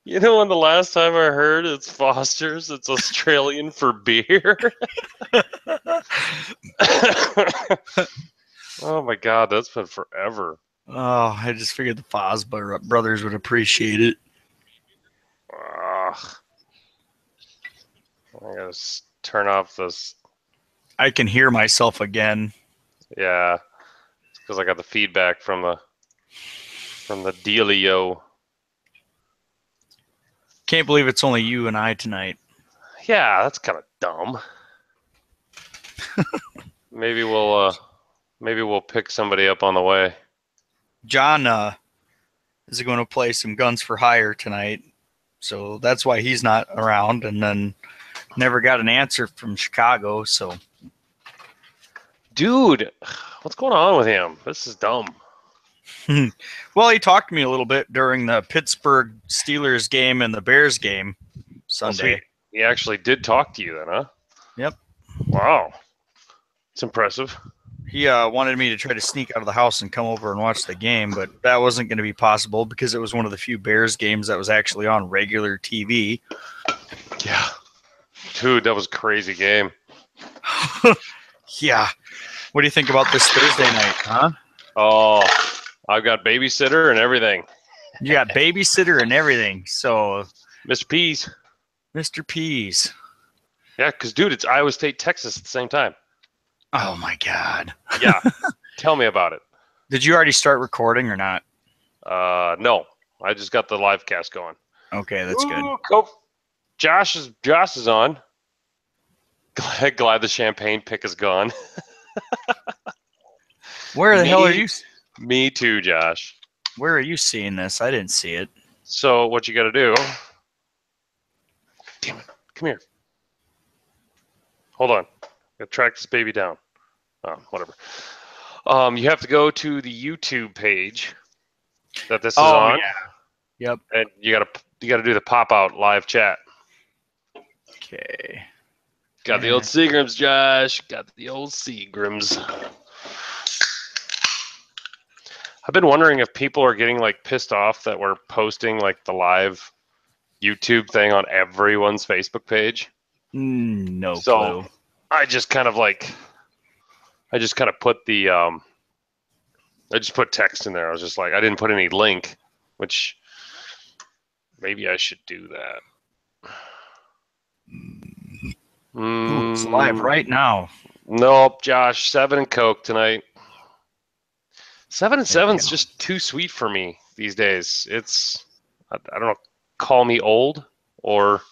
You know when the last time I heard it's Foster's, it's Australian for beer? Oh my God, that's been forever. Oh, I just figured the Foz brothers would appreciate it. Ugh. I gotta turn off this. I can hear myself again. Yeah, it's because I got the feedback from the dealio. Can't believe it's only you and I tonight. Yeah, that's kind of dumb. maybe we'll pick somebody up on the way. John is going to play some Guns for Hire tonight, so that's why he's not around. And then never got an answer from Chicago. So, dude, what's going on with him? This is dumb. Well, he talked to me a little bit during the Pittsburgh Steelers game and the Bears game Sunday. Well, so he actually did talk to you then, huh? Yep. Wow. It's impressive. He wanted me to try to sneak out of the house and come over and watch the game, but that wasn't going to be possible because it was one of the few Bears games that was actually on regular TV. Yeah. Dude, that was a crazy game. Yeah. What do you think about this Thursday night, huh? Oh, I've got babysitter and everything. You got babysitter and everything. So, Mr. Pease. Mr. Pease. Yeah, because, dude, it's Iowa State, Texas at the same time. Oh, my God. Yeah. Tell me about it. Did you already start recording or not? No. I just got the live cast going. Okay, that's good. Go. Josh is on. Glad the champagne pick is gone. Where the hell are you? Me too, Josh. Where are you seeing this? I didn't see it. So what you got to do? Damn it! Come here. Hold on. Gotta track this baby down. Oh, whatever. You have to go to the YouTube page that this is on. Yeah. Yep. And you gotta do the pop out live chat. Okay. Got the old Seagrams, Josh. Got the old Seagrams. I've been wondering if people are getting like pissed off that we're posting like the live YouTube thing on everyone's Facebook page. No clue. I just kind of put the I just put text in there. I was just like, I didn't put any link, which maybe I should do that. Ooh, it's live right now. Nope, Josh. 7 and Coke tonight. 7 and 7's just too sweet for me these days. It's, I don't know, call me old, or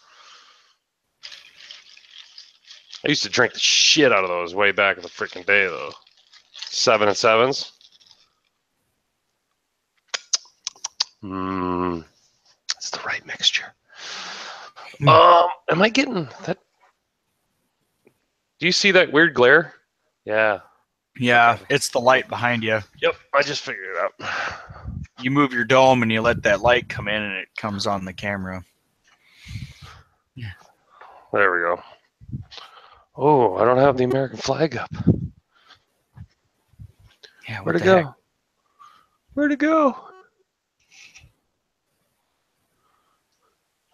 I used to drink the shit out of those way back in the freaking day, though. 7 and 7's. It's the right mixture. Am I getting that? Do you see that weird glare? Yeah. Yeah, it's the light behind you. Yep, I just figured it out. You move your dome and you let that light come in and it comes on the camera. Yeah. There we go. Oh, I don't have the American flag up. Yeah, where'd it go? Where'd it go?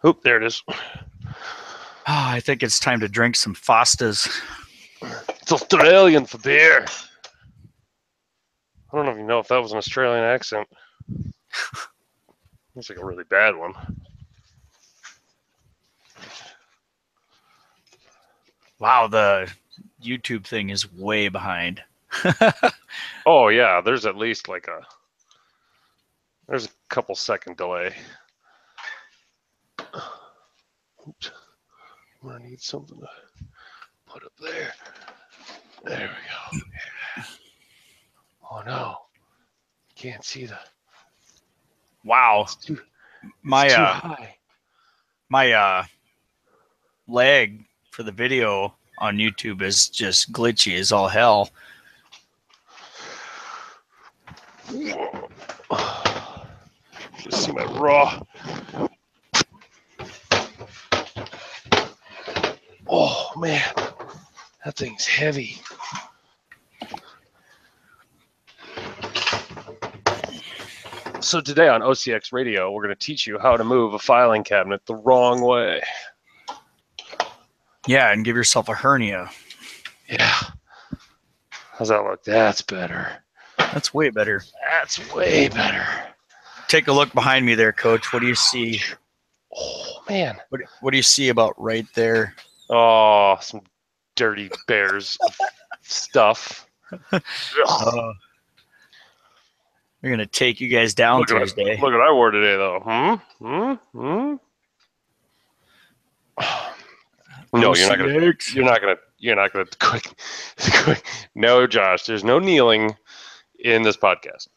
Oop, there it is. I think it's time to drink some Fostas. It's Australian for beer. I don't even know if that was an Australian accent. Looks like a really bad one. Wow, the YouTube thing is way behind. Oh, yeah, there's at least like there's a couple second delay. Oops. I'm going to need something to put up there. There we go. Yeah. Oh, no. Can't see the... Wow. It's too my high. My lag for the video on YouTube is just glitchy as all hell. Just see my raw. Oh, man. That thing's heavy. So today on OCX Radio, we're going to teach you how to move a filing cabinet the wrong way. Yeah, and give yourself a hernia. Yeah. How's that look? That's better. That's way better. That's way better. Take a look behind me there, Coach. What do you see? Oh, man. What do you see about right there? Oh, some dirty bears stuff. They're going to take you guys down Look Thursday. Look what I wore today, though. No, you're not gonna quick. No, Josh, there's no kneeling in this podcast.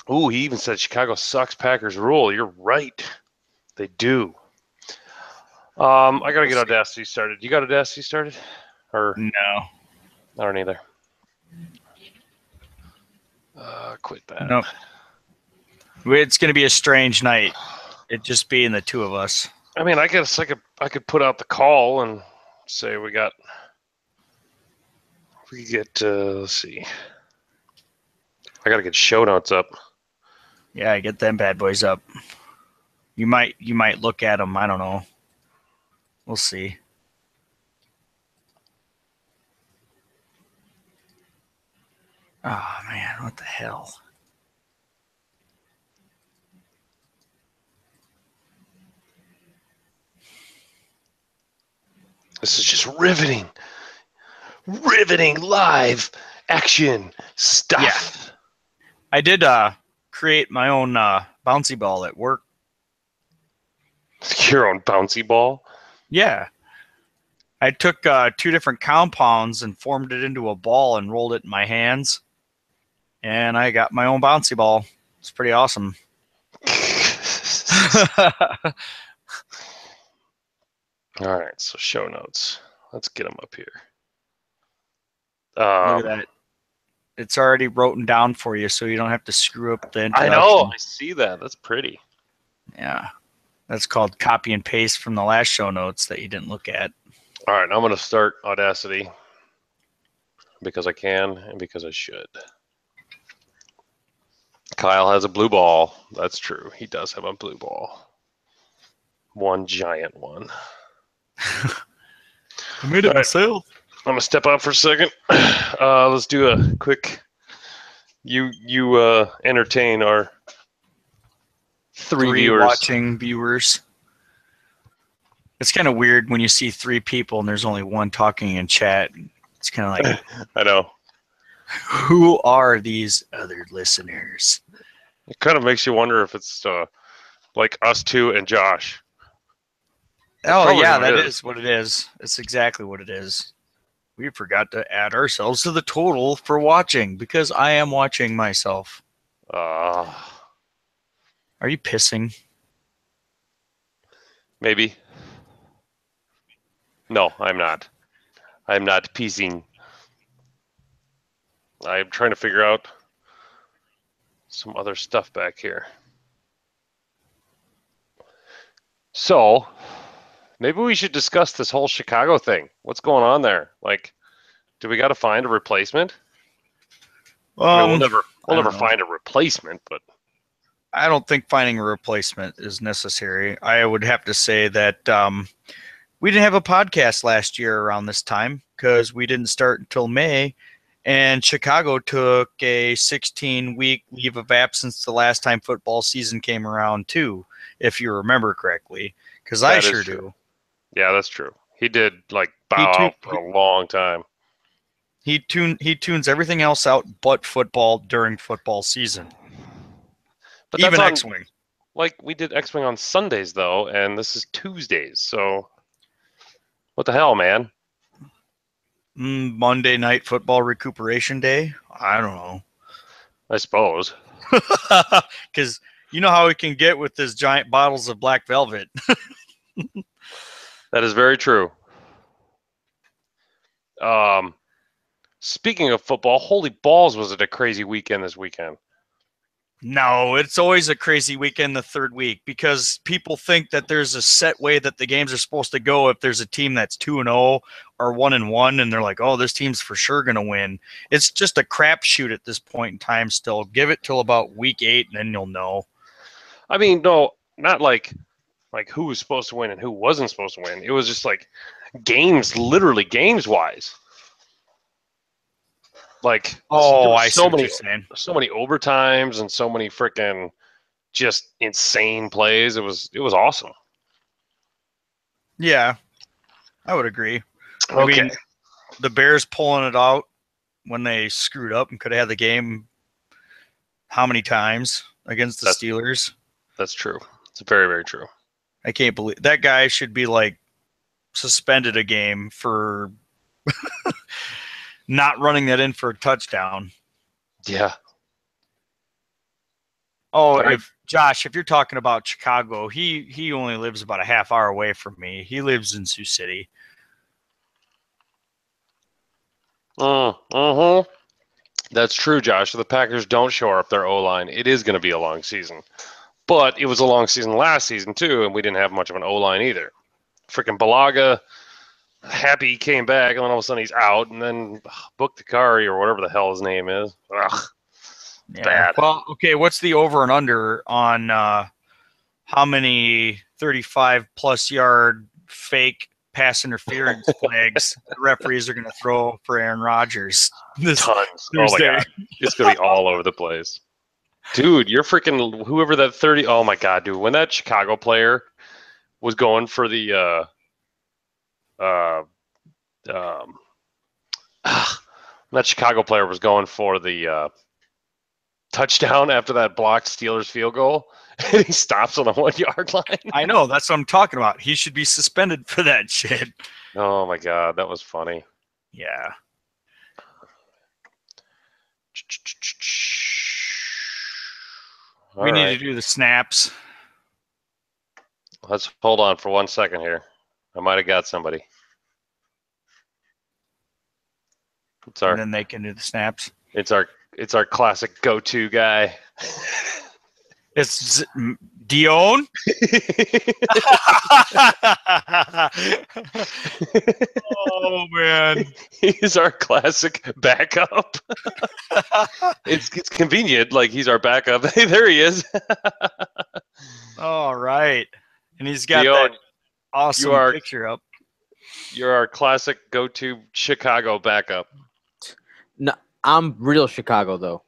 Ooh, he even said Chicago sucks, Packers rule. You're right. They do. I gotta get Audacity started. You got Audacity started? Or no? I don't either. Quit that. Nope. It's gonna be a strange night. It just being the two of us. I mean, I guess I could put out the call and say we get let's see. I gotta get show notes up. Yeah, get them bad boys up. You might look at them. I don't know. We'll see. Oh man, what the hell? This is just riveting live action stuff. Yeah. I did create my own bouncy ball at work. Your own bouncy ball? Yeah. I took 2 different compounds and formed it into a ball and rolled it in my hands. And I got my own bouncy ball. It's pretty awesome. All right, so show notes. Let's get them up here. Look at that. It's already written down for you, so you don't have to screw up the introduction. I know. I see that. That's pretty. Yeah. That's called copy and paste from the last show notes that you didn't look at. All right, I'm going to start Audacity because I can and because I should. Kyle has a blue ball. That's true. He does have a blue ball. One giant one. I made it myself. I'm gonna step out for a second. Let's do a quick. You entertain our three viewers. Watching viewers. It's kind of weird when you see 3 people and there's only one talking in chat. It's kind of like, I know. Who are these other listeners? It kind of makes you wonder if it's like us two and Josh. Oh yeah, that is what it is. It's exactly what it is. We forgot to add ourselves to the total for watching because I am watching myself. Are you pissing? Maybe. No, I'm not. I'm not pissing. I'm trying to figure out some other stuff back here. So, maybe we should discuss this whole Chicago thing. What's going on there? Like, do we got to find a replacement? I mean, we'll never find a replacement, but I don't think finding a replacement is necessary. I would have to say that we didn't have a podcast last year around this time because we didn't start until May, and Chicago took a 16-week leave of absence the last time football season came around too, if you remember correctly, because I sure do. Yeah, that's true. He did like bow out for a long time. He tunes everything else out but football during football season. But even X-Wing. Like, we did X-Wing on Sundays, though, and this is Tuesdays, so what the hell, man? Monday night football recuperation day? I don't know. I suppose. Because you know how we can get with these giant bottles of black velvet. That is very true. Speaking of football, holy balls, was it a crazy weekend this weekend. No, it's always a crazy weekend the third week because people think that there's a set way that the games are supposed to go if there's a team that's 2-0 or 1-1 and they're like, "Oh, this team's for sure going to win." It's just a crapshoot at this point in time still. Give it till about week 8 and then you'll know. I mean, no, not like who was supposed to win and who wasn't supposed to win. It was just like literally games wise. Like, Oh, I see so what many you're saying. so many overtimes and so many freaking just insane plays. It was awesome. Yeah, I would agree. I Okay. mean, the Bears pulling it out when they screwed up and could have had the game how many times against the Steelers? That's true. It's very, very true. I can't believe that guy should be like suspended a game for not running that in for a touchdown. Yeah. Oh, if you're talking about Chicago, he only lives about a half hour away from me. He lives in Sioux City. Mm-hmm. That's true, Josh. If the Packers don't shore up their O-line, it is going to be a long season. But it was a long season last season, too, and we didn't have much of an O-line either. Freaking Balaga, happy he came back, and then all of a sudden he's out, and then Booktakari or whatever the hell his name is. Ugh. Yeah. Bad. Well, okay, what's the over and under on how many 35-plus yard fake pass interference flags the referees are going to throw for Aaron Rodgers this Tons. Thursday? Oh, my God. It's going to be all over the place. Dude, you're freaking whoever that 30. Oh, my God, dude. When that Chicago player was going for the that Chicago player was going for the touchdown after that blocked Steelers field goal, and he stops on the 1 yard line. I know, that's what I'm talking about. He should be suspended for that shit. Oh my God, that was funny. Yeah. We need to do the snaps. Let's hold on for 1 second here. I might have got somebody. And then they can do the snaps. It's our classic go-to guy. It's Dion. Oh man, he's our classic backup. it's convenient, like he's our backup. Hey, there he is. All right, and he's got Dion, that awesome picture up. You're our classic go-to Chicago backup. No, I'm real Chicago though.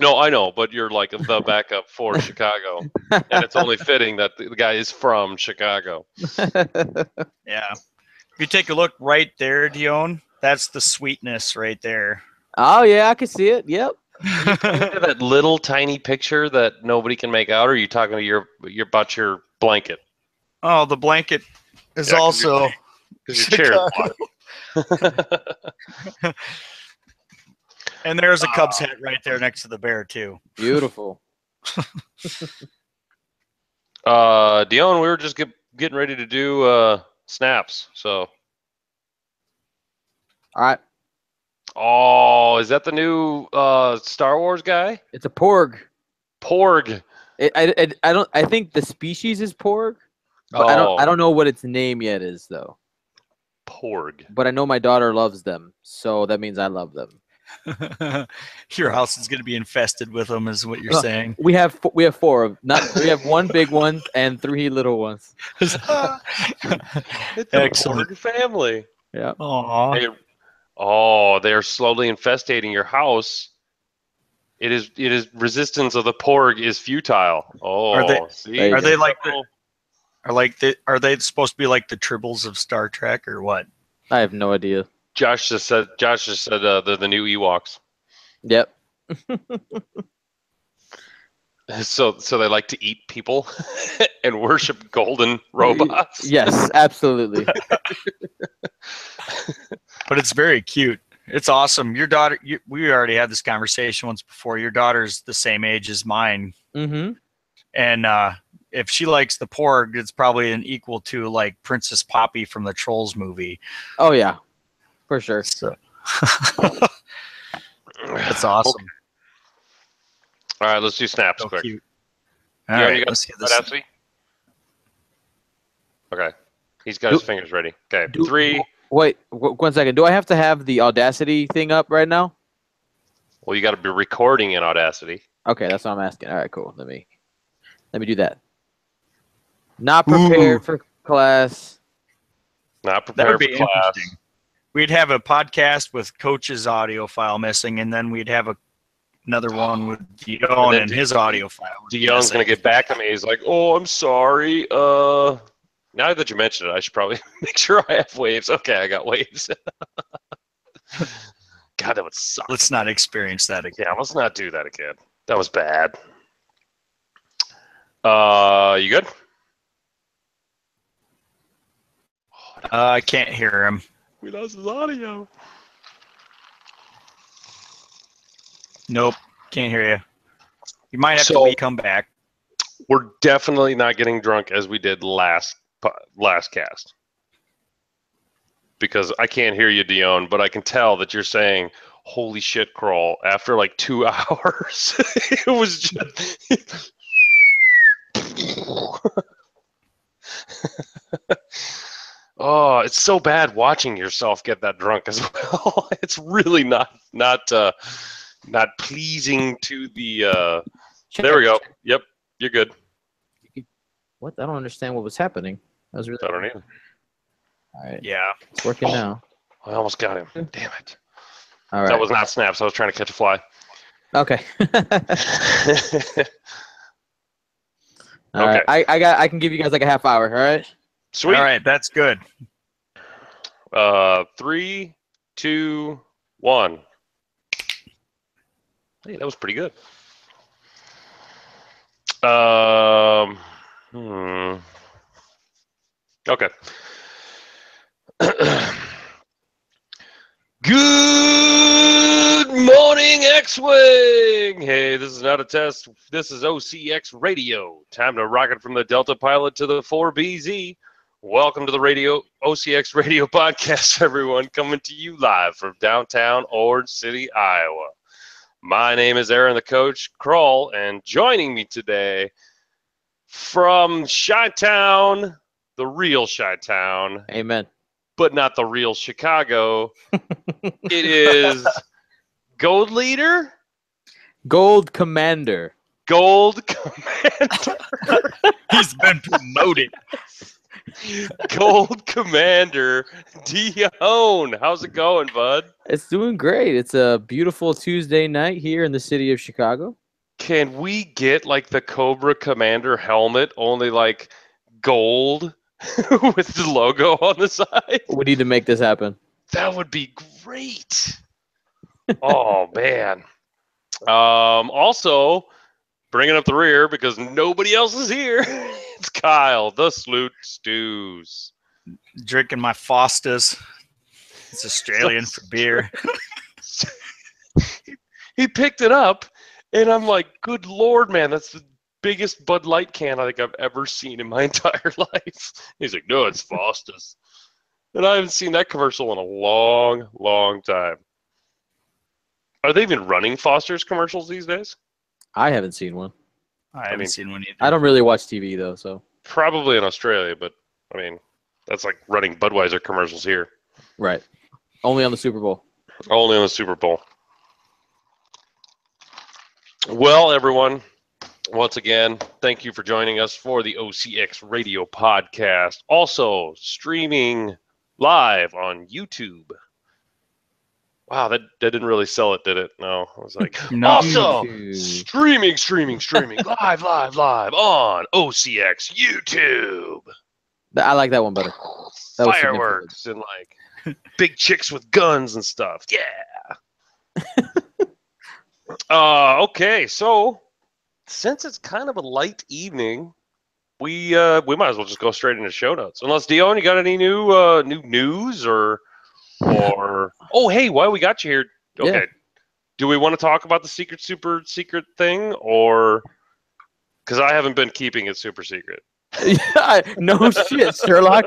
No, I know, but you're like the backup for Chicago, and it's only fitting that the guy is from Chicago. Yeah. If you take a look right there, Dion, that's the sweetness right there. Oh yeah, I can see it. Yep. That little tiny picture that nobody can make out, or are you talking to about your blanket? Oh, the blanket is also because your chair is And there's a Cubs hat right there next to the bear too. Beautiful. Dion, we were just getting ready to do snaps. So. All right. Oh, is that the new Star Wars guy? It's a porg. Porg. I think the species is porg. But I don't know what its name yet is though. Porg. But I know my daughter loves them, so that means I love them. Your house is going to be infested with them, is what you're saying. We have 4 of we have 1 big one and 3 little ones. It's a Porg family. Yeah. They're slowly infestating your house. It is resistance of the Porg is futile. Oh, are they supposed to be like the tribbles of Star Trek or what? I have no idea. Josh just said they're the new Ewoks. Yep. So they like to eat people and worship golden robots. Yes, absolutely. But it's very cute. It's awesome. Your daughter, we already had this conversation once before. Your daughter's the same age as mine. Mm-hmm. And if she likes the Porg, it's probably an equal to like Princess Poppy from the Trolls movie. Oh yeah. For sure. So. That's awesome. All right, let's do snaps So quick. cute. All right, let's get this. Audacity? Okay. He's got his fingers ready. Okay. 3. Wait, 1 second. Do I have to have the Audacity thing up right now? Well, you got to be recording in Audacity. Okay, that's what I'm asking. All right, cool. Let me do that. Not prepared for class. Not That prepared would for be class. interesting. We'd have a podcast with Coach's audio file missing, and then we'd have another one with Dion and his audio file. Dion's going to get back to me. He's like, oh, I'm sorry. Now that you mention it, I should probably make sure I have waves. Okay, I got waves. God, that would suck. Let's not experience that again. Yeah, let's not do that again. That was bad. You good? I can't hear him. We lost his audio. Nope, can't hear you. You might have to come back. We're definitely not getting drunk as we did last cast. Because I can't hear you, Dion, but I can tell that you're saying, holy shit, Crawl, after like 2 hours. It was just... Oh, it's so bad watching yourself get that drunk as well. It's really not pleasing to the... There we go. Yep, you're good. What? I don't understand what was happening. That was really... I don't either. All right. Yeah. It's working now. I almost got him. Damn it. All right. That was not snaps. I was trying to catch a fly. Okay. All Okay. right. I can give you guys like a half hour. All right. Sweet. All right, that's good. 3, 2, 1. Hey, that was pretty good. Okay. Good morning, X-Wing! Hey, this is not a test. This is OCX Radio. Time to rocket from the Delta Pilot to the 4BZ. Welcome to the OCX Radio podcast, everyone, coming to you live from downtown Orange City, Iowa. My name is Aaron, the coach, Kroll, and joining me today from Chi-Town, the real Chi-Town. Amen. But not the real Chicago. It is Gold Leader? Gold Commander. Gold Commander. He's been promoted. Gold Commander Dion. How's it going, bud? It's doing great. It's a beautiful Tuesday night here in the city of Chicago. Can we get like the Cobra Commander helmet, only like gold with the logo on the side? We need to make this happen. That would be great. Oh, man. Also, bringing up the rear because nobody else is here. It's Kyle, the Sloot Stews. Drinking my Foster's. It's Australian for beer. He picked it up, and I'm like, good Lord, man, that's the biggest Bud Light can I think I've ever seen in my entire life. He's like, no, it's Foster's. And I haven't seen that commercial in a long, long time. Are they even running Foster's commercials these days? I haven't seen one. I haven't seen one either. I don't really watch TV, though, so. Probably in Australia, but, I mean, that's like running Budweiser commercials here. Right. Only on the Super Bowl. Only on the Super Bowl. Well, everyone, once again, thank you for joining us for the OCX Radio Podcast. Also, streaming live on YouTube. Wow, that didn't really sell it, did it? No, I was like, No. also, YouTube. streaming, live on OCX YouTube. I like that one better. That was Fireworks and like big chicks with guns and stuff. Yeah. Okay, so since it's kind of a light evening, we might as well just go straight into show notes. Unless Dion, you got any new news or oh hey, while we got you here, okay. Yeah. Do we want to talk about the super secret thing, or because I haven't been keeping it super secret? Yeah, no shit, Sherlock.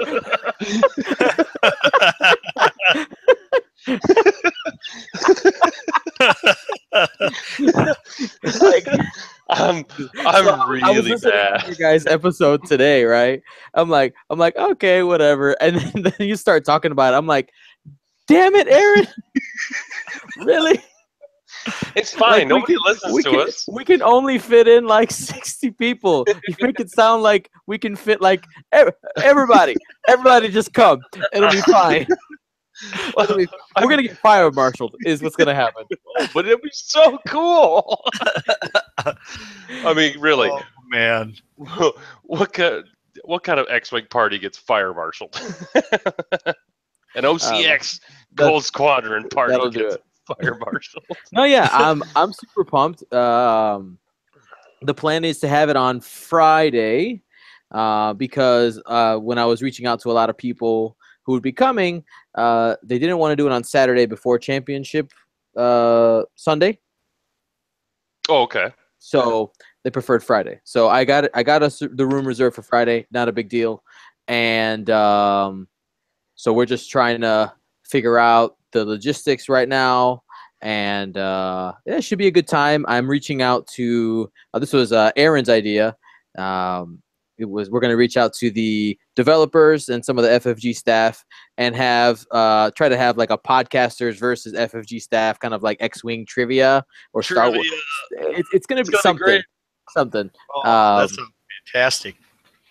Like, I'm So I was really listening bad. to your guys' episode today, right? I'm like, okay, whatever. And then you start talking about it. I'm like, damn it, Aaron. Really? It's fine. Nobody listens to can, us. we can only fit in like 60 people. You make it sound like we can fit like everybody. Everybody just come. It'll be fine. We're going to get fire marshaled is what's going to happen. Oh, but it'll be so cool. I mean, really. Oh, man. What kind of X-Wing party gets fire marshaled? An OCX Gold Squadron party gets fire marshaled. No, yeah, I'm super pumped. The plan is to have it on Friday because when I was reaching out to a lot of people who would be coming, they didn't want to do it on Saturday before championship Sunday. Oh, okay. So they preferred Friday. So I got the room reserved for Friday. Not a big deal. And so we're just trying to figure out the logistics right now. And it should be a good time. I'm reaching out to this was Aaron's idea. We're going to reach out to the developers and some of the FFG staff and have try to have like a podcasters versus FFG staff kind of like X-Wing trivia or Star Wars. It's going to be something. Something. Oh, that's fantastic.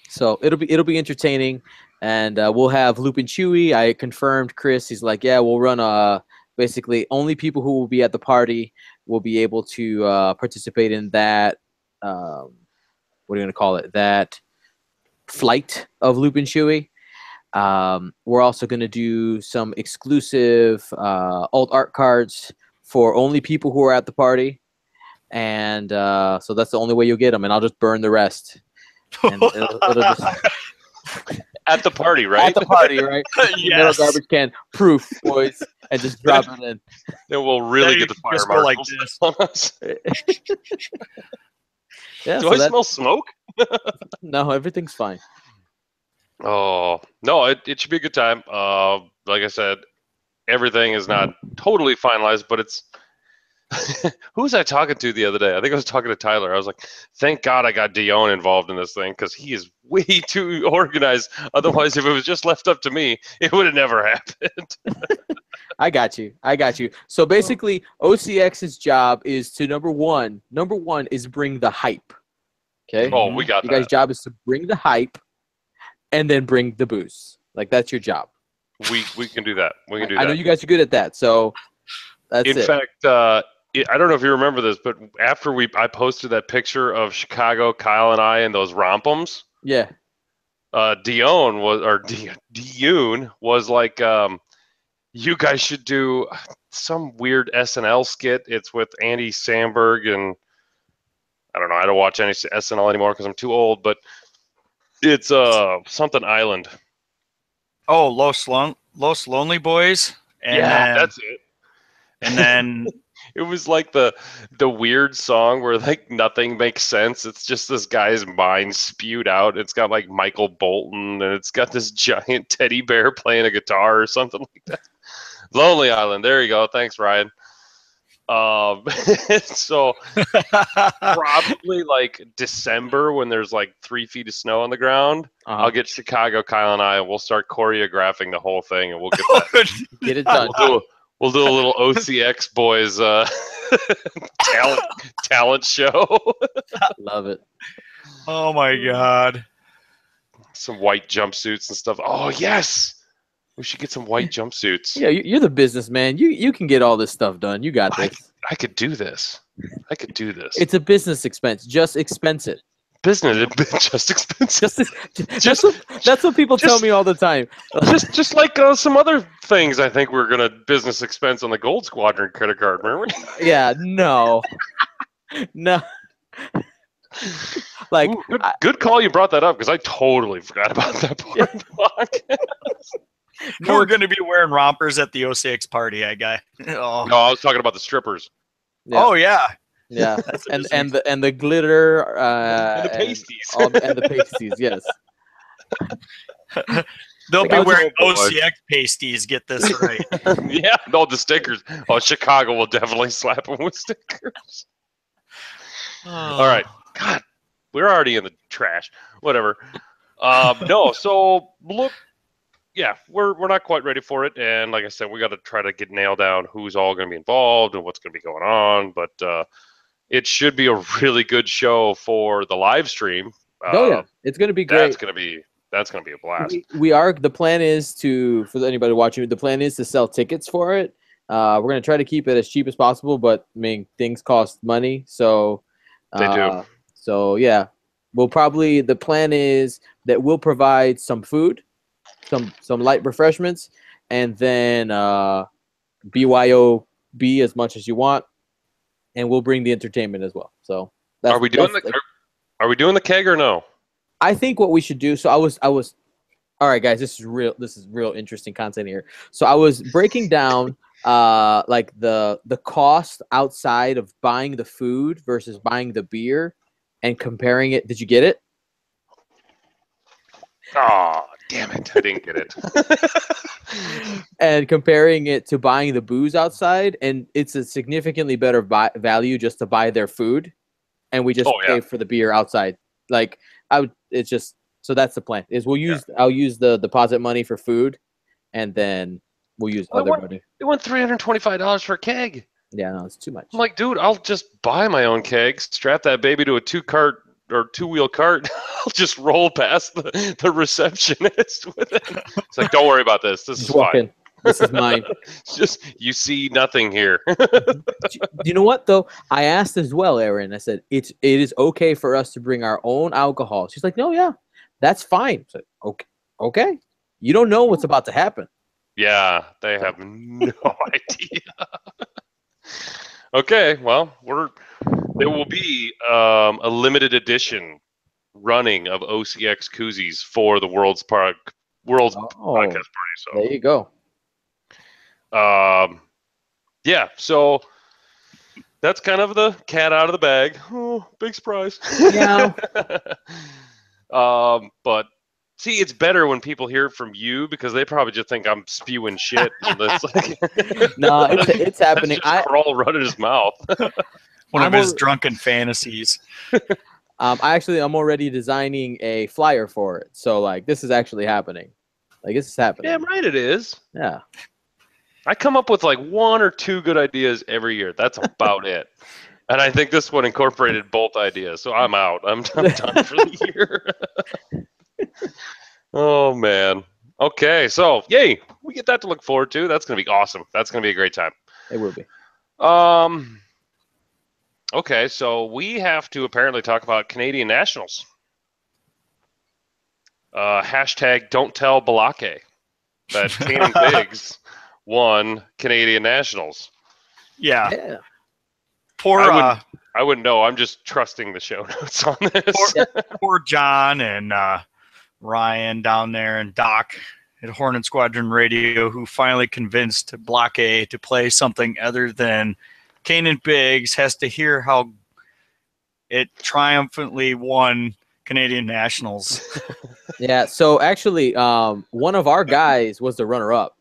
So it'll be entertaining, and we'll have Loop and Chewy. I confirmed Chris. He's like, yeah, we'll run basically only people who will be at the party will be able to participate in that. What are you going to call it? That flight of Loop and Chewy. We're also going to do some exclusive alt art cards for only people who are at the party. And so that's the only way you'll get them. And I'll just burn the rest. And it'll just... At the party, right? At the party, right? Yes. Little garbage can. Proof, boys. And just drop it in. Then we'll really get the fire marshals on us. Yeah, Do I smell smoke? No, everything's fine. Oh, no, it should be a good time. Like I said, everything is not totally finalized, but it's... Who was I talking to the other day? I think I was talking to Tyler. I was like, thank God I got Dion involved in this thing because he is way too organized. Otherwise, if it was just left up to me, it would have never happened. I got you. So basically, OCX's job is to number one is bring the hype. Okay? Oh, we got that. You guys' job is to bring the hype and then bring the booze. Like, that's your job. We can do that. We can do that. I know you guys are good at that, so that's it. In fact, I don't know if you remember this, but after I posted that picture of Chicago, Kyle and I in those rompums. Yeah. Dune was like, you guys should do some weird SNL skit. It's with Andy Samberg and I don't know. I don't watch any SNL anymore because I'm too old, but it's something Island. Oh, Los Lonely Boys. And yeah, that's it. And then it was like the weird song where like nothing makes sense. It's just this guy's mind spewed out. It's got like Michael Bolton and it's got this giant teddy bear playing a guitar or something like that. Lonely Island. There you go. Thanks, Ryan. So probably like December when there's like 3 feet of snow on the ground, I'll get Chicago, Kyle and I, and we'll start choreographing the whole thing and we'll get that. Get it done. We'll do a little OCX boys talent show. Love it. Oh my God. Some white jumpsuits and stuff. Oh yes. We should get some white jumpsuits. Yeah, you're the businessman. You can get all this stuff done. You got this. I could do this. It's a business expense. Just expense it. Business, just expensive. That's what people tell me all the time. just like some other things I think we're gonna business expense on the Gold Squadron credit card. Remember? Yeah, no. Like, ooh, good call you brought that up because I totally forgot about that part. No, we're going to be wearing rompers at the OCX party, guy. Oh. No, I was talking about the strippers. Yeah. Oh yeah, yeah, and the glitter and the pasties and the pasties. Yes, they'll be wearing OCX pasties. Get this right. Yeah, no, the stickers. Oh, Chicago will definitely slap them with stickers. All right. God, we're already in the trash. Whatever. No, so look, yeah, we're not quite ready for it, and like I said, we got to try to get nailed down who's all going to be involved and what's going to be going on. But it should be a really good show for the live stream. Oh yeah, it's going to be great. That's gonna be a blast. We are. The plan is to, for anybody watching, the plan is to sell tickets for it. We're gonna try to keep it as cheap as possible, but I mean things cost money, so They do. So yeah, we'll probably. The plan is that we'll provide some food, some light refreshments, and then BYOB as much as you want, and we'll bring the entertainment as well. So are we doing the keg or no? I think what we should do. So I was. All right, guys. This is real interesting content here. So I was breaking down like the cost outside of buying the food versus buying the beer, and comparing it. Did you get it? Oh, damn it! I didn't get it. And comparing it to buying the booze outside, and it's a significantly better value just to buy their food, and we just pay for the beer outside. Like it's just so that's the plan. Is I'll use the deposit money for food, and then we'll use other money. It went $325 for a keg. Yeah, no, it's too much. I'm like, dude, I'll just buy my own keg, strap that baby to a two-wheel cart. I'll just roll past the receptionist with it. It's like, don't worry about this. This is fine. This is mine. Just you see nothing here. You know what though? I asked as well, Erin. I said it is okay for us to bring our own alcohol. She's like, no, yeah, that's fine. So okay. You don't know what's about to happen. Yeah, they have no idea. Okay, well, there will be a limited edition running of OCX koozies for the World's podcast party. So there you go. Yeah, so that's kind of the cat out of the bag. Oh, big surprise. Yeah. But see, it's better when people hear it from you because they probably just think I'm spewing shit. It's like, no, it's happening. Crawl run in his mouth. One of his drunken fantasies. I'm already designing a flyer for it. So like this is actually happening. Like this is happening. Damn right it is. Yeah. I come up with like one or two good ideas every year. That's about it. And I think this one incorporated both ideas. So I'm out. I'm done for the year. Oh, man. Okay. So, yay. We get that to look forward to. That's going to be awesome. That's going to be a great time. It will be. Okay. So we have to apparently talk about Canadian nationals. Hashtag don't tell Balake that Kanan Biggs won Canadian nationals. Yeah. I wouldn't know. I'm just trusting the show notes on this. Poor John and Ryan down there and Doc at Hornet Squadron Radio, who finally convinced Block A to play something other than Kanan Biggs, has to hear how it triumphantly won Canadian nationals. Yeah. So actually, one of our guys was the runner-up.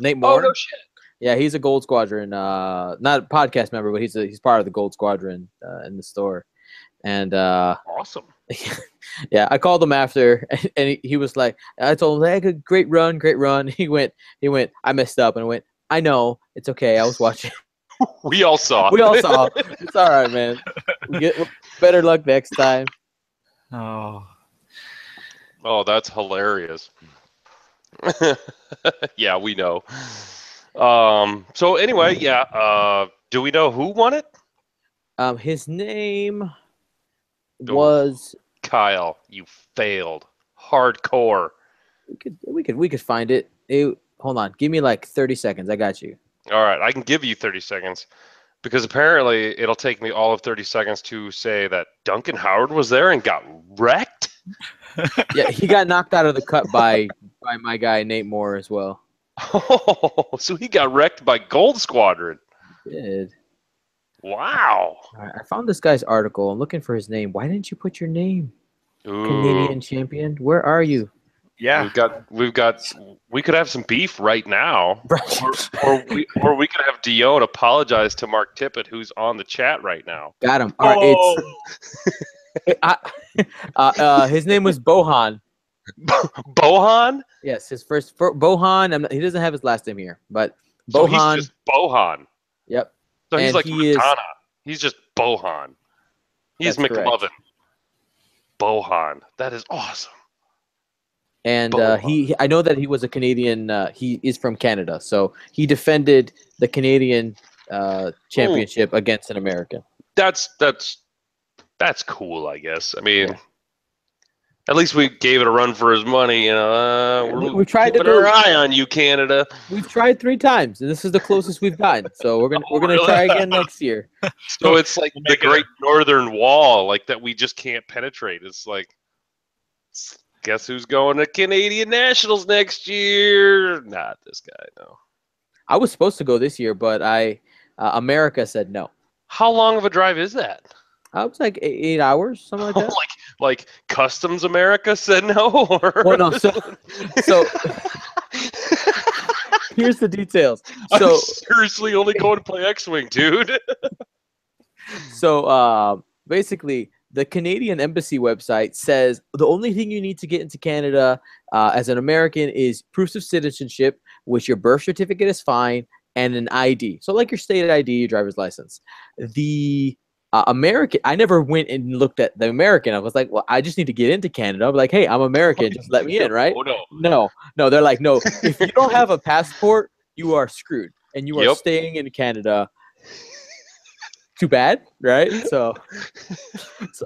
Nate Moore. Oh no shit. Yeah, he's a Gold Squadron, not a podcast member, but he's part of the Gold Squadron in the store. And awesome. Yeah, I called him after, and he was like, I told him, hey, great run. He went, I messed up, and I went, I know, it's okay, I was watching. We all saw. It's all right, man. Better luck next time. Oh, that's hilarious. Yeah, we know. So anyway, yeah. Do we know who won it? His name was Kyle. You failed. Hardcore. We could find it. Hold on. Give me like 30 seconds. I got you. All right, I can give you 30 seconds because apparently it'll take me all of 30 seconds to say that Duncan Howard was there and got wrecked. Yeah, he got knocked out of the cut by my guy Nate Moore as well. Oh, so he got wrecked by Gold Squadron. He did. Wow. All right, I found this guy's article. I'm looking for his name. Why didn't you put your name? Ooh. Canadian champion. Where are you? Yeah. We could have some beef right now, Right. or we could have Dion apologize to Mark Tippett, who's on the chat right now. Got him. All right, his name was Bohan. Bohan? Yes, his first Bohan. He doesn't have his last name here, but So Bohan. he's just Bohan. Yep. So he's And like he is- Madonna. He's just Bohan. He's That's McLovin. correct. Bohan. That is awesome. And Bohan. I know that he was a Canadian. He is from Canada, so he defended the Canadian championship against an American. That's cool, I guess. I mean, Yeah. at least we gave it a run for his money. You know, We tried to keeping our eye on you, Canada. We've tried 3 times, and this is the closest we've gotten. So we're gonna really? try again next year. So it's like the Great Northern Wall, like that we just can't penetrate. It's like, guess who's going to Canadian Nationals next year? Not this guy, no. I was supposed to go this year, but America said no. How long of a drive is that? I was like 8 hours, something like that. like Customs America said no? Or... Well, no. So here's the details. So I'm seriously only going to play X-Wing, dude. So basically, the Canadian Embassy website says the only thing you need to get into Canada as an American is proofs of citizenship, which your birth certificate is fine, and an ID. So like your state ID, your driver's license. The American, I never went and looked at the American. I was like, well, I just need to get into Canada. I'm like, hey, I'm American. Just let me in, right? Oh, no. No. They're like, no, if you don't have a passport, you are screwed. And you are staying in Canada. Too bad, right? So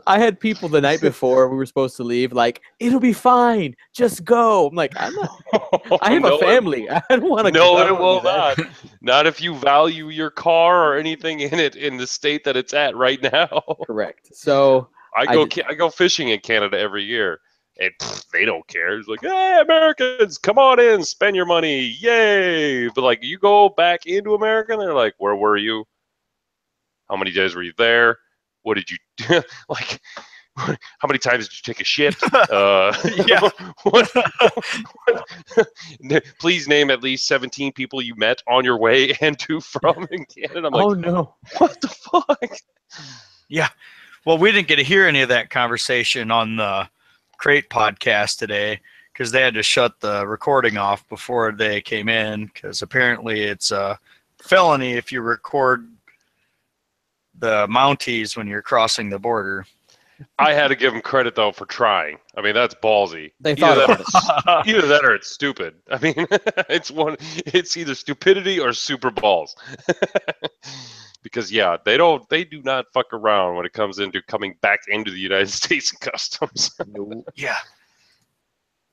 I had people the night before we were supposed to leave, like, it'll be fine, just go. I'm like, I'm not. I have a family. I don't want to go. No, it will not. Not if you value your car or anything in it in the state that it's at right now. Correct. So I go fishing in Canada every year, and they don't care. It's like, hey, Americans, come on in, spend your money, yay! But like, you go back into America, and they're like, where were you? How many days were you there? What did you do? Like, how many times did you take a shit? Please name at least 17 people you met on your way and to from in Canada. I'm like, oh no, what the fuck? Yeah. Well, we didn't get to hear any of that conversation on the Crate podcast today because they had to shut the recording off before they came in because apparently it's a felony if you record the Mounties when you're crossing the border. I had to give them credit though for trying. I mean, that's ballsy. They thought about it. Either that or it's stupid. I mean, it's either stupidity or super balls. Because yeah, they do not fuck around when it comes into coming back into the United States in customs. Yeah.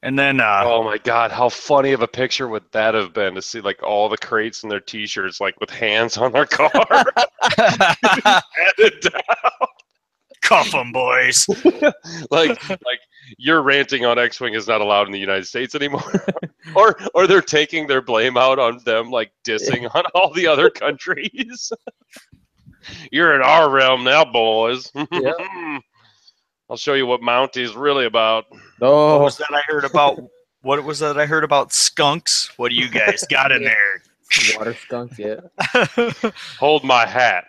And then oh my god, how funny of a picture would that have been to see like all the crates and their t-shirts like with hands on their car. Handed down. Cuff them, boys. like you're ranting on X-Wing is not allowed in the United States anymore. or they're taking their blame out on them like dissing on all the other countries. You're in our realm now, boys. Yeah. I'll show you what Mountie is really about. Oh, What was that I heard about? What was that I heard about skunks? What do you guys got in there? water skunks, yeah. Hold my hat.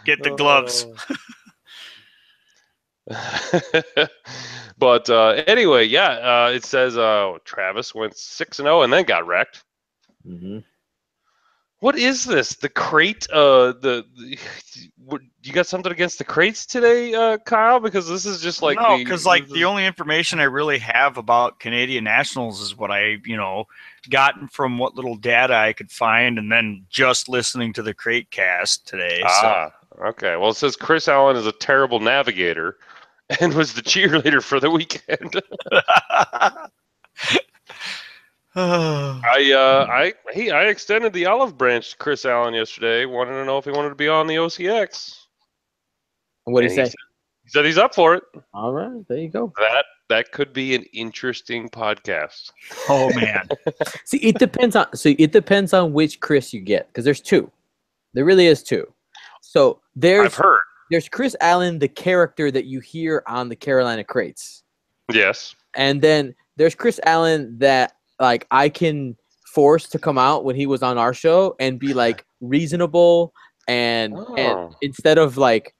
Get the gloves. But anyway, yeah, it says Travis went 6-0 and then got wrecked. Mm-hmm. What is this? The crate? You got something against the crates today, Kyle? Because this is just like no, because like the only information I really have about Canadian Nationals is what I gotten from what little data I could find, and then just listening to the Crate Cast today. Okay. Well, it says Chris Allen is a terrible navigator and was the cheerleader for the weekend. I extended the olive branch to Chris Allen yesterday. Wanted to know if he wanted to be on the OCX. What did he say? He said he's up for it. All right, there you go. That could be an interesting podcast. Oh man. See, it depends on which Chris you get because there's 2. There really is 2. So I've heard there's Chris Allen, the character that you hear on the Carolina Crates. Yes. And then there's Chris Allen that like I can force to come out when he was on our show and be like reasonable and instead of like,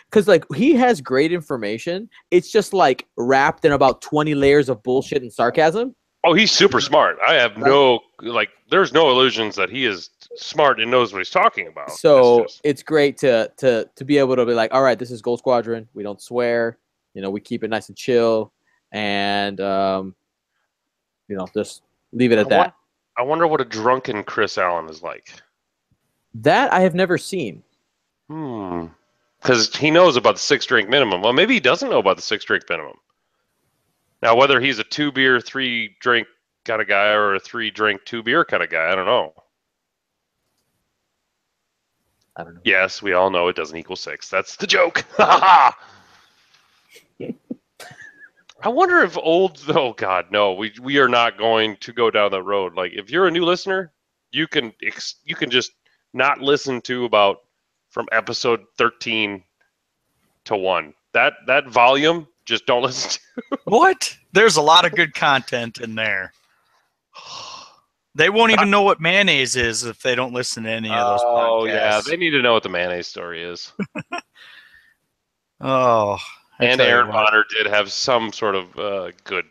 because like he has great information, it's just like wrapped in about 20 layers of bullshit and sarcasm. Oh, he's super smart. I have there's no illusions that he is smart and knows what he's talking about. So it's great to be able to be like, all right, this is Gold Squadron. We don't swear. We keep it nice and chill, and just leave it at that. I wonder what a drunken Chris Allen is like. That I have never seen. Because he knows about the 6-drink minimum. Well, maybe he doesn't know about the 6-drink minimum. Now, whether he's a 2-beer, 3-drink kind of guy or a 3-drink, 2-beer kind of guy, I don't know. Yes, we all know it doesn't equal 6. That's the joke. I wonder if oh God, no, we are not going to go down that road. Like, if you're a new listener, you can just not listen to about from episode 13 to 1. That volume, just don't listen to. What? There's a lot of good content in there. They won't even know what mayonnaise is if they don't listen to any of those podcasts. Oh, yeah. They need to know what the mayonnaise story is. And Aaron Bonner did have some sort of good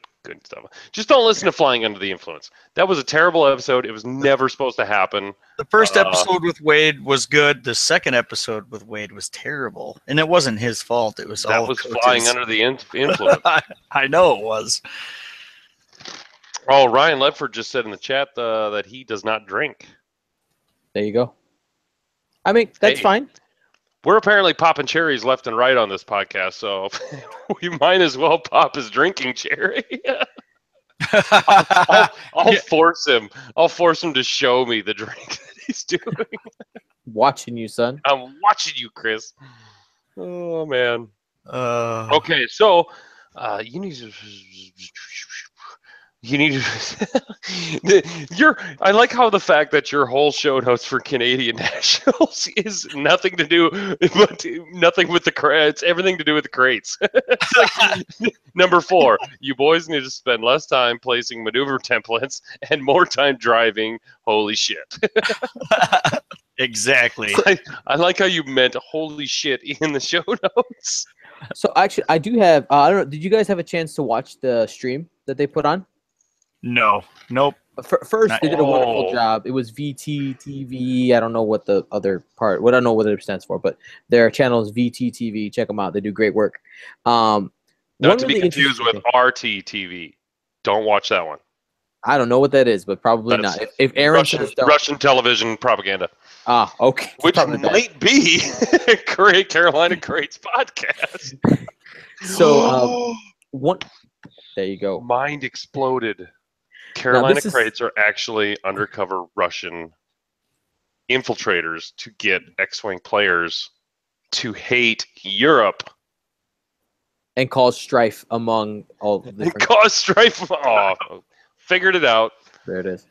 stuff. Just don't listen to Flying Under the Influence. That was a terrible episode. It was never supposed to happen. The first episode with Wade was good. The second episode with Wade was terrible. And it wasn't his fault. It was that was Flying Under the Influence. I know it was. Oh, Ryan Ledford just said in the chat that he does not drink. There you go. I mean, that's fine. We're apparently popping cherries left and right on this podcast, so we might as well pop his drinking cherry. I'll force him. I'll force him to show me the drink that he's doing. Watching you, son. I'm watching you, Chris. Oh, man. Okay, so you need to... I like how the fact that your whole show notes for Canadian Nationals is nothing to do with the crates. Everything to do with the crates. It's like, number 4, you boys need to spend less time placing maneuver templates and more time driving. Holy shit. Exactly. I like how you meant holy shit in the show notes. So actually, I do have, I don't know, did you guys have a chance to watch the stream that they put on? No. Nope. First, they did a wonderful job. It was VTTV. I don't know what the other part. I don't know what it stands for, but their channel is VTTV. Check them out. They do great work. Not to be confused with RTTV. Don't watch that one. I don't know what that is, but probably not. If Aaron Russian television propaganda. Okay. Which might be Carolina Crates podcast. So there you go. Mind exploded. Carolina Crates are actually undercover Russian infiltrators to get X-Wing players to hate Europe. And cause strife among all the different... Cause strife. Oh, figured it out. There it is.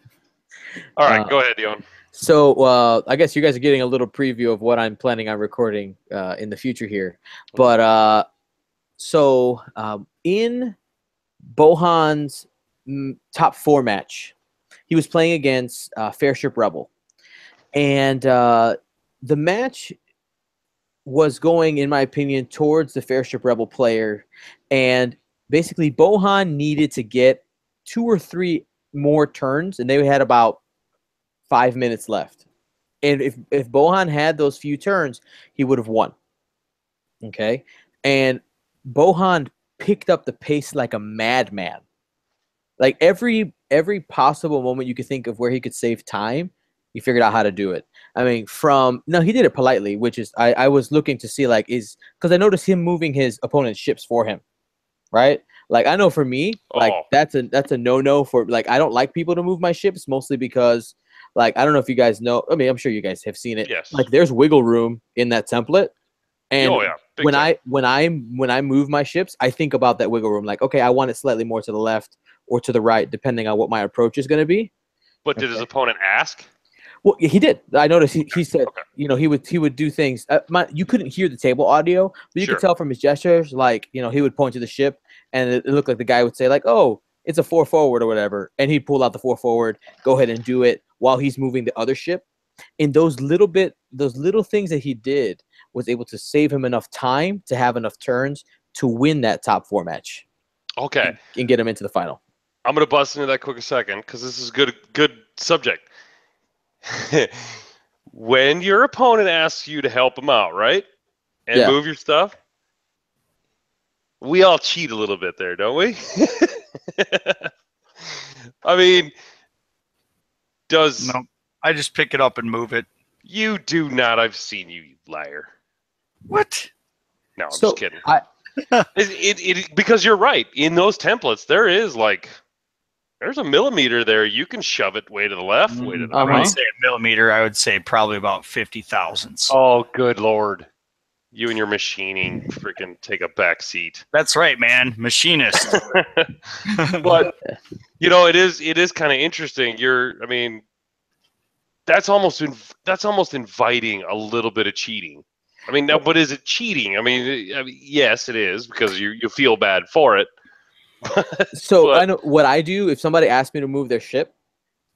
All right, go ahead, Dion. So I guess you guys are getting a little preview of what I'm planning on recording in the future here. But in Bohan's top 4 match, he was playing against Fairship Rebel, and the match was going, in my opinion, towards the Fairship Rebel player, and basically Bohan needed to get 2 or 3 more turns, and they had about 5 minutes left, and if Bohan had those few turns, he would have won. Okay, and Bohan picked up the pace like a madman. Like every possible moment you could think of where he could save time, he figured out how to do it. I mean, he did it politely, which is I was looking to see because I noticed him moving his opponent's ships for him, right? Like I know for me, that's a no for I don't like people to move my ships, mostly because I don't know if you guys know. I mean, I'm sure you guys have seen it. Yes. There's wiggle room in that template. And when I move my ships, I think about that wiggle room. Okay, I want it slightly more to the left or to the right, depending on what my approach is going to be. But did his opponent ask? Well, he did. I noticed he said, Okay. he would do things. You couldn't hear the table audio, but you Sure. could tell from his gestures, like, he would point to the ship, and it looked like the guy would say, like, "Oh, it's a 4 forward or whatever," and he'd pull out the 4 forward, go ahead and do it while he's moving the other ship. And those little things that he did was able to save him enough time to have enough turns to win that top 4 match. Okay. And get him into the final. I'm gonna bust into that quick a second because this is good subject. When your opponent asks you to help them out, right, and move your stuff, we all cheat a little bit there, don't we? I mean, No, I just pick it up and move it. You do not. I've seen you, you liar. What? No, I'm just kidding. Because you're right. In those templates, there's a millimeter there. You can shove it way to the left, way to the I right. wouldn't say a millimeter. I would say probably about 50 thousandths. Oh, good Lord. You and your machining freaking take a back seat. That's right, man. Machinist. But, it is kind of interesting. That's almost inviting a little bit of cheating. I mean, now, but is it cheating? I mean, yes, it is because you feel bad for it. So I know what I do if somebody asks me to move their ship,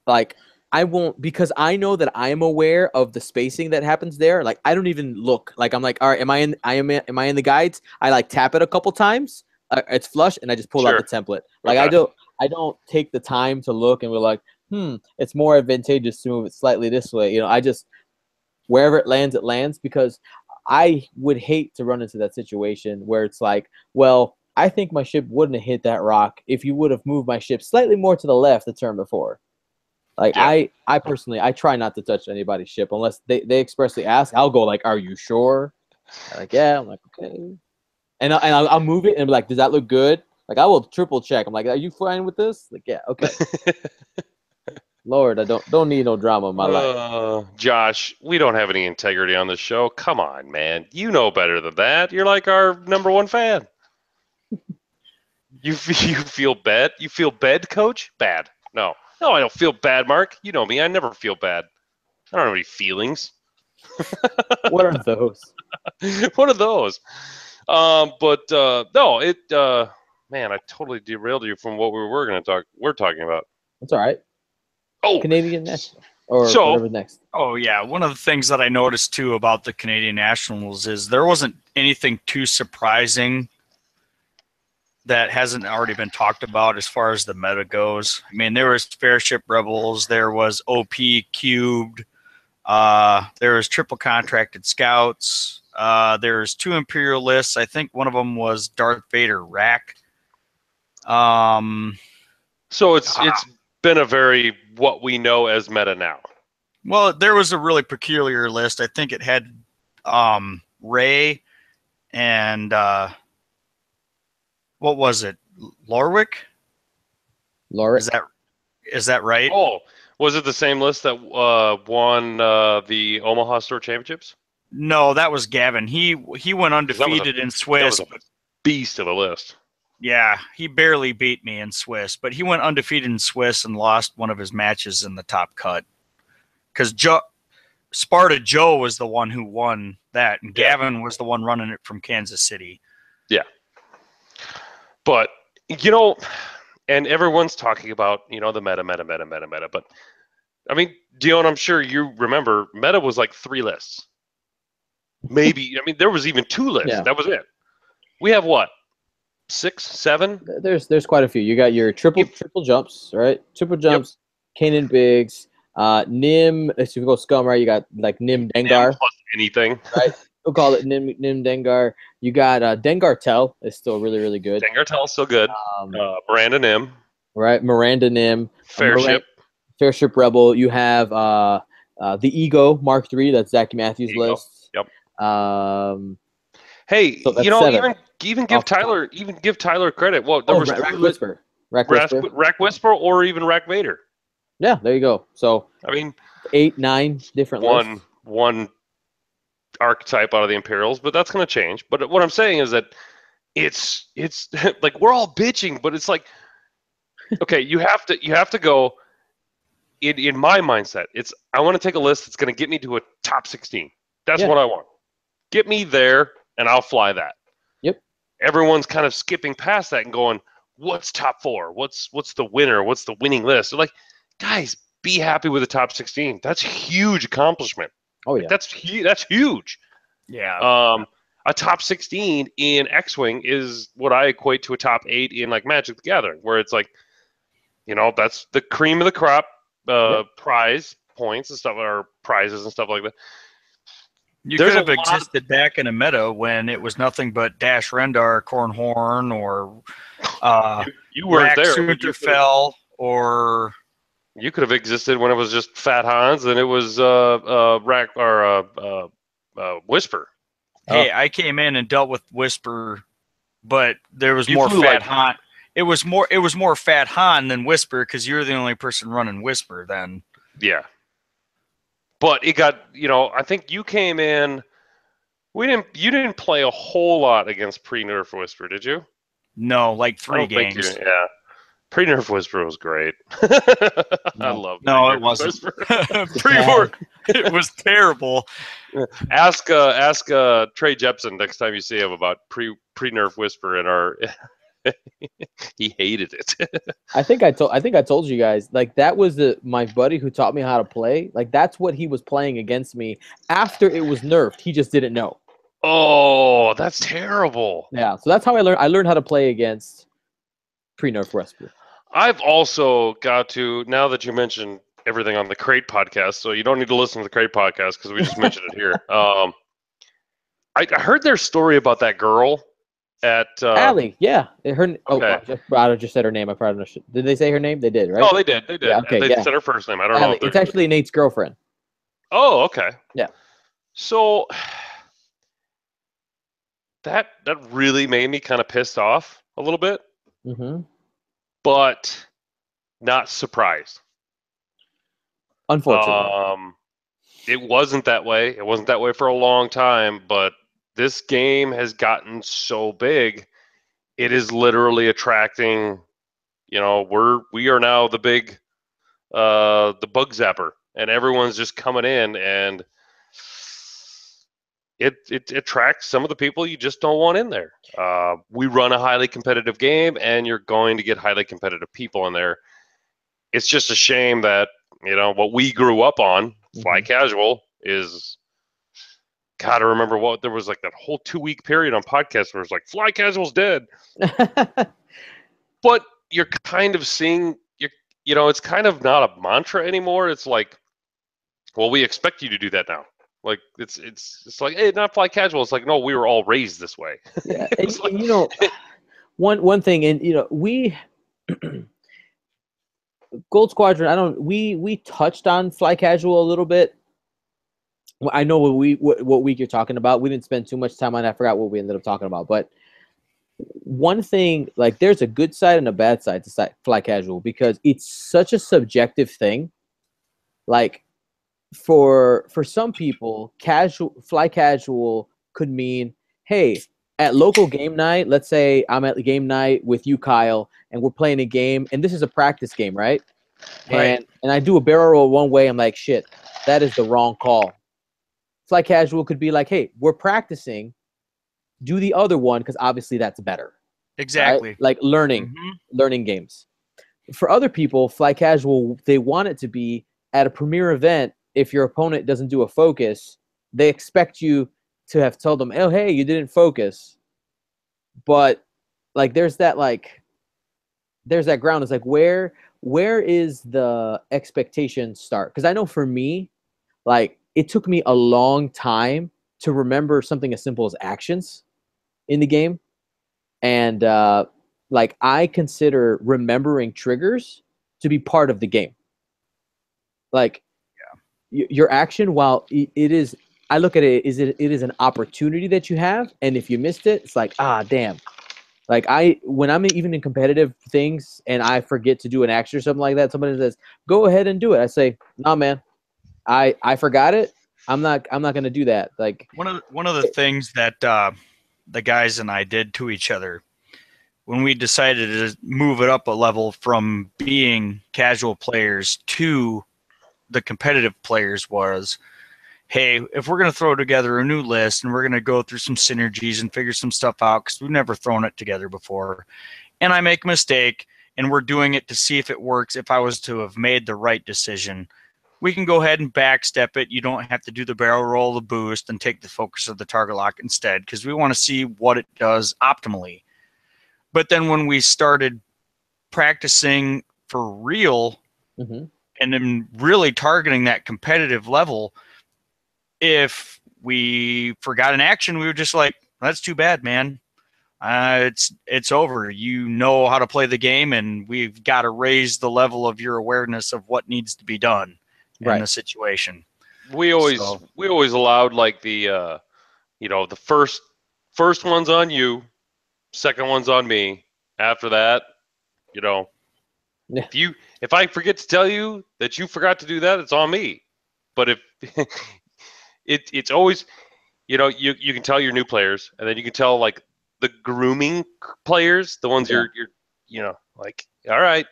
like I won't, because I know that I am aware of the spacing that happens there. Like I don't even look. Like I'm like, all right, am I in the guides? I like tap it a couple times. It's flush, and I just pull out the template. Like I don't take the time to look and we're like, it's more advantageous to move it slightly this way. I just wherever it lands because I would hate to run into that situation where it's like, well, I think my ship wouldn't have hit that rock if you would have moved my ship slightly more to the left the turn before. Like I personally, I try not to touch anybody's ship unless they expressly ask. I'll go like, "Are you sure?" I'm like, yeah. I'm like, okay, and I'll move it and be like, "Does that look good?" Like I will triple check. I'm like, "Are you fine with this?" Like, yeah, okay. Lord, I don't need no drama in my life. Josh, we don't have any integrity on this show. Come on, man. You know better than that. You're like our #1 fan. You feel bad? You feel bad, Coach? Bad. No, I don't feel bad, Mark. You know me. I never feel bad. I don't have any feelings. What are those? What are those? No, man, I totally derailed you from what we're talking about. That's all right. Oh, Canadian National or whatever next. Oh yeah, one of the things that I noticed too about the Canadian Nationals is there wasn't anything too surprising that hasn't already been talked about as far as the meta goes. I mean, there was Fairship Rebels, there was OP Cubed, there was Triple Contracted Scouts, there's 2 Imperialists. I think one of them was Darth Vader Rack. So it's been a very what we know as meta now. Well, there was a really peculiar list. I think it had Ray and what was it? Lorwick? Is that right? Oh, was it the same list that won the Omaha Store Championships? No, that was Gavin. He went undefeated in Swiss. That was a beast of a list. Yeah, he barely beat me in Swiss, but he went undefeated in Swiss and lost one of his matches in the top cut. Because Sparta Joe was the one who won that, and Gavin was the one running it from Kansas City. Yeah. But, and everyone's talking about, the meta. But, I mean, Dion, I'm sure you remember, meta was like 3 lists. Maybe, I mean, there was even 2 lists. Yeah. That was it. We have what? 6, 7? There's quite a few. You got your triple jumps, right? Triple jumps, Kanan Biggs, Nim. If you go Scum, right? You got like Nim Dengar. Nim plus anything, right? We'll call it Nim Dengar. You got Dengar Tell is still really, really good. Dengar Tell is still good. Miranda Nim. Right, Miranda Nim. Fairship Rebel. You have the Ego Mark III. That's Zach Matthews' list. Yep. Hey, so even give Tyler credit. Well, there was Rack Whisper, Rack Whisper, or even Rack Vader. Yeah, there you go. So I mean, 8, 9 different lists. One archetype out of the Imperials, but that's going to change. But what I'm saying is that it's like we're all bitching, but it's like, okay, you have to go. in my mindset, I want to take a list that's going to get me to a top 16. That's Yeah. what I want. Get me there, and I'll fly that. Yep. Everyone's kind of skipping past that and going, "What's top 4? What's the winner? What's the winning list?" They're like, guys, be happy with the top 16. That's a huge accomplishment. Oh yeah. That's huge. Yeah. A top 16 in X-Wing is what I equate to a top 8 in like Magic the Gathering, where it's like, that's the cream of the crop, prize points and stuff, or prizes and stuff like that. You could have existed back in a meta when it was nothing but Dash Rendar, Cornhorn, or you weren't there. Winterfell, or you could have existed when it was just Fat Hans and it was Whisper. Hey, I came in and dealt with Whisper, but there was more Fat Han. It was more Fat Han than Whisper because you're the only person running Whisper then. Yeah. But it got, I think you came in. You didn't play a whole lot against pre-nerf Whisper, did you? No, like 3 games. Yeah. Pre-nerf Whisper was great. I love No, it wasn't. It was terrible. Ask Trey Jepson next time you see him about pre-nerf Whisper in our. He hated it. I think I told you guys, like, that was my buddy who taught me how to play. Like, that's what he was playing against me after it was nerfed. He just didn't know. Oh, that's terrible. Yeah, so that's how I learned. I learned how to play against pre-nerf Whisper. I've also got to, now that you mentioned everything on the Crate podcast, so you don't need to listen to the Crate podcast because we just mentioned it here. I heard their story about that girl at Allie. Yeah, okay. I just said her name. I probably should. Did they say her name? They did, right? Oh, they did. Yeah, okay, they said her first name. I don't know. It's actually Nate's girlfriend. Oh, okay. Yeah. So that really made me kind of pissed off a little bit. Mm-hmm. But not surprised. Unfortunately. It wasn't that way. It wasn't that way for a long time, but this game has gotten so big, it is literally attracting, we are now the big the bug zapper, and everyone's just coming in, and it attracts some of the people you just don't want in there. We run a highly competitive game, and you're going to get highly competitive people in there. It's just a shame that, what we grew up on, Fly Casual, is, gotta remember there was like that whole 2-week period on podcasts where it's like, Fly Casual's dead. But you're kind of seeing, it's kind of not a mantra anymore. It's like, well, we expect you to do that now. Like, it's like, hey, not Fly Casual. It's like, no, we were all raised this way. Yeah, one thing, and we Gold Squadron. We touched on Fly Casual a little bit. I know what week you're talking about. We didn't spend too much time on it. I forgot what we ended up talking about. But one thing, like, there's a good side and a bad side to Fly Casual because it's such a subjective thing. Like, for some people, Fly Casual could mean, hey, at local game night, let's say I'm at the game night with you, Kyle, and we're playing a game, and this is a practice game, right? And I do a barrel roll one way. I'm like, shit, that is the wrong call. Fly Casual could be like, hey, we're practicing. Do the other one because obviously that's better. Exactly. Right? Like learning games. For other people, Fly Casual, they want it to be at a premier event. If your opponent doesn't do a focus, they expect you to have told them, oh, hey, you didn't focus. But like there's that ground. It's like where is the expectation start? Because I know for me, like, it took me a long time to remember something as simple as actions in the game. And like, I consider remembering triggers to be part of the game. Like, your action, while it is, I look at it is an opportunity that you have, and if you missed it, it's like, damn. Like, when I'm even in competitive things and I forget to do an action or something like that, somebody says, go ahead and do it. I say, nah, man, I forgot it. I'm not gonna do that. Like, one of the things that the guys and I did to each other when we decided to move it up a level from being casual players to the competitive players was, hey, if we're going to throw together a new list and we're going to go through some synergies and figure some stuff out because we've never thrown it together before, and I make a mistake and we're doing it to see if it works, if I was to have made the right decision, we can go ahead and backstep it. You don't have to do the barrel roll, the boost, and take the focus of the target lock instead because we want to see what it does optimally. But then when we started practicing for real and then really targeting that competitive level, if we forgot an action, we were just like, that's too bad, man. It's over. You know how to play the game, and we've got to raise the level of your awareness of what needs to be done in the situation. We always allowed like the the first one's on you, second one's on me. After that, if I forget to tell you that you forgot to do that, it's on me. But if it's always, you can tell your new players, and then you can tell like the grooming players, the ones you're like, all right,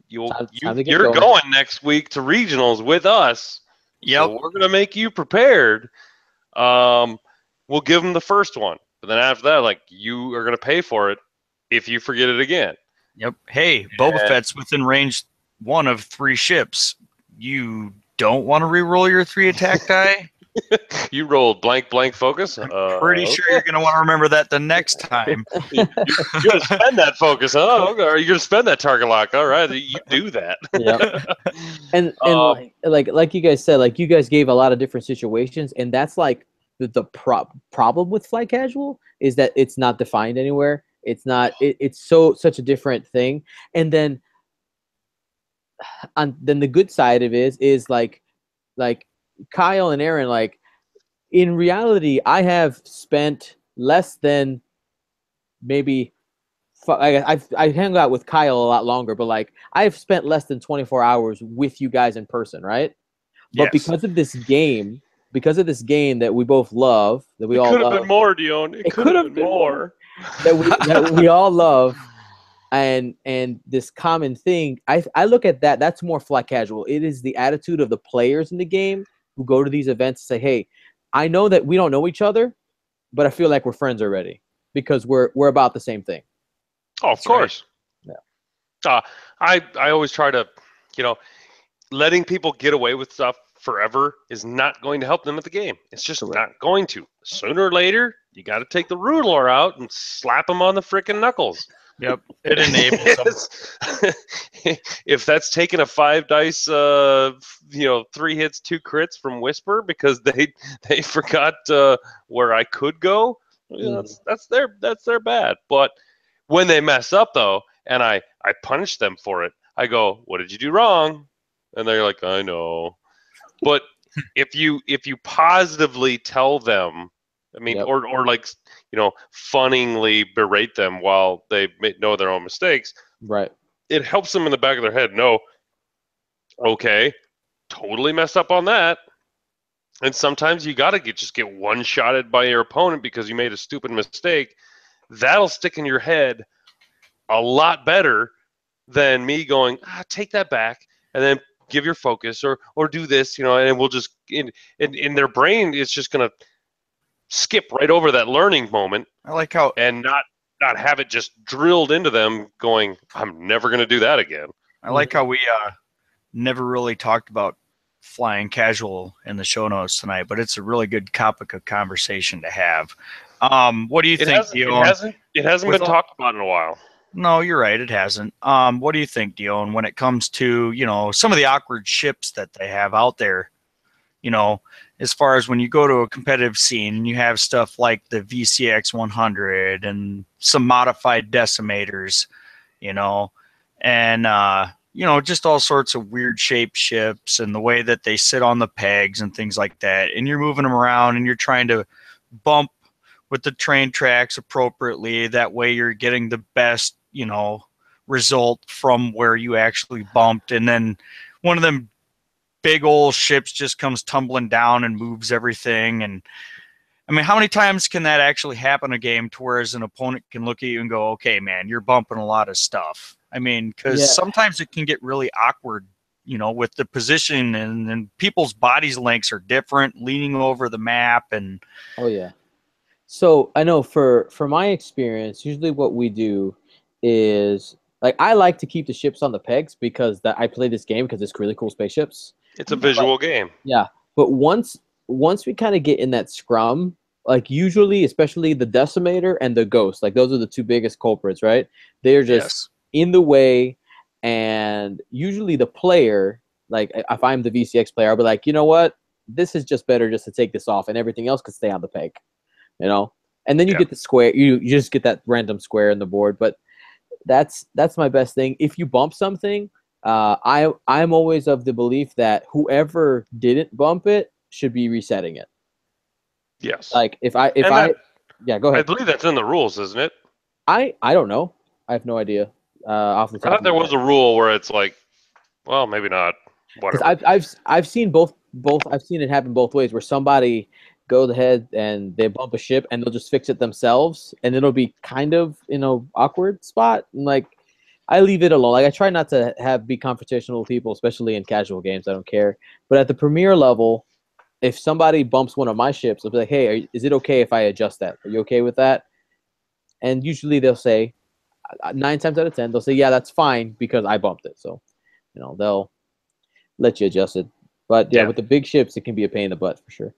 you're going next week to regionals with us. Yep. So we're gonna make you prepared. We'll give them the first one, but then after that, like, you are gonna pay for it if you forget it again. Yep. Hey, Boba Fett's within range 1 of 3 ships. You don't want to re-roll your 3 attack die? You rolled blank focus. I'm pretty sure you're going to want to remember that the next time. You're going to spend that focus. Oh, okay. Are you going to spend that target lock? All right, you do that. Yeah. And like you guys said, like, you guys gave a lot of different situations, and that's like the problem with fly casual is that it's not defined anywhere. It's not. It's such a different thing. And then the good side of it is like Kyle and Aaron, like, in reality, I have spent less than maybe I hang out with Kyle a lot longer, but like, I've spent less than 24 hours with you guys in person, right? But because of this game that we both love, that we all love, it could have been more, Dion. It could have been more. that we all love. And this common thing, I look at that's more fly casual. It is the attitude of the players in the game who go to these events and say, hey, I know that we don't know each other, but I feel like we're friends already because we're about the same thing. Oh, of course. Right. Yeah. I always try to, letting people get away with stuff forever is not going to help them at the game. It's just not going to. Sooner or later, you got to take the ruler out and slap them on the frickin' knuckles. Yep, it enables them. If that's taking a 5 dice, 3 hits, 2 crits from Whisper because they forgot where I could go, that's their bad. But when they mess up though, and I punish them for it, I go, "What did you do wrong?" And they're like, "I know." But if you positively tell them, I mean, or like, funningly berate them while they know their own mistakes, right? It helps them in the back of their head know, okay, totally messed up on that. And sometimes you got to get one-shotted by your opponent because you made a stupid mistake. That'll stick in your head a lot better than me going, take that back, and then give your focus or do this, and we'll just in their brain, it's just gonna skip right over that learning moment. I like how and not have it just drilled into them going, I'm never gonna do that again. I like how we never really talked about flying casual in the show notes tonight, but it's a really good topic of conversation to have. What do you think, Dion? It hasn't been talked about in a while. No, you're right. It hasn't. What do you think, Dion, when it comes to, some of the awkward ships that they have out there, as far as when you go to a competitive scene and you have stuff like the VCX 100 and some modified decimators, and, just all sorts of weird shaped ships and the way that they sit on the pegs and things like that. And you're moving them around and you're trying to bump with the train tracks appropriately. That way you're getting the best, result from where you actually bumped. And then one of them big old ships just comes tumbling down and moves everything. And I mean, how many times can that actually happen in a game to where as an opponent can look at you and go, okay, man, you're bumping a lot of stuff. I mean, because sometimes it can get really awkward with the position and people's bodies lengths are different, leaning over the map and. Oh yeah. So I know for my experience, usually what we do is like I like to keep the ships on the pegs because I play this game because it's really cool spaceships. It's a visual game. Yeah, but once we kind of get in that scrum, like usually, especially the Decimator and the Ghost, like those are the two biggest culprits, right? They're just in the way, and usually the player, like if I'm the VCX player, I'll be like, you know what, this is just better just to take this off, and everything else could stay on the peg. And then you get the square, you just get that random square in the board. But that's my best thing. If you bump something, I'm always of the belief that whoever didn't bump it should be resetting it. Yes. Like if I go ahead. I believe that's in the rules, isn't it? I don't know. I have no idea. Off the top. I thought there was a rule where it's like, well, maybe not. Whatever. I've seen both. I've seen it happen both ways, where somebody goes ahead and they bump a ship and they'll just fix it themselves, and it'll be kind of awkward spot. And like, I leave it alone. Like I try not to be confrontational with people, especially in casual games. I don't care. But at the premier level, if somebody bumps one of my ships, I'll be like, hey, is it okay if I adjust that? Are you okay with that? And usually they'll say, 9 times out of 10, they'll say, yeah, that's fine because I bumped it. So, they'll let you adjust it. But yeah, with the big ships, it can be a pain in the butt for sure.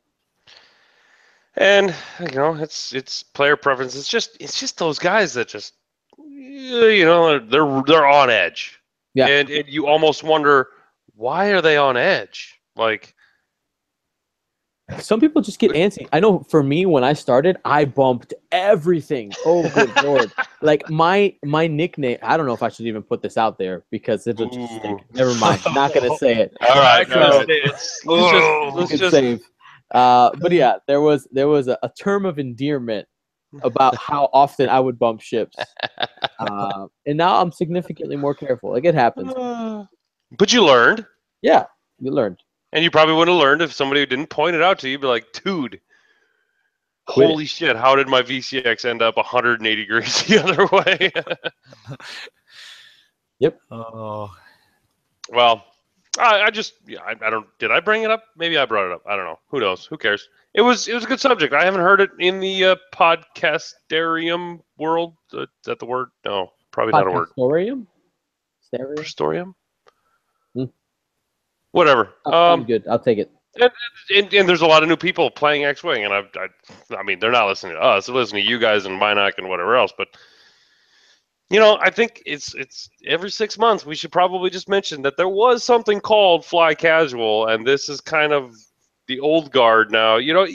And it's player preference. It's just those guys that just they're on edge. Yeah. And you almost wonder, why are they on edge? Like, some people just get antsy. I know for me, when I started, I bumped everything. Oh, good Lord. Like my nickname, I don't know if I should even put this out there because it'll just stink. Never mind. Not going to say it. All right. Let's just save. But yeah, there was a term of endearment about how often I would bump ships. And now I'm significantly more careful. Like it happens. But you learned. Yeah, you learned. And you probably would have learned if somebody didn't point it out to you. You'd be like, dude, holy shit, how did my VCX end up 180 degrees the other way? Yep. Oh. Well, I don't. Did I bring it up? Maybe I brought it up. I don't know. Who knows? Who cares? It was a good subject. I haven't heard it in the podcasterium world. Is that the word? No, probably not a word. Podcastorium? Whatever. Good. I'll take it. And there's a lot of new people playing X-Wing, and I mean, they're not listening to us. They're listening to you guys and Minoc and whatever else. But I think it's every 6 months we should probably just mention that there was something called Fly Casual, and this is kind of the old guard now. You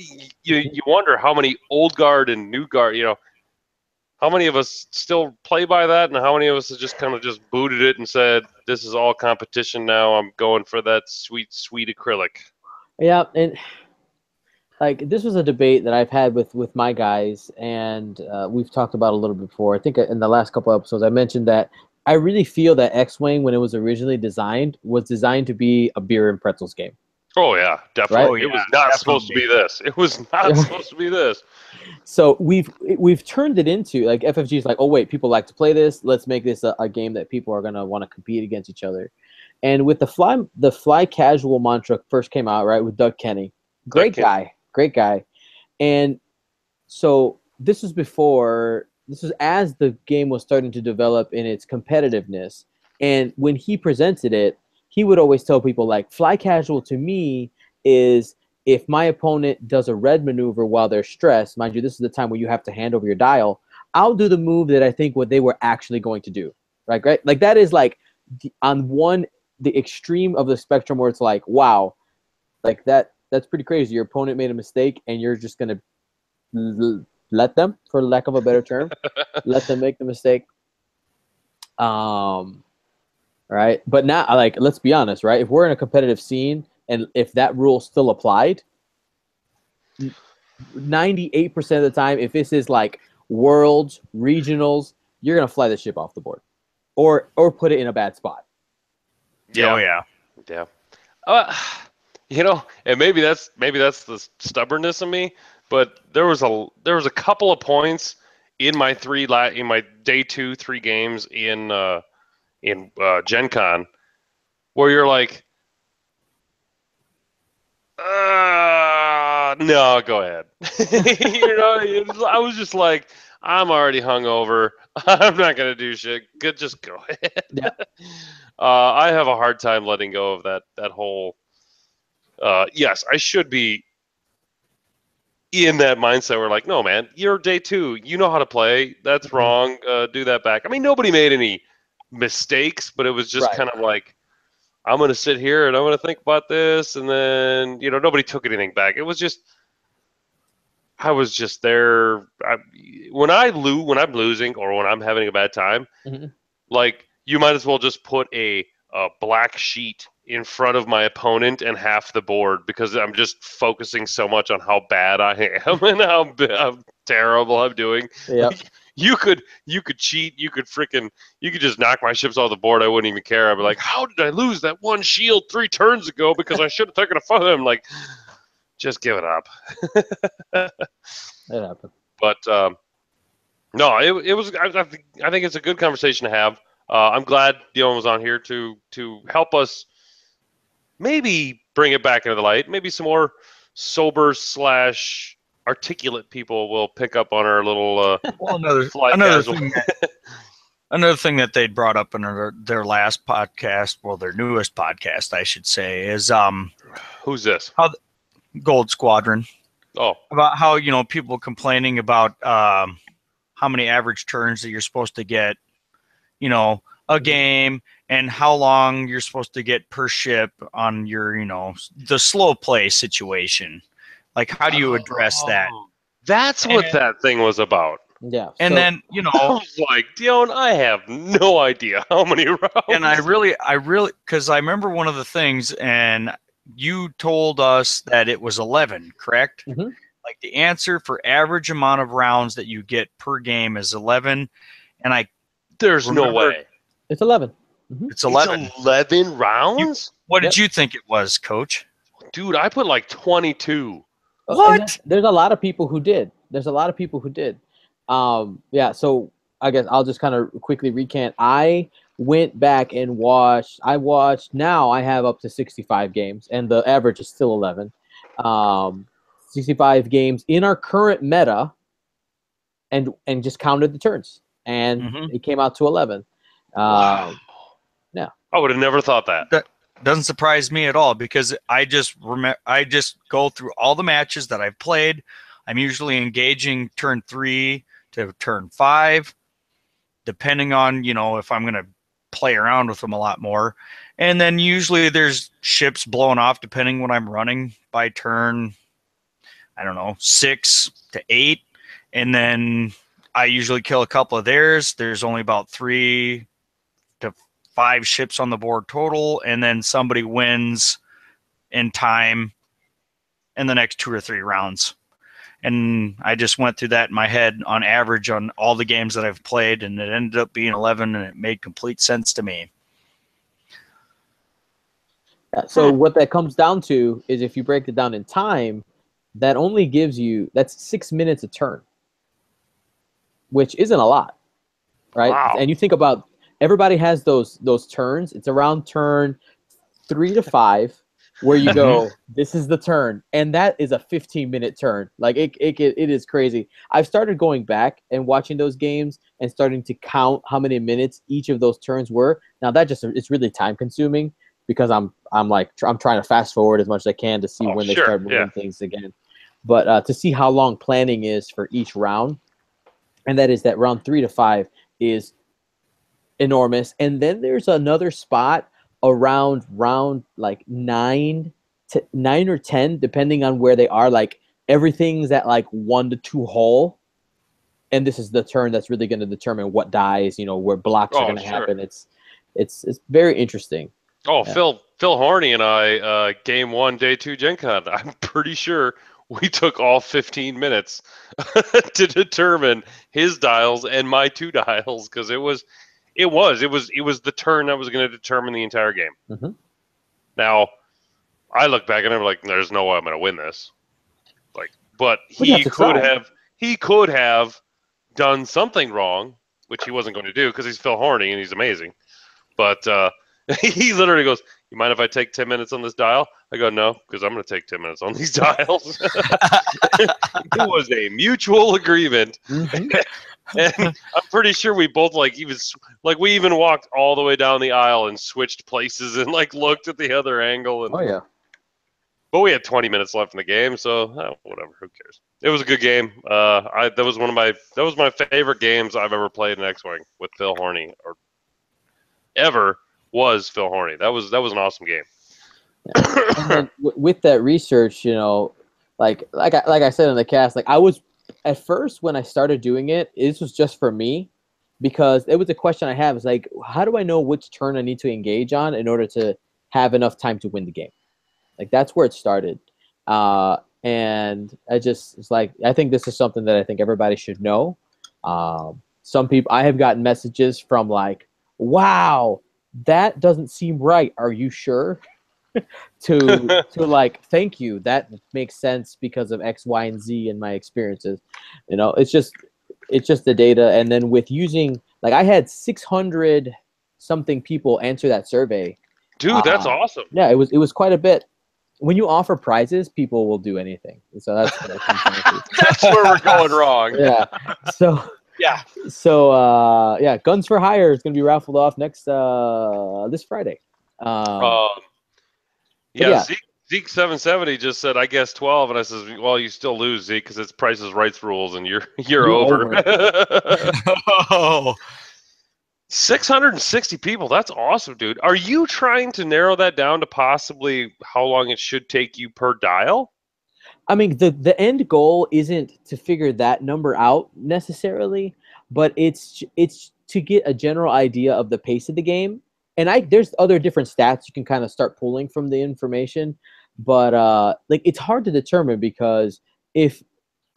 wonder how many old guard and new guard. How many of us still play by that, and how many of us have just kind of just booted it and said, this is all competition now. I'm going for that sweet, sweet acrylic. Yeah, and like this was a debate that I've had with my guys, and we've talked about a little bit before. I think in the last couple of episodes I mentioned that I really feel that X-Wing, when it was originally designed, was designed to be a beer and pretzels game. Oh yeah, definitely. Right? It was not supposed to be this. It was not supposed to be this. So we've turned it into, like, FFG is like, oh wait, people like to play this. Let's make this a game that people are gonna want to compete against each other. And with the fly casual mantra first came out, right, with Doug Kenny, great guy, and so this was as the game was starting to develop in its competitiveness. And when he presented it, he would always tell people, like, fly casual to me is if my opponent does a red maneuver while they're stressed, mind you, this is the time where you have to hand over your dial, I'll do the move that I think what they were actually going to do. Right? Like that is like the extreme of the spectrum where it's like, wow, like that's pretty crazy. Your opponent made a mistake and you're just going to let them, for lack of a better term, let them make the mistake. Right. But now, like, let's be honest, right? If we're in a competitive scene and if that rule still applied, 98% of the time, if this is like worlds, regionals, you're going to fly the ship off the board or put it in a bad spot. Yeah. Oh, yeah. And maybe that's the stubbornness of me, but there was a couple of points in my day 2, 3 games in Gen Con where you're like, no, go ahead. I was just like, I'm already hungover. I'm not gonna do shit. Good, just go ahead. Yeah. I have a hard time letting go of that whole. Yes, I should be in that mindset where like, no, man, you're day 2. You know how to play. That's wrong. Do that back. I mean, nobody made any mistakes, but it was just kind of like, I'm going to sit here and I'm going to think about this. And then, nobody took anything back. It was just, I was just there. When I'm losing or when I'm having a bad time, like, you might as well just put a black sheet in front of my opponent and half the board, because I'm just focusing so much on how bad I am and how terrible I'm doing. Yep. Like, you could cheat, you could just knock my ships off the board. I wouldn't even care. I'd be like, how did I lose that one shield 3 turns ago? Because I should have taken a photo. I'm like, just give it up. It happened. But no, it was. I think it's a good conversation to have. I'm glad Dion was on here to help us maybe bring it back into the light. Maybe some more sober / articulate people will pick up on our little another thing that they brought up in their last podcast, well, their newest podcast, I should say, is who's this? Gold Squadron. Oh, about how people complaining about how many average turns that you're supposed to get, a game, and how long you're supposed to get per ship on your, the slow play situation. Like, how do you address that? That's what that thing was about. Yeah. And then, I was like, Dion, I have no idea how many rounds. And I really, because I remember one of the things, and you told us that it was 11, correct? Mm-hmm. Like, the answer for average amount of rounds that you get per game is 11. And there's no way. It's 11. Mm-hmm. It's 11. It's 11 rounds? What did you think it was, Coach? Dude, I put like 22. What? There's a lot of people who did. Yeah, so I guess I'll just kind of quickly recant. I went back and watched. Now I have up to 65 games, and the average is still 11. 65 games in our current meta, and just counted the turns, and it came out to 11. Wow. Yeah, I would have never thought that. That doesn't surprise me at all, because I just go through all the matches that I've played. I'm usually engaging turn 3 to turn 5, depending on if I'm going to play around with them a lot more. And then usually there's ships blowing off depending when I'm running by turn, I don't know, 6 to 8. And then I usually kill a couple of theirs. There's only about 3 to 5 ships on the board total. And then somebody wins in time in the next 2 or 3 rounds. And I just went through that in my head on average on all the games that I've played, and it ended up being 11, and it made complete sense to me. So what that comes down to is, if you break it down in time, that only gives you, that's 6 minutes a turn, which isn't a lot, right? Wow. And you think about, everybody has those turns. It's around turn 3 to 5 where you go, this is the turn, and that is a 15-minute turn. Like, it is crazy. I've started going back and watching those games and starting to count how many minutes each of those turns were. Now that it's really time consuming, because I'm trying to fast forward as much as I can to see when they start moving things again. But to see how long planning is for each round, and that is that round 3 to 5 is enormous. And then there's another spot around round like 9 or 10, depending on where they are. Like, everything's at like 1 to 2 hole, and this is the turn that's really going to determine what dies, where blocks are going to happen. It's very interesting. Oh, yeah. Phil Horney and I, game 1, day 2 Gen Con, I'm pretty sure we took all 15 minutes to determine his dials and my 2 dials, because it was the turn that was going to determine the entire game. Mm-hmm. Now, I look back and I'm like, there's no way I'm going to win this. Like, but he could have done something wrong, which he wasn't going to do, because he's Phil Horney and he's amazing. But he literally goes, you mind if I take 10 minutes on this dial? I go, no, because I'm going to take 10 minutes on these dials. It was a mutual agreement. Mhm. And I'm pretty sure we both we even walked all the way down the aisle and switched places and like looked at the other angle. And, Oh yeah. but we had 20 minutes left in the game, so whatever. Who cares? It was a good game. That was my favorite games I've ever played in X-Wing with Phil Horney, or ever was Phil Horney. That was an awesome game. And then with that research, you know, like I said in the cast, like I was at first when I started doing it, this was just for me, because it was a question I have is like, how do I know which turn I need to engage on in order to have enough time to win the game? Like that's where it started. And it's like, I think this is something that I think everybody should know. Some people, I have gotten messages from like, wow, that doesn't seem right. Are you sure? to like, thank you. That makes sense because of X, Y, and Z in my experiences. You know, it's just the data. And then with using, like I had 600 something people answer that survey. Dude, that's awesome. Yeah, it was quite a bit. When you offer prizes, people will do anything. So that's what it comes down to. That's where we're going wrong. Yeah. So Yeah. So Guns for Hire is going to be raffled off next this Friday. Yeah. Zeke 770 just said, I guess 12, and I says, well, you still lose, Zeke, because it's Price is Rights rules, and you're over. Oh. 660 people. That's awesome, dude. Are you trying to narrow that down to possibly how long it should take you per dial? I mean, the end goal isn't to figure that number out necessarily, but it's to get a general idea of the pace of the game. And there's other different stats you can kind of start pulling from the information, but like it's hard to determine, because if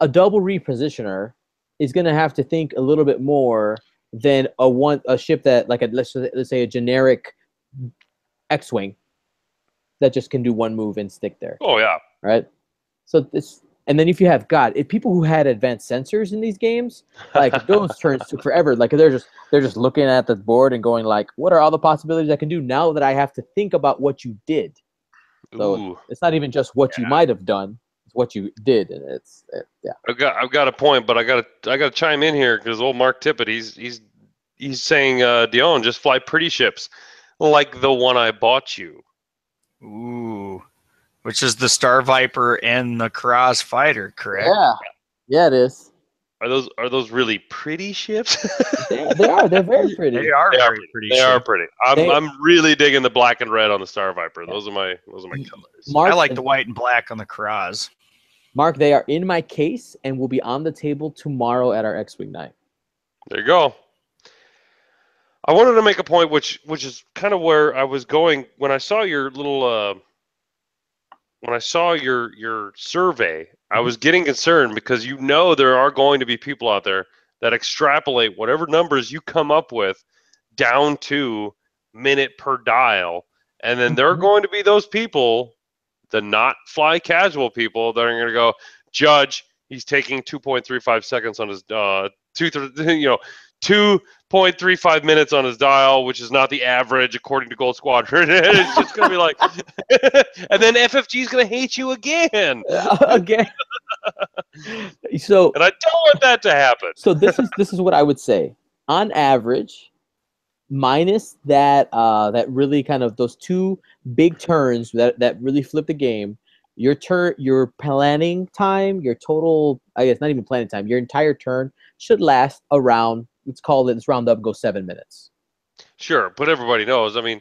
a double repositioner is going to have to think a little bit more than a ship that like let's say a generic X-wing that just can do one move and stick there. Oh yeah, right. So and then if you have if people who had advanced sensors in these games, like those turns took forever. Like they're just looking at the board and going like, what are all the possibilities I can do now that I have to think about what you did? So it's not even just what you might have done; it's what you did, and yeah. I've got a point, but I gotta chime in here because old Mark Tippett, he's saying, Dion, just fly pretty ships like the one I bought you. Ooh. Which is the Star Viper and the Karaz Fighter, correct? Yeah, it is. Are those really pretty ships? They are. They're very pretty. They are very pretty. They are pretty. I'm really digging the black and red on the Star Viper. Those are my colors. Mark, I like the white and black on the Karaz. Mark, they are in my case and will be on the table tomorrow at our X-Wing night. There you go. I wanted to make a point, which is kind of where I was going when I saw your little. When I saw your survey, I was getting concerned because there are going to be people out there that extrapolate whatever numbers you come up with down to minute per dial. And then there are going to be those people, the not fly casual people, that are going to go, Judge, he's taking 2.35 seconds on his 2.35 minutes on his dial, which is not the average according to Gold Squadron. It's just going to be like, and then FFG is going to hate you again. Again. So, and I don't want that to happen. So this is what I would say. On average, minus that really kind of those two big turns that really flip the game, your planning time, your total, I guess not even planning time, your entire turn should last around, let's round up, go 7 minutes. Sure, but everybody knows. I mean,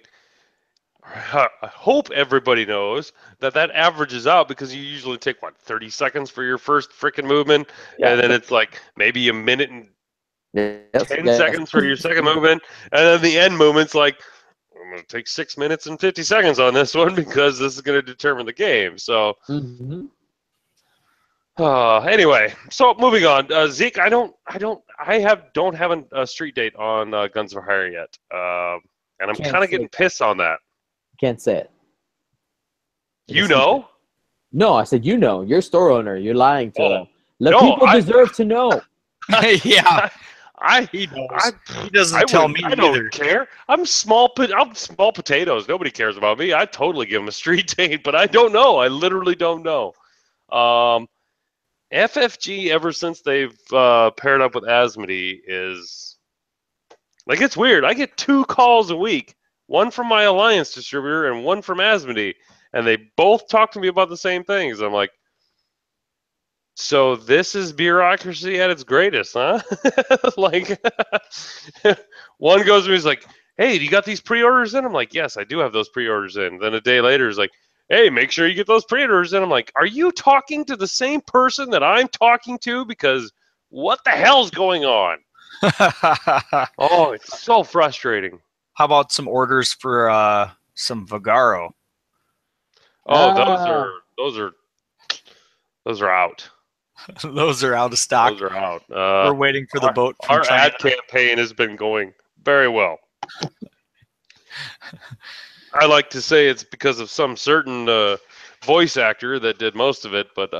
I hope everybody knows that averages out, because you usually take 30 seconds for your first freaking movement, and then it's like maybe a minute and 10 seconds for your second movement, and then the end movement's like, I'm going to take 6 minutes and 50 seconds on this one because this is going to determine the game. So. Anyway, so moving on, Zeke, I don't have a street date on Guns for Hire yet, and I'm kind of getting pissed on that. Can't say it. You know? No, I said you're store owner. You're lying to them. People deserve to know. Yeah, He knows. I He doesn't tell me I either. don't care. I'm small potatoes. Nobody cares about me. I totally give them a street date, but I don't know. I literally don't know. FFG, ever since they've paired up with Asmodee, is like, it's weird. I get 2 calls a week, one from my Alliance distributor and one from Asmodee, and they both talk to me about the same things. I'm like, so this is bureaucracy at its greatest, huh? Like, one goes to me, he's like, hey, do you got these pre-orders in? I'm like, yes, I do have those pre-orders in. Then a day later, he's like, hey, make sure you get those pre-orders in. I'm like, are you talking to the same person that I'm talking to? Because what the hell's going on? Oh, it's so frustrating. How about some orders for some Vagaro? Oh, those are out. Those are out of stock. Those are out. We're waiting for the boat from our China. ad campaign has been going very well. I like to say it's because of some certain voice actor that did most of it, but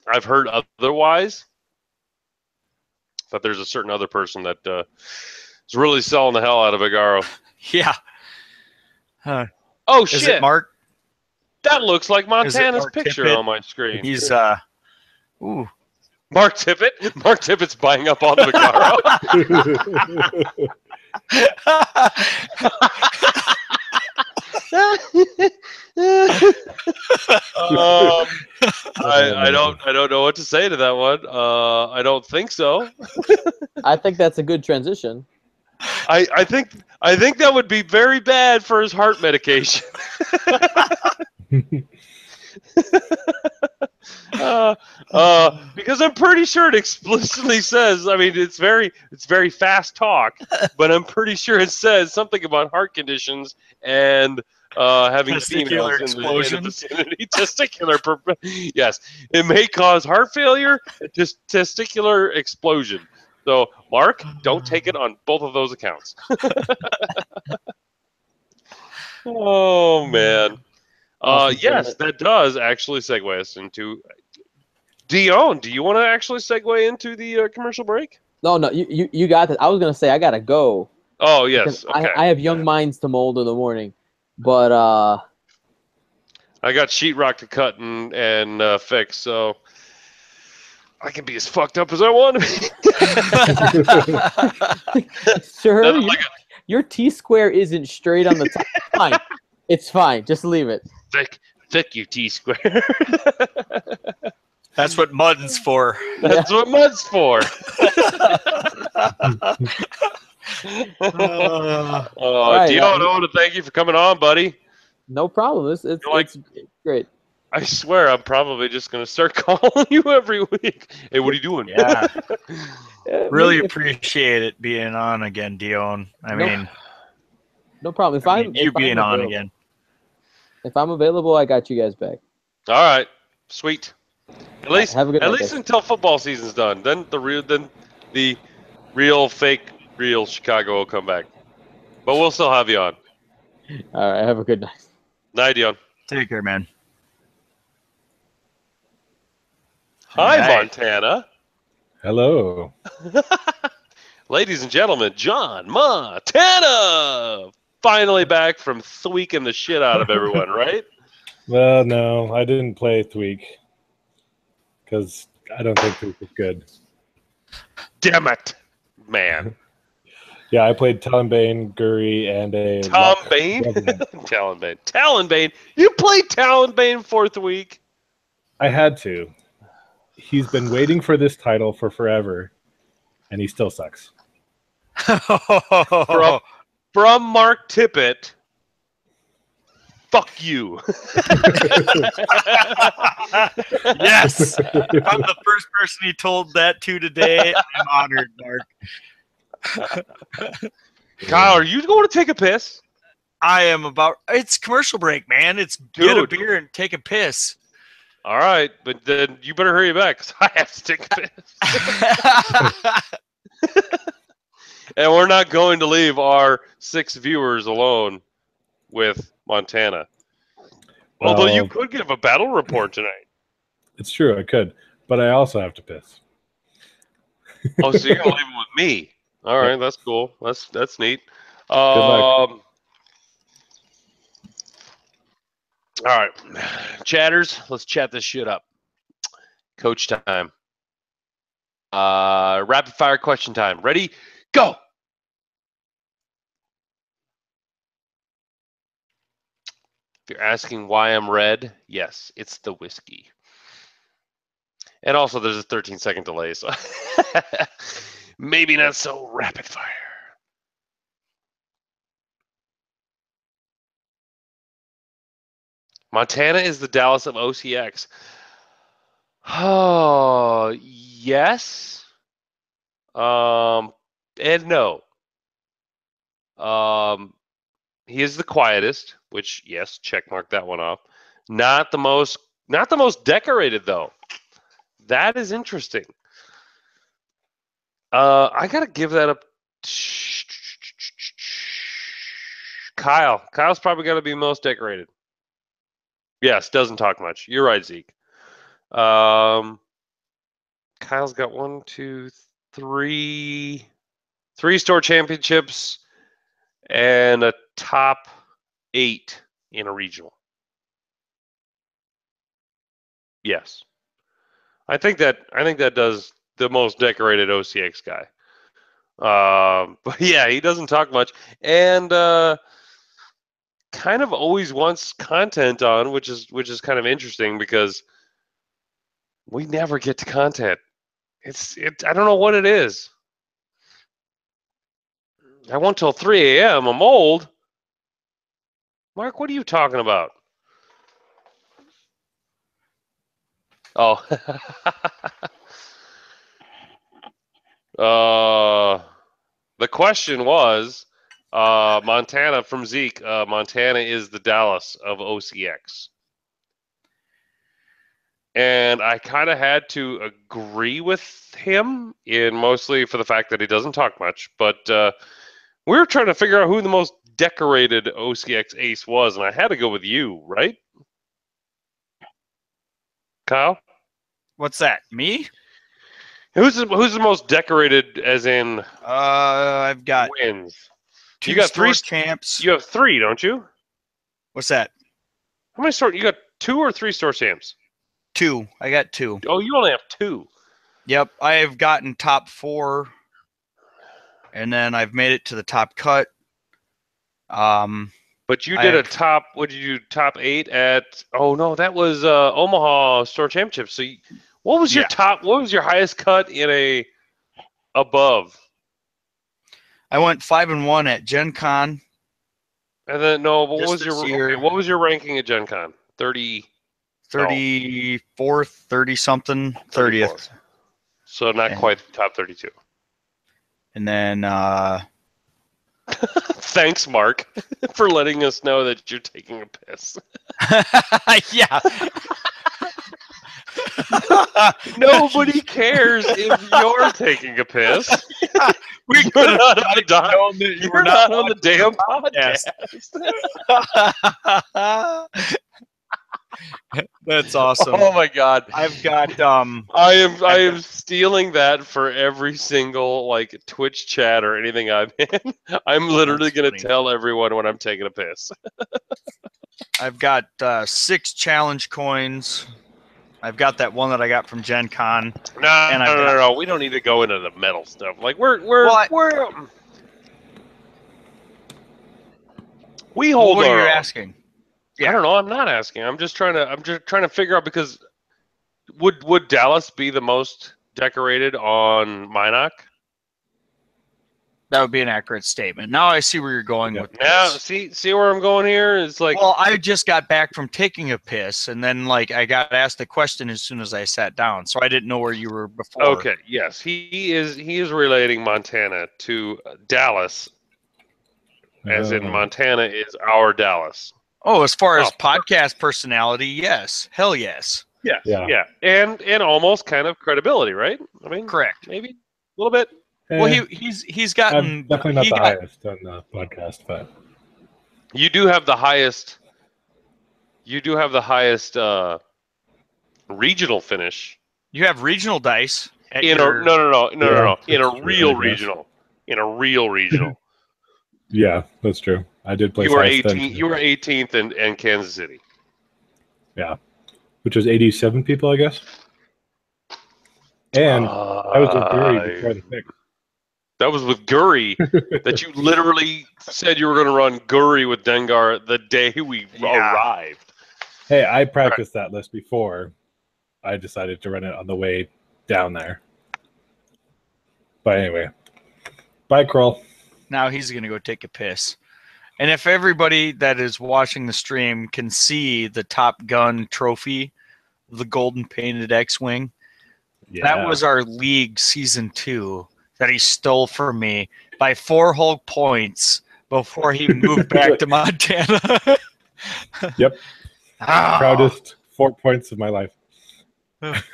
I've heard otherwise. That there's a certain other person that is really selling the hell out of Vagaro. Yeah. Oh shit! Is it Mark? That looks like Montana's Mark picture Tippett? on my screen. He's ooh. Mark Tippett. Mark Tippett's buying up on the Vagaro. I don't know what to say to that one. I don't think so. I think that's a good transition. I think that would be very bad for his heart medication. Because I'm pretty sure it explicitly says. I mean, it's very fast talk, but I'm pretty sure it says something about heart conditions and having Testicular females in the vicinity. Testicular. Yes, it may cause heart failure, just testicular explosion. So, Mark, don't take it on both of those accounts. Oh man. Awesome. Yes, that does actually segue us into Dion. Do you want to actually segue into the commercial break? No, you got this. I was gonna say I gotta go. Oh yes, okay. I have young minds to mold in the morning, but I got sheetrock to cut and fix, so I can be as fucked up as I want to be. Sure, your T-square isn't straight on the top. Fine. It's fine. Just leave it. Thick your T-square. That's what mud's for. That's what mud's for. Right, Dion, I want to thank you for coming on, buddy. No problem. It's great. I swear I'm probably just going to start calling you every week. Hey, what are you doing? Yeah. Really appreciate it being on again, Dion. I mean, no problem. If being on again. If I'm available, I got you guys back. All right. Sweet. At least have a good night, guys. until football season's done. Then the real fake real Chicago will come back. But we'll still have you on. All right. Have a good night. Night, Dion. Take care, man. Hi, Night. Montana. Hello. Ladies and gentlemen, John Montana! Finally back from tweaking the shit out of everyone, right? Well, no, I didn't play Tweak because I don't think Tweak is good. Damn it, man. Yeah, I played Talonbane, Guri, and a Talonbane? Talonbane. You played Talonbane fourth week? I had to. He's been waiting for this title for forever, and he still sucks. From Mark Tippett, fuck you. Yes. If I'm the first person he told that to today, I'm honored, Mark. Kyle, are you going to take a piss? I am about. It's commercial break, man. It's get a beer and take a piss. All right, but then you better hurry back because I have to take a piss. And we're not going to leave our 6 viewers alone with Montana. Although you could give a battle report tonight. It's true, I could, but I also have to piss. Oh, so you're gonna leave him with me? All right, that's cool. That's neat. luck. All right, chatters, let's chat this shit up. Coach time. Rapid fire question time. Ready? Go. If you're asking why I'm red, yes, it's the whiskey. And also, there's a 13-second delay, so maybe not so rapid fire. Montana is the Dallas of OCX. Oh, yes. And no. He is the quietest, which yes, check mark that one off. Not the most decorated though. That is interesting. I gotta give that up. Kyle. Kyle's probably gotta be most decorated. Yes, doesn't talk much. You're right, Zeke. Kyle's got 1, 2, 3 store championships and a top 8 in a regional. Yes. I think that does the most decorated OCX guy. But yeah, he doesn't talk much, and kind of always wants content on, which is kind of interesting because we never get to content. I don't know what it is. I won't till 3 a.m. I'm old. Mark, what are you talking about? Oh. The question was, Montana from Zeke. Montana is the Dallas of OCX. And I kind of had to agree with him, in mostly for the fact that he doesn't talk much. But we were trying to figure out who the most decorated OCX ace was, and I had to go with you, right? Kyle? What's that? Me? Who's the most decorated, as in I've got wins? 2 You got store 3 champs. You have 3, don't you? What's that? How many store? You got 2 or 3 store champs? 2. I got 2. Oh, you only have 2. Yep, I have gotten top 4, and then I've made it to the top cut. But you did a top. What did you do? Top 8 at? Oh no, that was Omaha Store Championship. So, what was your top? What was your highest cut in a above? I went 5-1 at Gen Con. And then no, but What what was your ranking at Gen Con? 30. 34th, 30 something, 30th. So not quite top 32. And then thanks, Mark, for letting us know that you're taking a piss. yeah. Nobody cares if you're taking a piss. Yeah, you're not on the damn podcast. That's awesome. Oh my god. I've got I am stealing that for every single like Twitch chat or anything I'm in. I'm literally going to tell everyone when I'm taking a piss. I've got 6 challenge coins. I've got that one that I got from Gen Con. No. We don't need to go into the metal stuff. Like we hold. What are you asking? Yeah. I don't know. I'm not asking. I'm just trying to figure out, because would Dallas be the most decorated on Minot? That would be an accurate statement. Now I see where you're going with this. Now, see where I'm going here? It's like, well, I just got back from taking a piss, and then like I got asked the question as soon as I sat down, so I didn't know where you were before. Okay, yes, he is relating Montana to Dallas, as in Montana is our Dallas. Oh, as far as podcast personality, yes, hell yes. Yeah, and almost kind of credibility, right? I mean, correct, maybe a little bit. Well, he's gotten I'm definitely not the highest on the podcast, but you do have the highest. You do have the highest regional finish. You have regional dice, In a no. In a that's true, real I guess. regional. In a real regional. Yeah, that's true. I did play You were South Bend, 18. too. You were 18th in Kansas City. Yeah, which was 87 people, I guess. And I was with Gary before the pick. That was with Guri. That you literally said you were going to run Guri with Dengar the day we arrived. Hey, I practiced that list before. I decided to run it on the way down there. But anyway, bye, Kroll. Now he's going to go take a piss. And if everybody that is watching the stream can see the Top Gun trophy, the golden painted X-Wing, that was our league season 2 that he stole from me by 4 whole points before he moved back to Montana. Yep. Proudest 4 points of my life.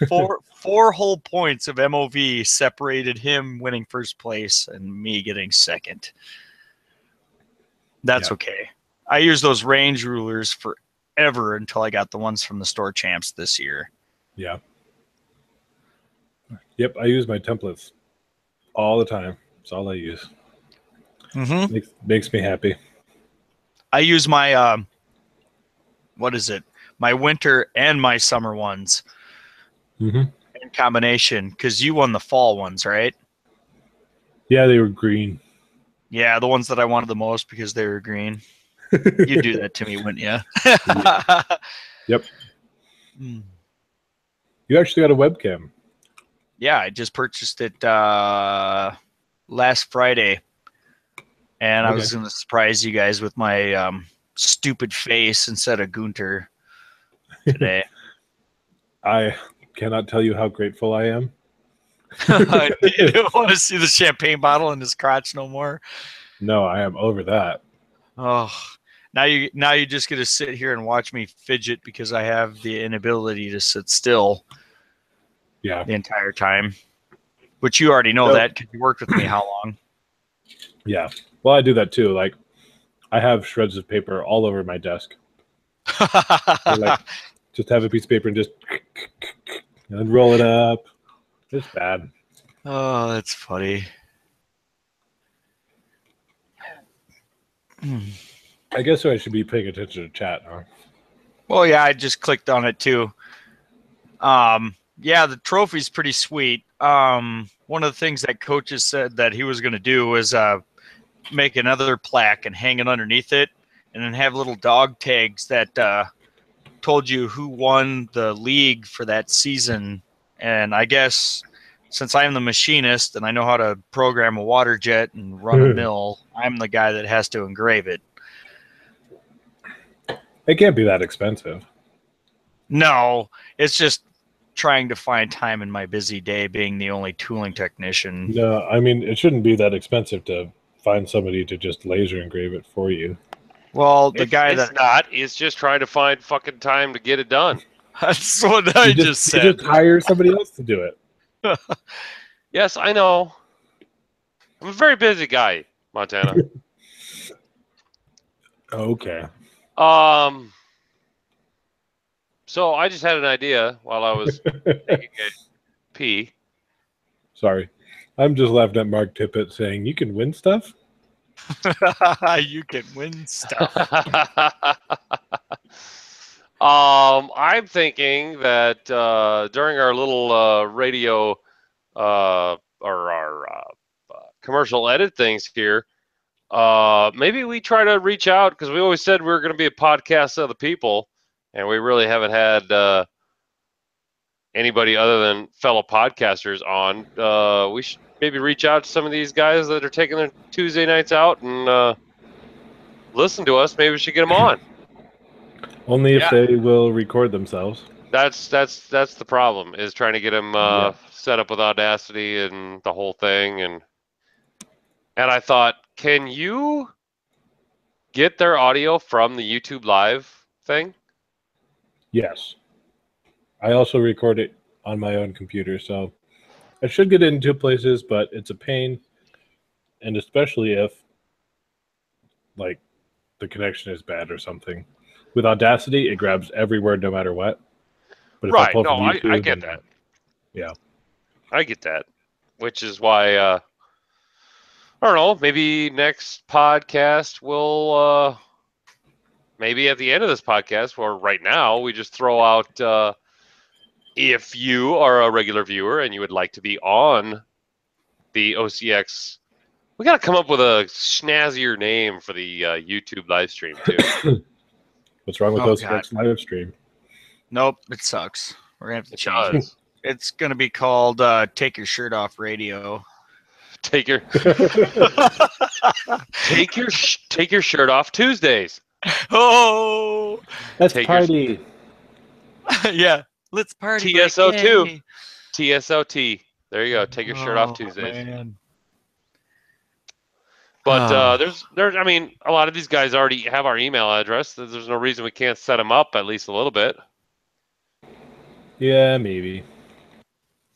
Four whole points of MOV separated him winning first place and me getting second. That's okay. I used those range rulers forever until I got the ones from the store champs this year. Yeah. Yep, I use my templates all the time. That's all I use. Mm-hmm. Makes me happy. I use my my winter and my summer ones in combination, because you won the fall ones, right? Yeah, they were green. Yeah, the ones that I wanted the most because they were green. You'd do that to me, wouldn't you? Yep. You actually got a webcam. Yeah, I just purchased it last Friday, and I was going to surprise you guys with my stupid face instead of Gunter today. I cannot tell you how grateful I am. You don't want to see the champagne bottle in his crotch no more? No, I am over that. Oh, now you just get to sit here and watch me fidget because I have the inability to sit still. Yeah. The entire time, which you already know that because you worked with me how long? Yeah. Well, I do that too. Like, I have shreds of paper all over my desk. Like, just have a piece of paper and just and roll it up. It's bad. Oh, that's funny. I guess I should be paying attention to chat, huh? Well, yeah, I just clicked on it too. Yeah, the trophy's pretty sweet. One of the things that coaches said that he was going to do was make another plaque and hang it underneath it, and then have little dog tags that told you who won the league for that season. And I guess since I'm the machinist and I know how to program a water jet and run a mill, I'm the guy that has to engrave it. It can't be that expensive. No, it's just trying to find time in my busy day being the only tooling technician. No, I mean, it shouldn't be that expensive to find somebody to just laser engrave it for you. Well, it's just trying to find fucking time to get it done. That's what I just said. You just hire somebody else to do it. Yes, I know. I'm a very busy guy, Montana. Okay. So I just had an idea while I was taking a pee. Sorry. I'm just laughing at Mark Tippett saying, you can win stuff? You can win stuff. I'm thinking that during our little radio or our commercial edit things here, maybe we try to reach out, because we always said we were going to be a podcast of the people, and we really haven't had anybody other than fellow podcasters on. We should maybe reach out to some of these guys that are taking their Tuesday nights out and listen to us. Maybe we should get them on. Only if they will record themselves. That's the problem, is trying to get them set up with Audacity and the whole thing. And I thought, can you get their audio from the YouTube Live thing? Yes. I also record it on my own computer, so I should get it in 2 places, but it's a pain. And especially if, like, the connection is bad or something. With Audacity, it grabs every word no matter what. But if right. I pull No, from YouTube, I get that. Yeah. I get that, which is why I don't know. Maybe next podcast we'll maybe at the end of this podcast, or right now, we just throw out if you are a regular viewer and you would like to be on the OCX. We got to come up with a snazzier name for the YouTube live stream too. What's wrong with OCX live stream? Nope, it sucks. We're gonna have to It change does. it. It's gonna be called "Take Your Shirt Off Radio." Take your take your shirt off Tuesdays. Oh, Let's Take your- party. yeah. Let's party. TSO2. Yay. TSOT. There you go. Take your shirt off Oh, Tuesdays. man. But there's I mean, a lot of these guys already have our email address. There's no reason we can't set them up at least a little bit. Yeah, maybe.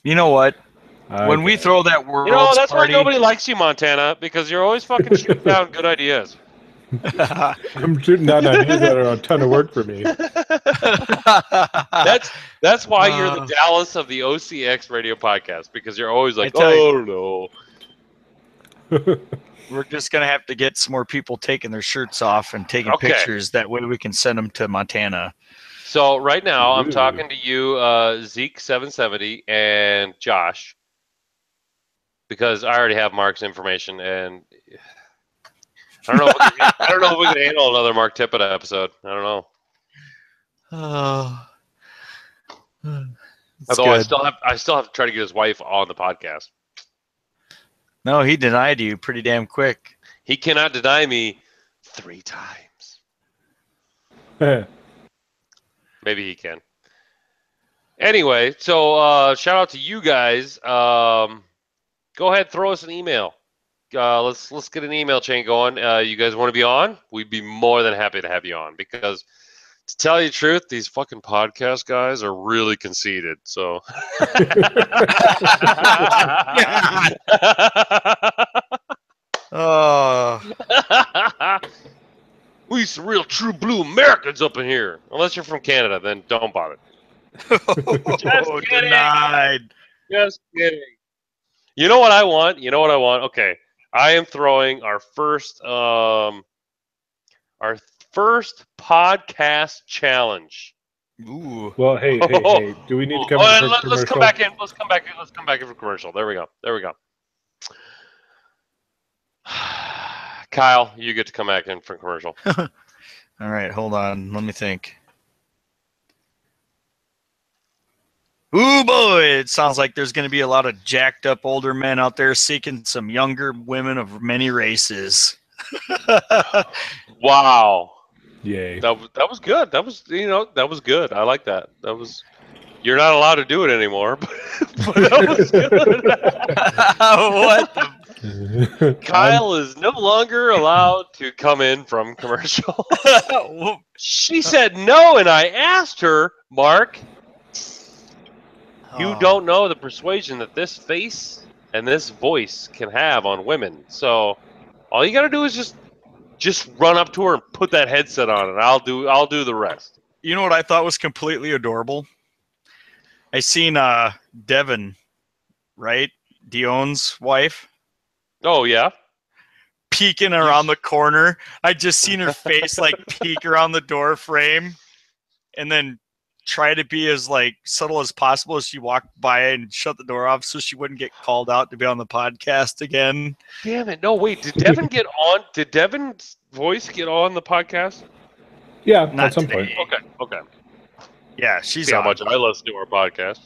You know what? When we Okay. throw that world That's party, why nobody likes you, Montana, because you're always fucking shooting down good ideas. I'm shooting down ideas that are a ton of work for me. That's why you're the Dallas of the OCX radio podcast, because you're always like, I tell oh no. we're just gonna have to get some more people taking their shirts off and taking Okay. pictures. That way, we can send them to Montana. So right now I'm Ooh. talking to you, Zeke770 and Josh, because I already have Mark's information, and I don't know. I don't know if we can handle another Mark Tippett episode. I don't know. Oh, Although I still have to try to get his wife on the podcast. No, he denied you pretty damn quick. He cannot deny me 3 times. Maybe he can. Anyway, so shout out to you guys. Go ahead, throw us an email. Let's get an email chain going. You guys want to be on? We'd be more than happy to have you on, because to tell you the truth, these fucking podcast guys are really conceited. So Oh, we some real true blue Americans up in here. Unless you're from Canada, then don't bother. oh kidding. denied. Just kidding. You know what I want? Okay, I am throwing our first podcast challenge. Ooh. Well, hey, do we need to come in for Let's commercial? come back in. Let's come back in for commercial. There we go. Kyle, you get to come back in for commercial. All right, hold on. Let me think. Ooh, boy, it sounds like there's going to be a lot of jacked up older men out there seeking some younger women of many races. Wow. Yay. That was good. That was good. I like that. You're not allowed to do it anymore, but that was good. What the? Kyle is no longer allowed to come in from commercial. She said no, and I asked her, Mark, you don't know the persuasion that this face and this voice can have on women. So all you got to do is just run up to her and put that headset on, and I'll do the rest. You know what I thought was completely adorable? I seen Devin, right? Dion's wife, Oh yeah. peeking around the corner. I just seen her face like peek around the door frame, and then try to be as like subtle as possible as she walked by and shut the door off so she wouldn't get called out to be on the podcast again. Damn it! No, wait. Did Devin get on? Did Devin's voice get on the podcast? Yeah, Not at some today. point. Okay. Yeah, she's See how on. much I listen to our podcast.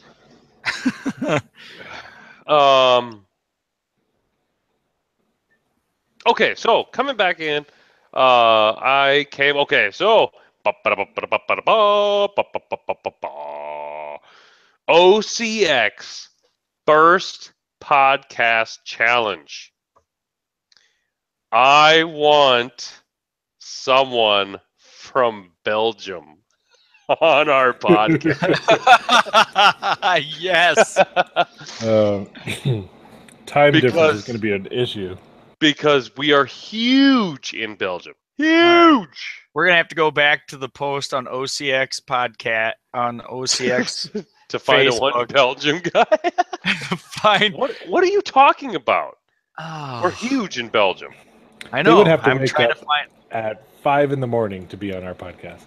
Okay, so coming back in, I came. Okay, so OCX first podcast challenge. I want someone from Belgium on our podcast. Yes. Time Because- difference is going to be an issue. Because we are huge in Belgium. Huge. We're gonna have to go back to the post on OCX podcast on OCX to find Facebook. one Belgium guy. Fine. What are you talking about? Oh, We're huge in Belgium. I They know. would have to I'm wake trying up to find. at 5 a.m. to be on our podcast.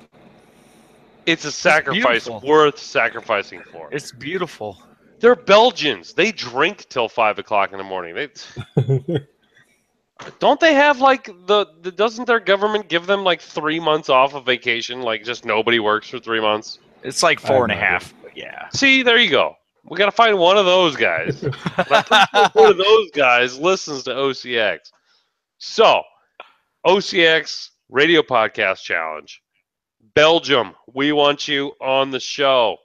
It's a sacrifice beautiful. worth sacrificing for. It's beautiful. They're Belgians. They drink till 5 o'clock in the morning. Don't they have like doesn't their government give them like 3 months off of vacation? Like just nobody works for 3 months. It's like I have 4.5. no idea. But yeah. See, there you go. We got to find one of those guys. And I'm pretty sure one of those guys listens to OCX. So, OCX Radio Podcast Challenge. Belgium, we want you on the show.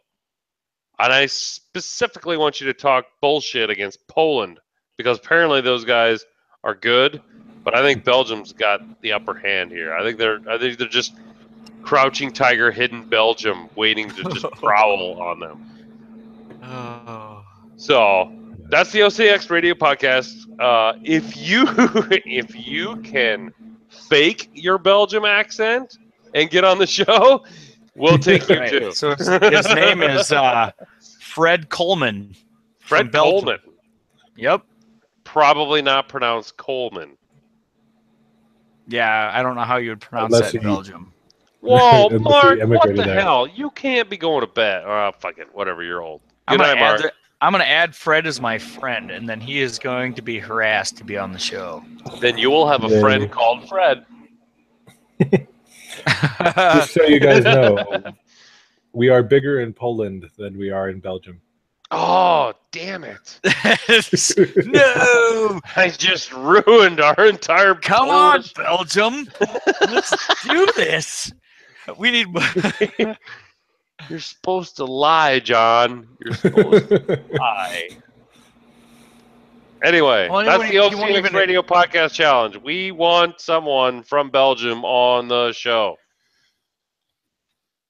And I specifically want you to talk bullshit against Poland because apparently those guys are good, but I think Belgium's got the upper hand here. I think they're just crouching tiger, hidden Belgium, waiting to just prowl on them. Oh. So that's the OCX Radio Podcast. If you can fake your Belgium accent and get on the show, we'll take you Right. too. So his name is Fred Coleman. Fred from Belgium. Coleman. Yep. Probably not pronounced Coleman. Yeah, I don't know how you would pronounce Unless that in he- Belgium. Whoa, Unless he Mark, what emigrated the there. hell? You can't be going to bed. Oh, fuck it. Whatever, you're old. I'm Good gonna night, Mark. I'm gonna add Fred as my friend, and then he is going to be harassed to be on the show. Then you will have a Yay. friend called Fred. Just so you guys know, we are bigger in Poland than we are in Belgium. Oh, damn it. No! I just ruined our entire Come on, Polish- Belgium! Let's do this. We need. You're supposed to lie, John. You're supposed to lie. Anyway, Well, that's you the won't OCX even- Radio Podcast Challenge. We want someone from Belgium on the show.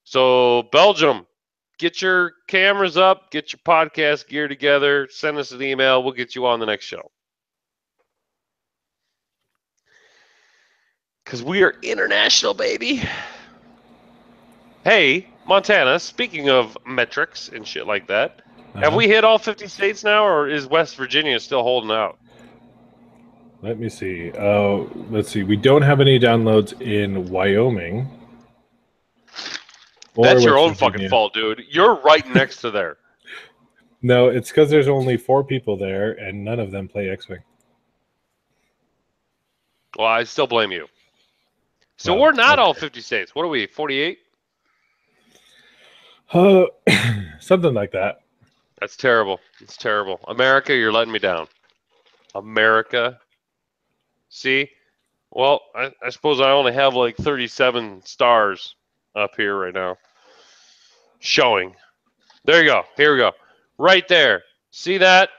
So, Belgium, get your cameras up, get your podcast gear together, send us an email. We'll get you on the next show. Because we are international, baby. Hey, Montana, speaking of metrics and shit like that, have we hit all 50 states now, or is West Virginia still holding out? Let me see. Let's see. We don't have any downloads in Wyoming. or That's your West own fucking Virginia. fault, dude. You're right next to there. No, it's because there's only 4 people there, and none of them play X-Wing. Well, I still blame you. So Well, we're not all okay. 50 states. What are we, 48? Something like that. That's terrible. It's terrible. America, you're letting me down. America. See? Well, I suppose I only have like 37 stars up here right now. Showing. There you go. Here we go. Right there. See that?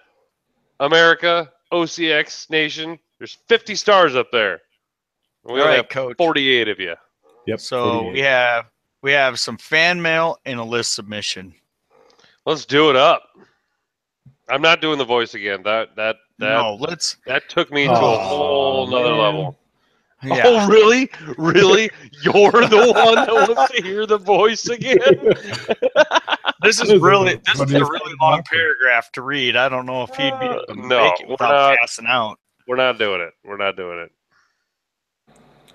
America, OCX Nation. There's 50 stars up there. We All only right, have Coach. 48 of you. Yep. So 48. we have some fan mail and a list submission. Let's do it up. I'm not doing the voice again. That took me to a Oh, whole nother man. level. Yeah. Oh, really? Really? You're the one that wants to hear the voice again? This is a really long paragraph to read. I don't know if he'd be able to No, make it we're without not. passing out. We're not doing it. We're not doing it.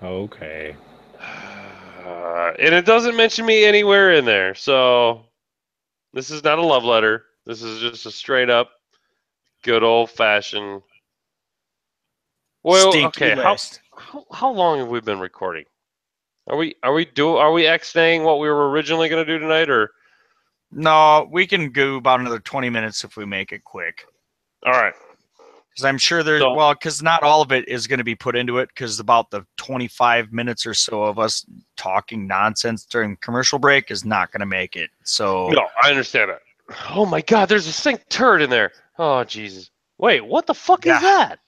Okay. And it doesn't mention me anywhere in there. So this is not a love letter. This is just a straight up, good old fashioned. Well, Stinky okay. list. How long have we been recording? Are we X-naying what we were originally going to do tonight, or? No, we can go about another 20 minutes if we make it quick. All right. Because I'm sure there's, So- because not all of it is going to be put into it, because about the 25 minutes or so of us talking nonsense during commercial break is not going to make it. So, No, I understand that. Oh my God, there's a sink turd in there. Oh Jesus. Wait, what the fuck Yeah. is that?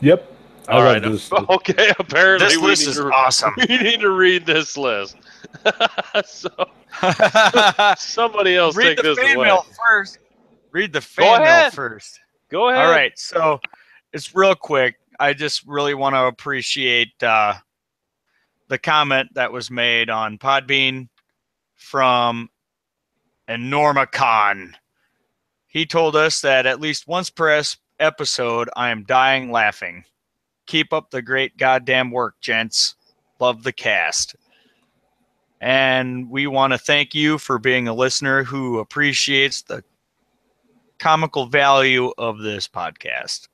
Yep. I All love right. this. Okay, apparently this we list need is to, awesome. we need to read this list. So somebody else Read take the this fan away. mail first. Read the Go fan mail ahead. first. Go ahead. All right, so it's real quick. I just really want to appreciate the comment that was made on Podbean from and Norma Khan. He told us that at least once per episode, I am dying laughing. Keep up the great goddamn work, gents. Love the cast. And we want to thank you for being a listener who appreciates the comical value of this podcast.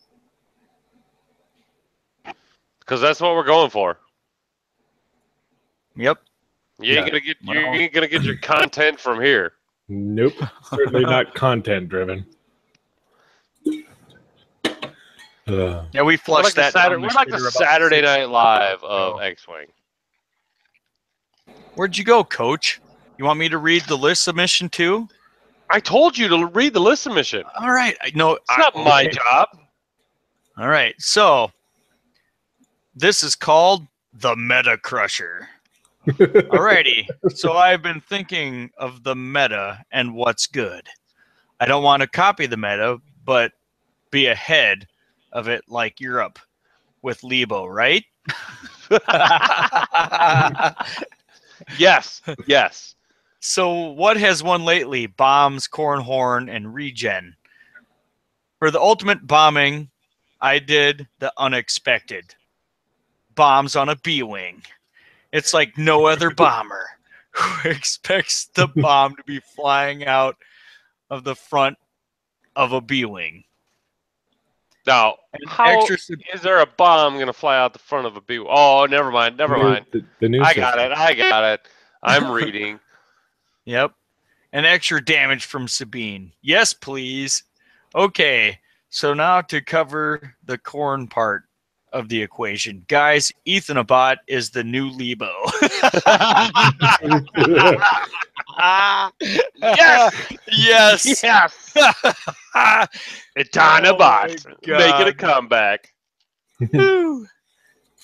Because that's what we're going for. Yep. You ain't gonna get your content from here. Nope. Certainly not content driven. Yeah, we flushed that. We're like the Saturday Night Live of X-Wing. Where'd you go, Coach? You want me to read the list submission too? I told you to read the list submission. All right. No, it's not my job. All right. So this is called the Meta Crusher. Alrighty. So I've been thinking of the meta and what's good. I don't want to copy the meta, but be ahead of it like Europe with Lebo, right? Yes. Yes. So what has won lately? Bombs, Cornhorn, and Regen. For the ultimate bombing, I did the unexpected. Bombs on a B-Wing. It's like no other bomber who expects the bomb to be flying out of the front of a B-Wing. Now, how is there a bomb going to fly out the front of a B-Wing? Oh, never mind. Never mind. The new I got it. I'm reading. Yep. And extra damage from Sabine. Yes, please. Okay, so now to cover the corn part of the equation. Guys, Ethan Abbott is the new Lebo. Yes! Yes! Yes! Ethan Abbott making a comeback.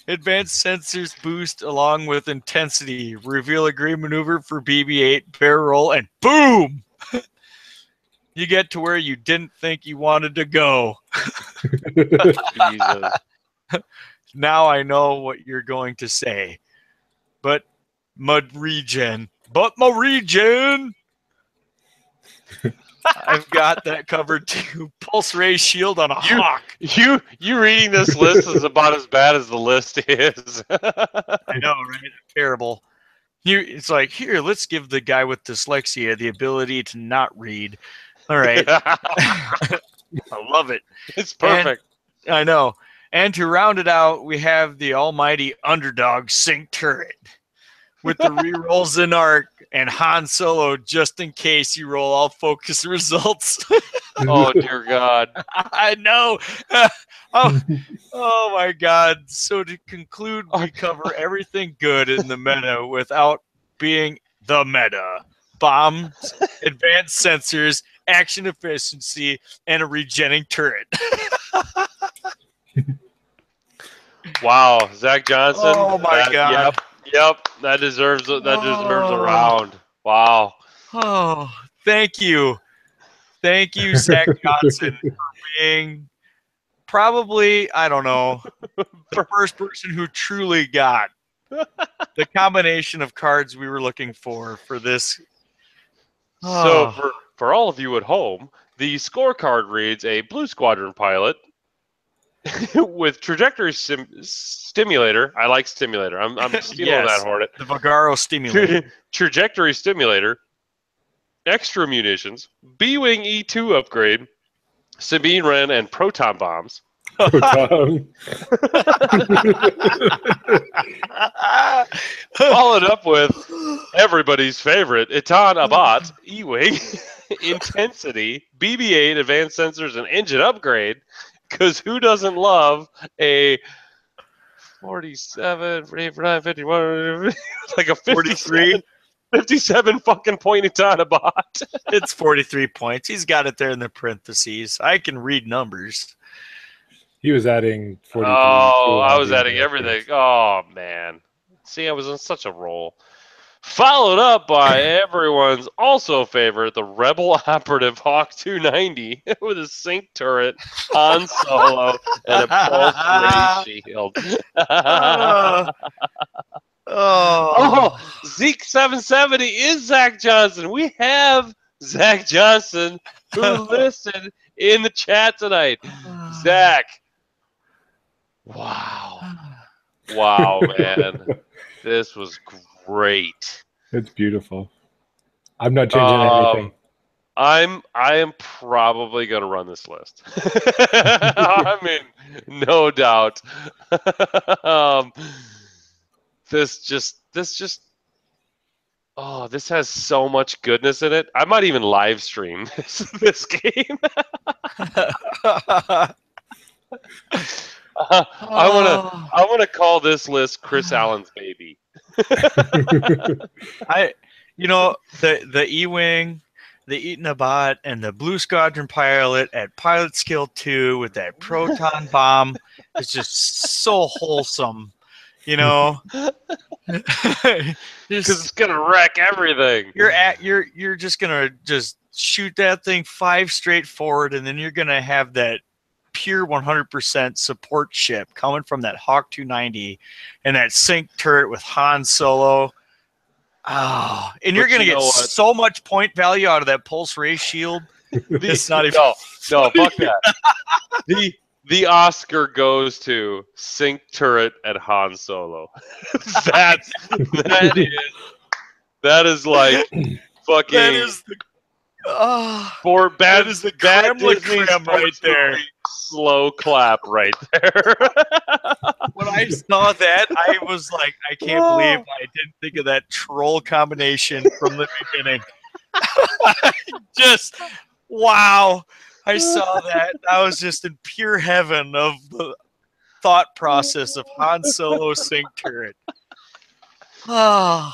Advanced sensors boost along with intensity. Reveal a green maneuver for BB-8, barrel roll, and boom! You get to where you didn't think you wanted to go. Jesus. Now I know what you're going to say. But my regen. I've got that covered too. Pulse ray shield on a hawk. You reading this list is about as bad as the list is. I know, right? Terrible. It's like, here, let's give the guy with dyslexia the ability to not read. All right. I love it. It's perfect. And, I know. And to round it out, we have the almighty underdog sync turret with the rerolls in arc and Han Solo just in case you roll all focus results. Oh, dear God. I know. Oh, my God. So to conclude, we cover everything good in the meta without being the meta. Bombs, advanced sensors, action efficiency, and a regenning turret. Wow, Zach Johnson. Oh my God. Yep. That deserves a round. Wow. Oh, thank you, Zach Johnson, for being probably, I don't know, the first person who truly got the combination of cards we were looking for this. So for all of you at home, the scorecard reads a Blue Squadron pilot with trajectory stimulator. I like stimulator. I'm stealing that Hornet. The Vagaro stimulator. Trajectory stimulator, extra munitions, B-Wing E2 upgrade, Sabine Wren, and proton bombs. Followed up with everybody's favorite Ethan Abbott E-Wing, intensity, BB-8, advanced sensors, and engine upgrade. Because who doesn't love a 47, 49, 51, like a 43, 57 fucking point Ethan Abbott? It's 43 points. He's got it there in the parentheses. I can read numbers. He was adding 43. Oh, I was adding everything. Oh, man. See, I was on such a roll. Followed up by everyone's also favorite, the Rebel Operative Hawk 290 with a sync turret, Han Solo, and a pulse ray shield. Zeke 770 is Zach Johnson. We have Zach Johnson, who listed in the chat tonight. Zach. Wow. Wow, man. This was great. It's beautiful. I'm not changing anything. I am probably gonna run this list. I mean, no doubt. This just this has so much goodness in it. I might even live stream this game. I wanna call this list Chris Allen's baby. The E-Wing, the Eatonabot, and the Blue Squadron pilot at Pilot Skill 2 with that proton bomb is just so wholesome, because it's gonna wreck everything. You're just gonna just shoot that thing 5 straight forward, and then you're gonna have that pure 100% support ship coming from that Hawk 290 and that sync turret with Han Solo. Oh, and you're going to get so much point value out of that pulse ray shield. It's not even. No, fuck that. The Oscar goes to sync turret at Han Solo. that is like fucking. That is the. That is the creme de creme right there. Slow clap right there. When I saw that, I was like, I can't believe I didn't think of that troll combination from the beginning. Just, wow. I saw that. I was just in pure heaven of the thought process of Han Solo sync turret. Oh,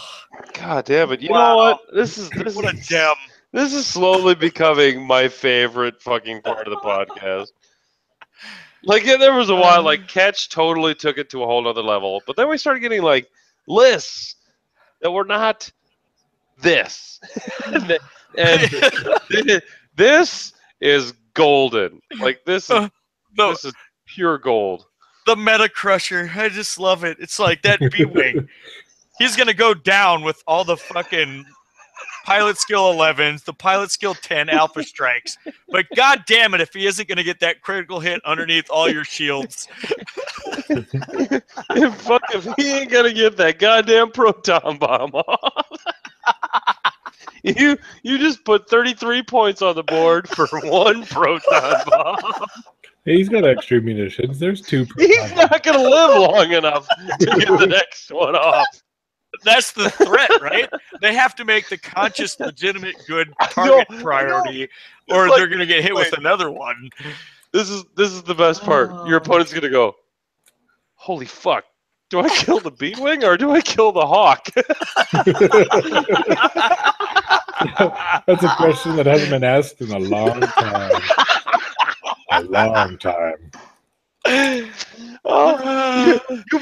God damn it. You know what? What a gem. This is slowly becoming my favorite fucking part of the podcast. Like, yeah, there was a while, like, Catch totally took it to a whole nother level. But then we started getting, like, lists that were not this. and this is golden. Like, this is pure gold. The Meta Crusher. I just love it. It's like that B-Wing. He's going to go down with all the fucking Pilot Skill 11s, the Pilot Skill 10 Alpha Strikes. But god damn it if he isn't going to get that critical hit underneath all your shields. Fuck if he ain't going to get that goddamn proton bomb off. You just put 33 points on the board for one proton bomb. He's got extra munitions. There's 2 He's not going to live long enough to get the next one off. That's the threat, right? They have to make the conscious, legitimate, good target priority, or they're going to get hit with another one. This is the best part. Your opponent's going to go, holy fuck, do I kill the B-Wing or do I kill the Hawk? That's a question that hasn't been asked in a long time. A long time. You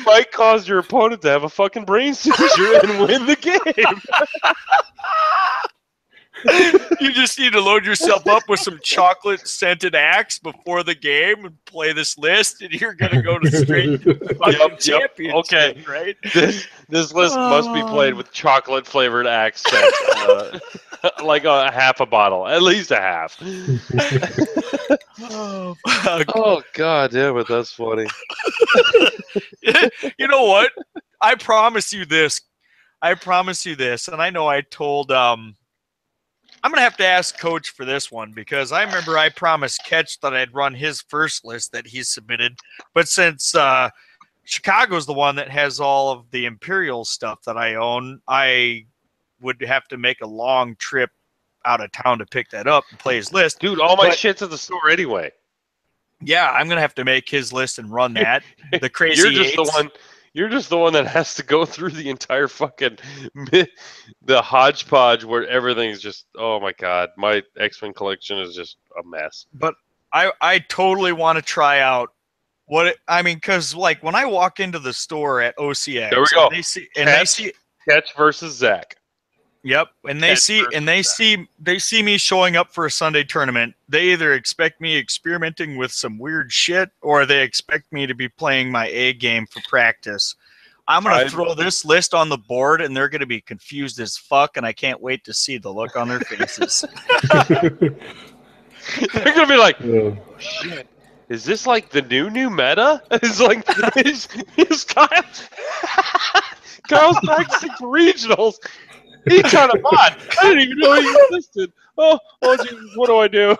might cause your opponent to have a fucking brain seizure and win the game. You just need to load yourself up with some chocolate-scented axe before the game and play this list, and you're going to go to straight to the fucking championship, okay. Right? This list must be played with chocolate-flavored axe scent. Like a half a bottle. At least a half. Oh, fuck. Oh, god damn it. That's funny. You know what? I promise you this. And I know I told... I'm going to have to ask Coach for this one because I remember I promised Ketch that I'd run his first list that he submitted. But since Chicago's the one that has all of the Imperial stuff that I own, I would have to make a long trip out of town to pick that up and play his list. Dude, all my shit's at the store anyway. Yeah, I'm going to have to make his list and run that. The crazy You're just the one that has to go through the entire fucking the hodgepodge where everything's just, oh my god, my X-Wing collection is just a mess. But I totally want to try out because like when I walk into the store at OCX, there we go. They see Catch versus Zach. Yep, and they see me showing up for a Sunday tournament. They either expect me experimenting with some weird shit, or they expect me to be playing my A game for practice. I'm going to throw this list on the board, and they're going to be confused as fuck, and I can't wait to see the look on their faces. They're going to be like, oh, shit. Is this like the new meta? It's like, is Kyle... Kyle's practicing for regionals. He kind of bought. I didn't even know he existed. Oh, geez, what do I do?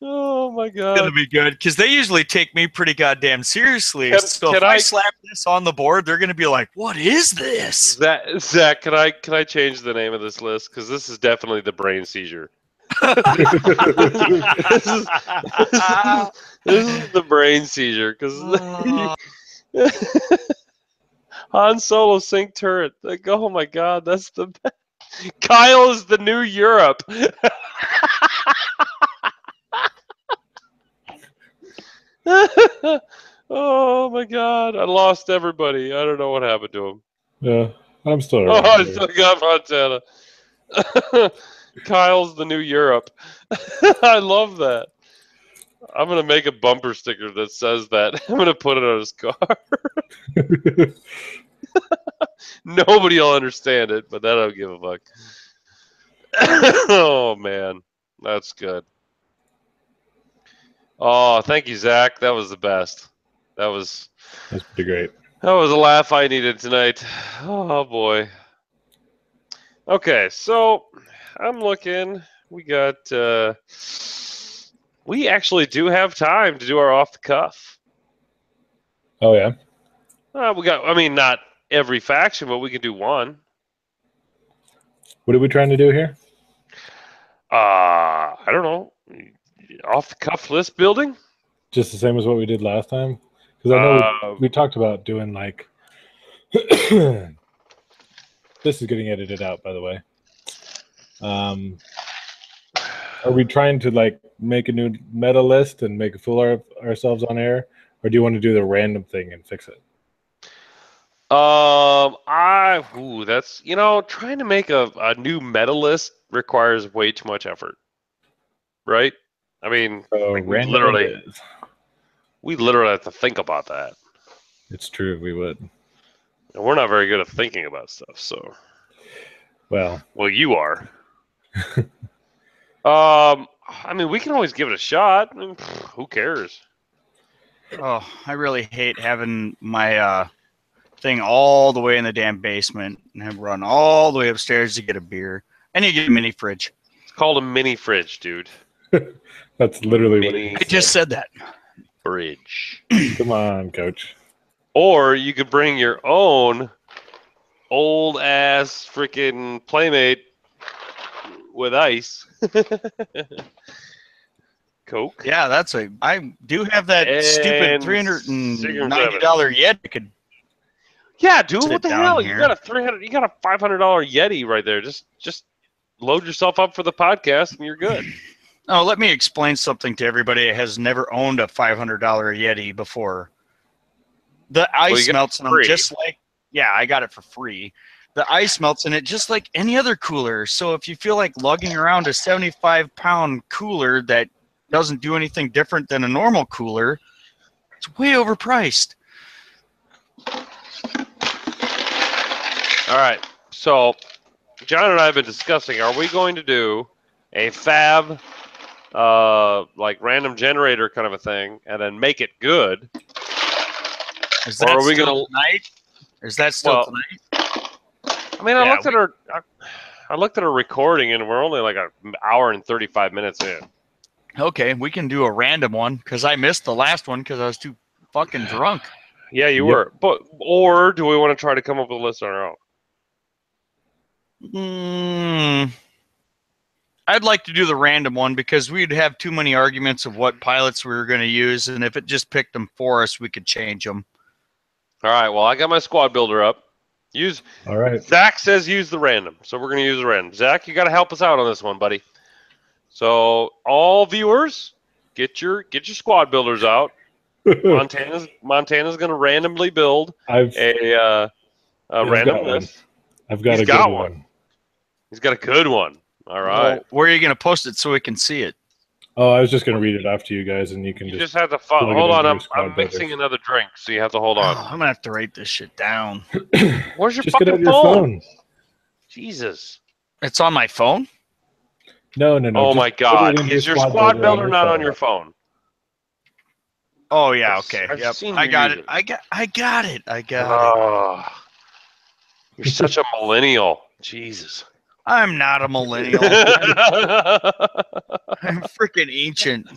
Oh my god. It's gonna be good because they usually take me pretty goddamn seriously. So if I slap this on the board, they're gonna be like, "What is this?" Zach, can I change the name of this list? Because this is definitely the brain seizure. This is the brain seizure because Han Solo sync turret. Like, oh my god, that's the best. Kyle is the new Europe. Oh my god, I lost everybody. I don't know what happened to him. Yeah, I'm still around. Oh, I still got Montana. Kyle's the new Europe. I love that. I'm gonna make a bumper sticker that says that. I'm gonna put it on his car. Nobody will understand it, but I don't give a fuck. Oh man, that's good. Oh, thank you, Zach. That was the best. That's pretty great. That was a laugh I needed tonight. Oh boy. Okay, so I'm looking. We got. We actually do have time to do our off the cuff. Oh yeah. We got. I mean, not every faction, but we can do one. What are we trying to do here? I don't know. Off the cuff list building. Just the same as what we did last time. Because I know we talked about doing like. This is getting edited out, by the way. Are we trying to like make a new meta list and make a fool of ourselves on air, or do you want to do the random thing and fix it? That's trying to make a new meta list requires way too much effort, right? I mean, we literally have to think about that. It's true, we would. And we're not very good at thinking about stuff, so. Well, you are. I mean, we can always give it a shot. I mean, who cares? Oh, I really hate having my thing all the way in the damn basement and have run all the way upstairs to get a beer. I need to get a mini fridge. It's called a mini fridge, dude. That's literally what I just said that. Fridge. Come on, coach. Or you could bring your own old ass freaking Playmate with ice. Coke. Yeah, I do have that stupid $390 Yeti. Yeah, dude, what the hell? You got a $500 Yeti right there. Just load yourself up for the podcast and you're good. Oh, let me explain something to everybody that has never owned a $500 Yeti before. The ice melts in them just like, yeah, I got it for free. The ice melts in it just like any other cooler. So if you feel like lugging around a 75-pound cooler that doesn't do anything different than a normal cooler, it's way overpriced. All right. So John and I have been discussing, are we going to do a fab, like random generator kind of a thing, and then make it good? Is that still tonight? Is that still tonight? I mean, I looked at our recording, and we're only like an hour and 35 minutes in. Okay, we can do a random one because I missed the last one because I was too fucking drunk. Yeah, you were. Or do we want to try to come up with a list on our own? I'd like to do the random one because we'd have too many arguments of what pilots we were going to use, and if it just picked them for us, we could change them. All right. Well, I got my squad builder up. All right. Zach says use the random, so we're going to use the random. Zach, you got to help us out on this one, buddy. So all viewers, get your squad builders out. Montana's going to randomly build a random list. I've got a good one. He's got a good one. All right. Well, where are you going to post it so we can see it? Oh, I was just going to read it off to you guys, and you can You just just have to plug it hold on. into your I'm squad mixing builders. another drink, so you have to hold on. Oh, I'm gonna have to write this shit down. Where's your Just get fucking out your phone? Jesus. It's on my phone. No. Oh just my put it God! into Is your squad builder not on your phone. phone? Oh yeah, okay. I've Yep. seen I you got use it. it. I got it. Oh, you're such a millennial. Jesus. I'm not a millennial. I'm freaking ancient.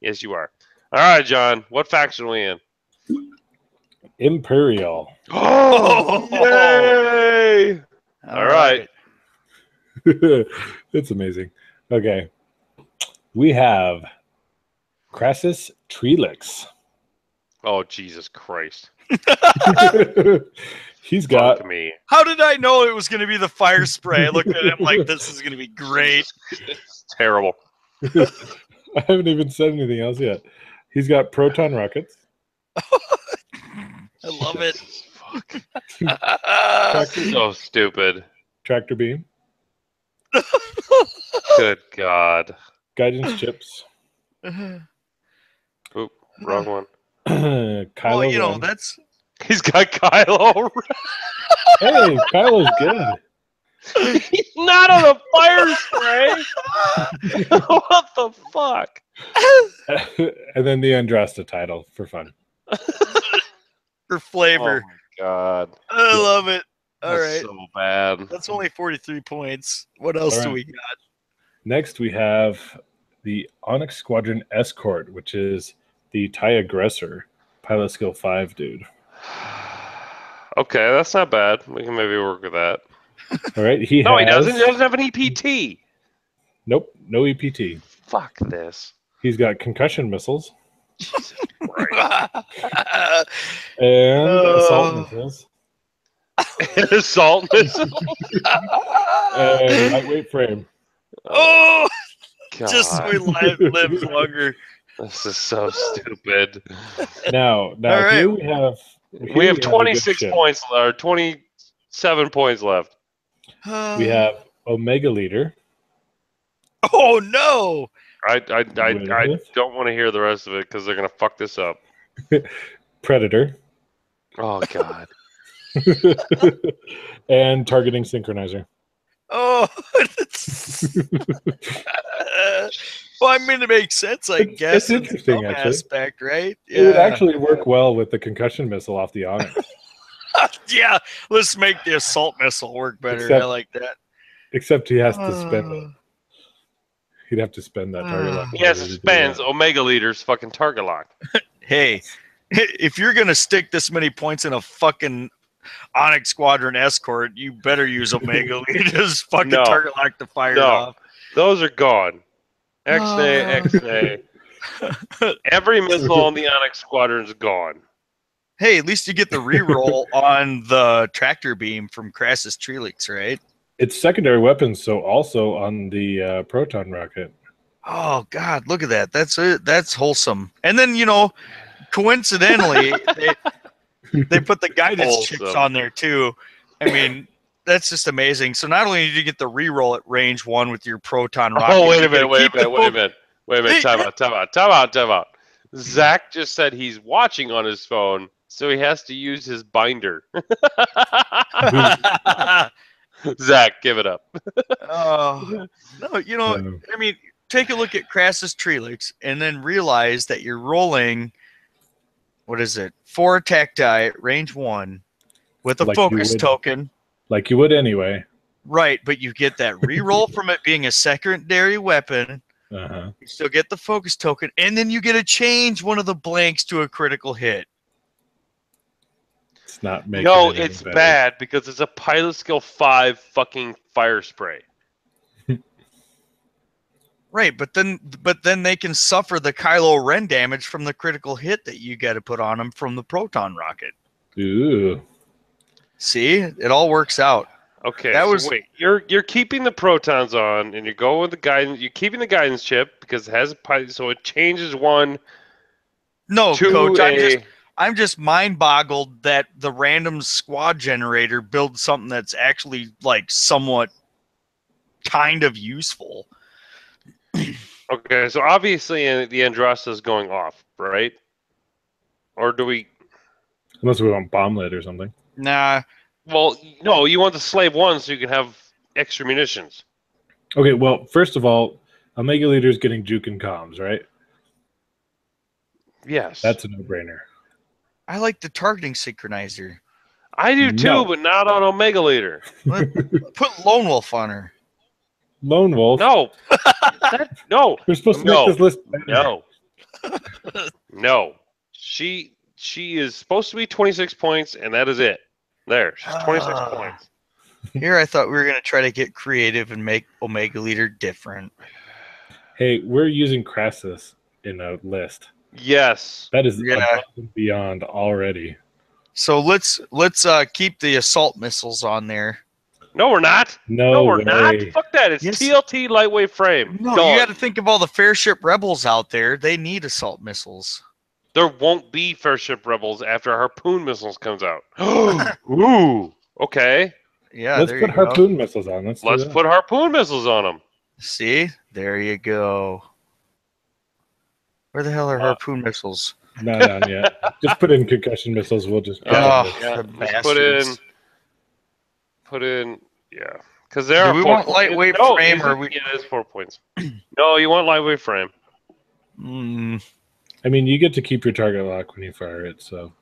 Yes, you are. All right, John. What faction are we in? Imperial. Oh, yay! All right. It's amazing. Okay. We have Crassus Trelix. Oh, Jesus Christ. He's got Fuck me. How did I know it was going to be the fire spray? I looked at him like this is going to be great. It's terrible. I haven't even said anything else yet. He's got proton rockets. I love it. Fuck. Tractor, So stupid. tractor beam. Good God. Guidance chips. Oop, wrong one. Kylo Well, you know, Ren. that's He's got Kylo. Hey, Kylo's good. He's not on the fire spray. What the fuck? And then the Andrasta title for fun. for flavor. Oh my God. I love it. All That's right. so bad. That's only 43 points. What else All do right. we got? Next, we have the Onyx Squadron Escort, which is the TIE Aggressor, pilot skill 5 dude. Okay, that's not bad. We can maybe work with that. All right, he No, has. he doesn't. He doesn't have an EPT. Nope, no EPT. Fuck this. He's got concussion missiles Jesus Christ. and assault missiles Assault missile. and lightweight frame. Oh, God. just so he lives longer. This is so stupid. Now All right. here we have. We have a good 26 ship. points or 27 points left. We have Omega Leader. Oh no! I With- don't want to hear the rest of it because they're gonna fuck this up. Predator. Oh God. And targeting synchronizer. Oh, well, I mean, it makes sense, I guess. It's interesting, some actually. aspect, right? It would actually work well with the concussion missile off the Onyx. Yeah, let's make the assault missile work better. Except- I like that. Except he has to spend it. He'd have to spend that target lock. Yes, it spans Omega Leader's fucking target lock. Hey, if you're gonna stick this many points in a fucking Onyx Squadron Escort, you better use Omega Leader's fucking No. target lock to fire it No. off. Those are gone. X-nay. Every missile on the Onyx Squadron is gone. Hey, at least you get the reroll on the tractor beam from Crassus Trelix, right? It's secondary weapons, so also on the proton rocket. Oh God, look at that. That's it. That's wholesome. And then coincidentally, they put the guidance chips Wholesome. on there too. I mean, that's just amazing. So not only did you get the reroll at range 1 with your proton rocket. Oh, wait you a minute, get to keep the wait a minute. Time out. Zach just said he's watching on his phone, so he has to use his binder. Zach, give it up. Oh no, I mean, take a look at Crassus Trelix and then realize that you're rolling. What is it? 4 attack die at range 1 with a Like you focus would. token. Like you would anyway. Right, but you get that reroll from it being a secondary weapon. Uh-huh. You still get the focus token, and then you get to change one of the blanks to a critical hit. It's not making No, it any it's better. bad because it's a pilot skill 5 fucking fire spray. Right, but then they can suffer the Kylo Ren damage from the critical hit that you got to put on them from the proton rocket. Ooh. See, it all works out. Okay, That so was- wait. You're keeping the protons on, and you're going with the guidance. You're keeping the guidance chip because it has a pilot, so it changes one No, to Coach, a. I'm just mind boggled that the random squad generator builds something that's actually like somewhat kind of useful. Okay, so obviously the Andrasta is going off, right? Or do we? Unless we want bomblet or something. Nah. Well, no, you want the Slave 1 so you can have extra munitions. Okay, well, first of all, Omega Leader's getting juke and comms, right? Yes. That's a no-brainer. I like the targeting synchronizer. I do too, No. but not on Omega Leader. Put Lone Wolf on her. Lone Wolf. No. No. We're supposed to No. make this list better. No. No. She is supposed to be 26 points, and that is it. There. She's 26 points. Here I thought we were going to try to get creative and make Omega Leader different. Hey, we're using Crassus in a list. Yes. That is Yeah. above and beyond already. So let's keep the assault missiles on there. No, we're not. No we're way. not. Fuck that. It's Yes. TLT lightweight frame. No, Done. you got to think of all the Fairship Rebels out there. They need assault missiles. There won't be Fairship Rebels after Harpoon missiles comes out. Ooh. Okay. Yeah, Let's there put you go. harpoon missiles on. Let's Put Harpoon missiles on them. See? There you go. Where the hell are harpoon missiles? Not on yet. Just put in concussion missiles. We'll just. Oh, Yeah, the just bastards. put in, yeah. Because there Do are we 4 want points. lightweight No, frame is or it? we? Yeah, it's 4 points. No, you want lightweight frame. Mm, I mean, you get to keep your target lock when you fire it. So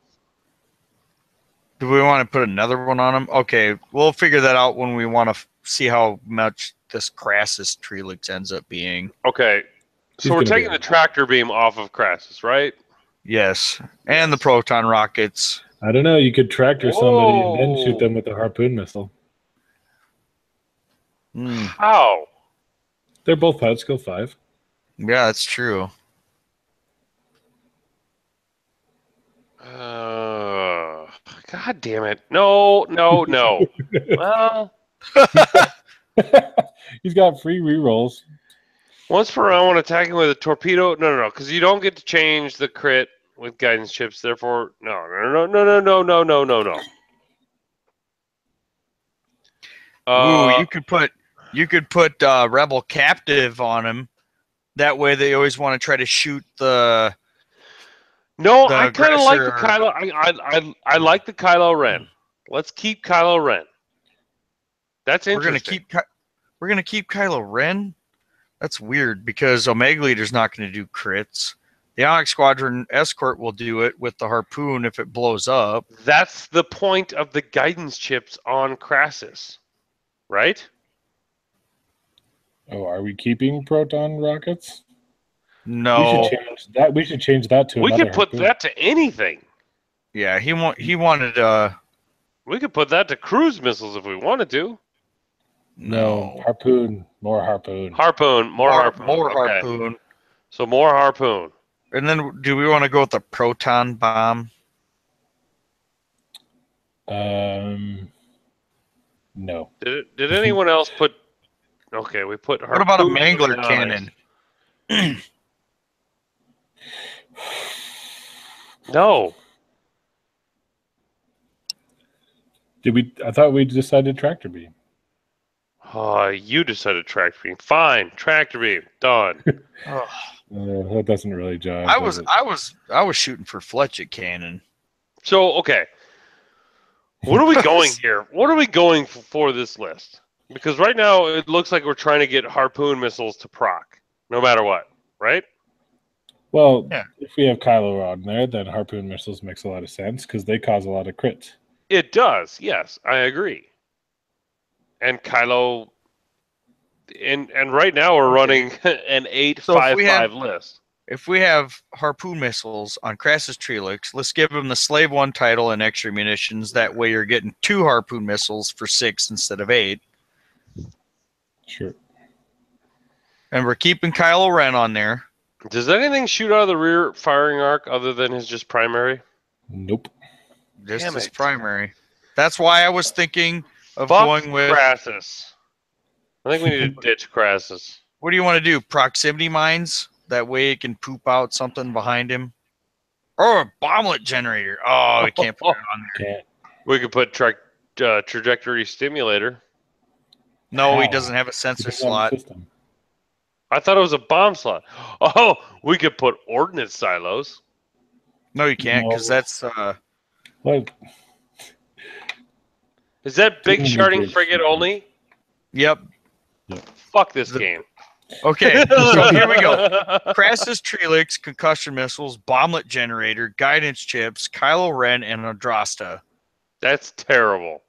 do we want to put another one on them? Okay, we'll figure that out when we want to see how much this Crassus Trelix ends up being. Okay. So He's we're gonna be taking the alright. tractor beam off of Crassus, right? Yes, and the proton rockets. I don't know. You could tractor somebody and then shoot Whoa. them with a harpoon missile. Mm, How? They're both pilot skill 5. yeah, that's true. God damn it. No. Well, He's got free rerolls. once per round when attacking with a torpedo. No. Because you don't get to change the crit with guidance chips. Therefore, no. Ooh, you could put Rebel Captive on him. That way, they always want to try to shoot the. No, the I kind of like the aggressor- Kylo. I like the Kylo Ren. Let's keep Kylo Ren. That's interesting. We're gonna keep Kylo Ren. That's weird because Omega Leader's not going to do crits. The Onyx Squadron Escort will do it with the harpoon if it blows up. That's the point of the guidance chips on Crassus, right? Oh, are we keeping proton rockets? No, We should change that. We should change that to. We another could put harpoon. that to anything. yeah, he wanted. We could put that to cruise missiles if we wanted to. No, harpoon. More harpoon. Harpoon, more harpoon. more Okay. harpoon. So more harpoon. And then, do we want to go with the proton bomb? No. Did anyone else put? Okay, we put. What about a harpoon mangler on cannon? it. No. Did we? I thought we decided tractor beam. Oh, you decided tractor beam. Fine, tractor beam. Done. Oh, That doesn't really jive. I does was it? shooting for Fletcher cannon. So okay, what are we going here? What are we going for this list? Because right now it looks like we're trying to get harpoon missiles to proc, no matter what, right? Well, Yeah. if we have Kylo on there, then harpoon missiles makes a lot of sense because they cause a lot of crits. It does. Yes, I agree. And Kylo, and right now we're running an 8-5-5 list. If we have harpoon missiles on Crassus Trelix, let's give him the Slave 1 title and extra munitions. That way you're getting 2 harpoon missiles for 6 instead of 8. Sure. And we're keeping Kylo Ren on there. Does anything shoot out of the rear firing arc other than his just primary? Nope. This Damn is it. primary. That's why I was thinking of Fuck going with... Crassus. I think we need to ditch Crassus. What do you want to do? Proximity mines? That way it can poop out something behind him? Or a bomblet generator. Oh, we can't put it on there. Can't. We could put trajectory stimulator. No, he How? doesn't have a sensor Depends on the slot. system. I thought it was a bomb slot. Oh, we could put ordnance silos. No, you can't, because No. that's What? Is that big Too many sharding bridge frigate systems. only? yep. Fuck this The- game. Okay, so here we go. Crassus Trelix, concussion missiles, bomblet generator, guidance chips, Kylo Ren, and Andrasta. That's terrible.